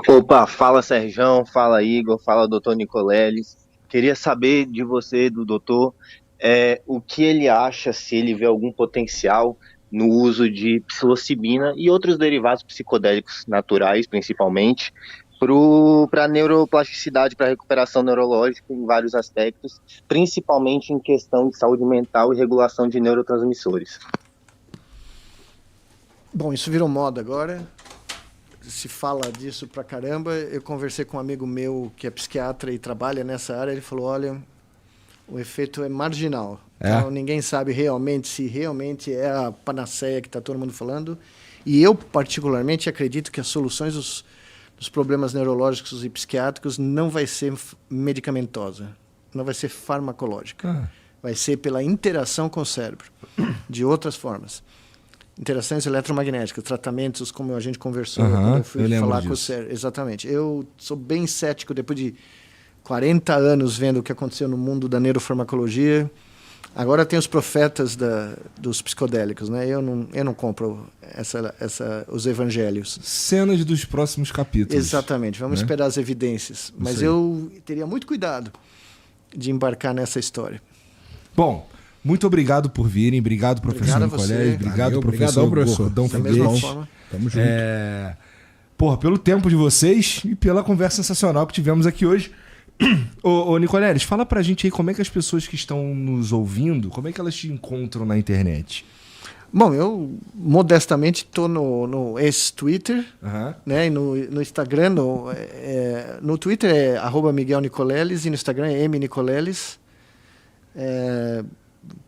Opa, fala Serjão, fala Igor, fala doutor Nicoleles. Queria saber de você, do doutor, o que ele acha, se ele vê algum potencial no uso de psilocibina e outros derivados psicodélicos naturais, principalmente, para a neuroplasticidade, para a recuperação neurológica em vários aspectos, principalmente em questão de saúde mental e regulação de neurotransmissores. Bom, isso virou moda agora. Se fala disso pra caramba. Eu conversei com um amigo meu que é psiquiatra e trabalha nessa área. Ele falou, olha, o efeito é marginal. Então, ninguém sabe realmente se realmente é a panaceia que está todo mundo falando. E eu, particularmente, acredito que as soluções dos problemas neurológicos e psiquiátricos não vai ser medicamentosa, não vai ser farmacológica. Vai ser pela interação com o cérebro, de outras formas. Interações eletromagnéticas, tratamentos, como a gente conversou quando eu fui falar com o cérebro. Exatamente. Eu sou bem cético, depois de 40 anos vendo o que aconteceu no mundo da neurofarmacologia. Agora tem os profetas dos psicodélicos, né? Eu não compro os evangelhos. Cenas dos próximos capítulos. Exatamente, vamos esperar as evidências. Mas eu teria muito cuidado de embarcar nessa história. Bom, muito obrigado por virem, obrigado, professor Nicoleles, obrigado, professor Gordão Figueiredo. Tamo junto. Porra, pelo tempo de vocês e pela conversa sensacional que tivemos aqui hoje. Ô Nicoleles, fala pra gente aí como é que as pessoas que estão nos ouvindo, como é que elas te encontram na internet? Bom, eu modestamente estou no ex-Twitter, né, e no Instagram, no Twitter é @Miguel Nicoleles e no Instagram é mnicoleles.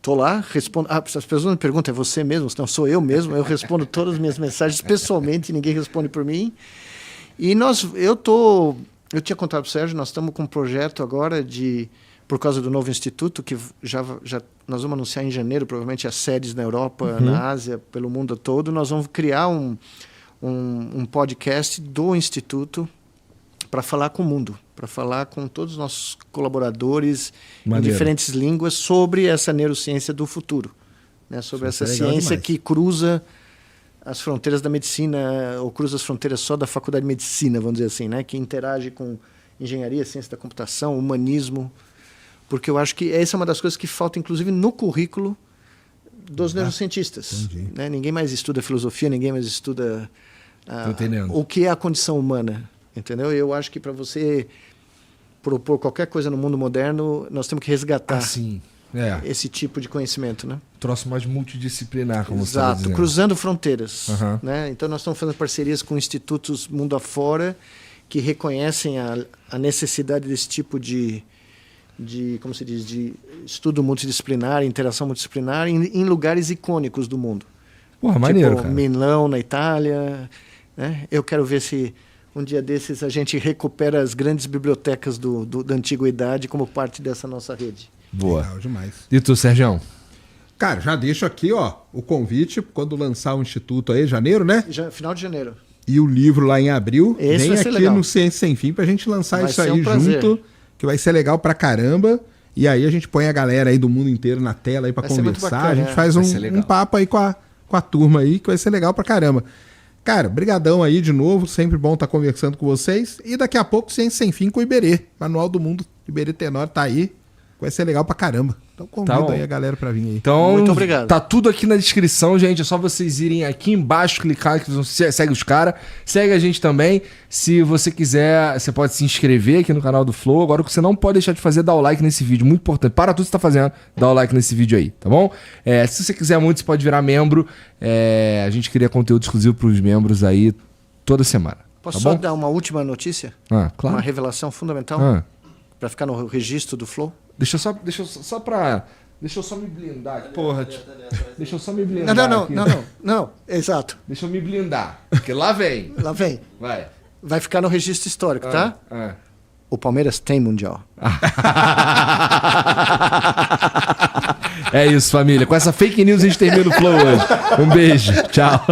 Tô lá, respondo. As pessoas me perguntam, é você mesmo? Não, sou eu mesmo. Eu respondo todas as minhas mensagens pessoalmente, ninguém responde por mim. E eu tinha contado para o Sérgio, nós estamos com um projeto agora por causa do novo instituto, que já nós vamos anunciar em janeiro, provavelmente as sedes na Europa, na Ásia, pelo mundo todo. Nós vamos criar um podcast do instituto para falar com o mundo, para falar com todos os nossos colaboradores em diferentes línguas sobre essa neurociência do futuro, né? Sobre essa ciência que cruza as fronteiras da medicina, ou cruza as fronteiras só da faculdade de medicina, vamos dizer assim, né? Que interage com engenharia, ciência da computação, humanismo, porque eu acho que essa é uma das coisas que falta, inclusive, no currículo dos neurocientistas. Né? Ninguém mais estuda filosofia, ninguém mais estuda o que é a condição humana, entendeu? Eu acho que para você propor qualquer coisa no mundo moderno, nós temos que resgatar esse tipo de conhecimento, né? Troço mais multidisciplinar, como você está dizendo. Cruzando fronteiras. Né? Então, nós estamos fazendo parcerias com institutos mundo afora que reconhecem a necessidade desse tipo de como se diz, de estudo multidisciplinar, interação multidisciplinar em lugares icônicos do mundo. Porra, maneiro, cara. Milão, na Itália. Né? Eu quero ver se um dia desses a gente recupera as grandes bibliotecas da antiguidade como parte dessa nossa rede. Boa. Legal demais. E tu, Sérgio? Cara, já deixo aqui, ó, o convite quando lançar o instituto aí, janeiro, né? Final de janeiro. E o livro lá em abril. Esse vem vai ser aqui legal. no Ciência Sem Fim pra gente lançar Vai isso ser aí um prazer. junto, que vai ser legal pra caramba. E aí a gente põe a galera aí do mundo inteiro na tela aí pra Vai ser muito conversar. bacana, A gente faz Vai ser legal. um papo aí com a turma aí, que vai ser legal pra caramba. Cara, brigadão aí de novo, sempre bom estar conversando com vocês. E daqui a pouco Ciência Sem Fim com o Iberê. Manual do Mundo, Iberê Tenório tá aí. Vai ser legal pra caramba. Então convido aí a galera pra vir aí. Então, Muito obrigado. Tá tudo aqui na descrição, gente. É só vocês irem aqui embaixo, clicar, que segue os caras. Segue a gente também. Se você quiser, você pode se inscrever aqui no canal do Flow. Agora, o que você não pode deixar de fazer é dar o like nesse vídeo. Muito importante. Para tudo que você tá fazendo, dá o like nesse vídeo aí, tá bom? Se você quiser muito, você pode virar membro. A gente cria conteúdo exclusivo pros membros aí toda semana. Posso tá só bom? dar uma última notícia? Claro. Uma revelação fundamental para ficar no registro do Flow? Deixa eu só me blindar aqui. Porra, deixa eu só me blindar. Não, exato. Deixa eu me blindar. Porque lá vem. Lá vem. Vai ficar no registro histórico, tá? O Palmeiras tem Mundial. É isso, família. Com essa fake news a gente termina o Flow hoje. Um beijo. Tchau.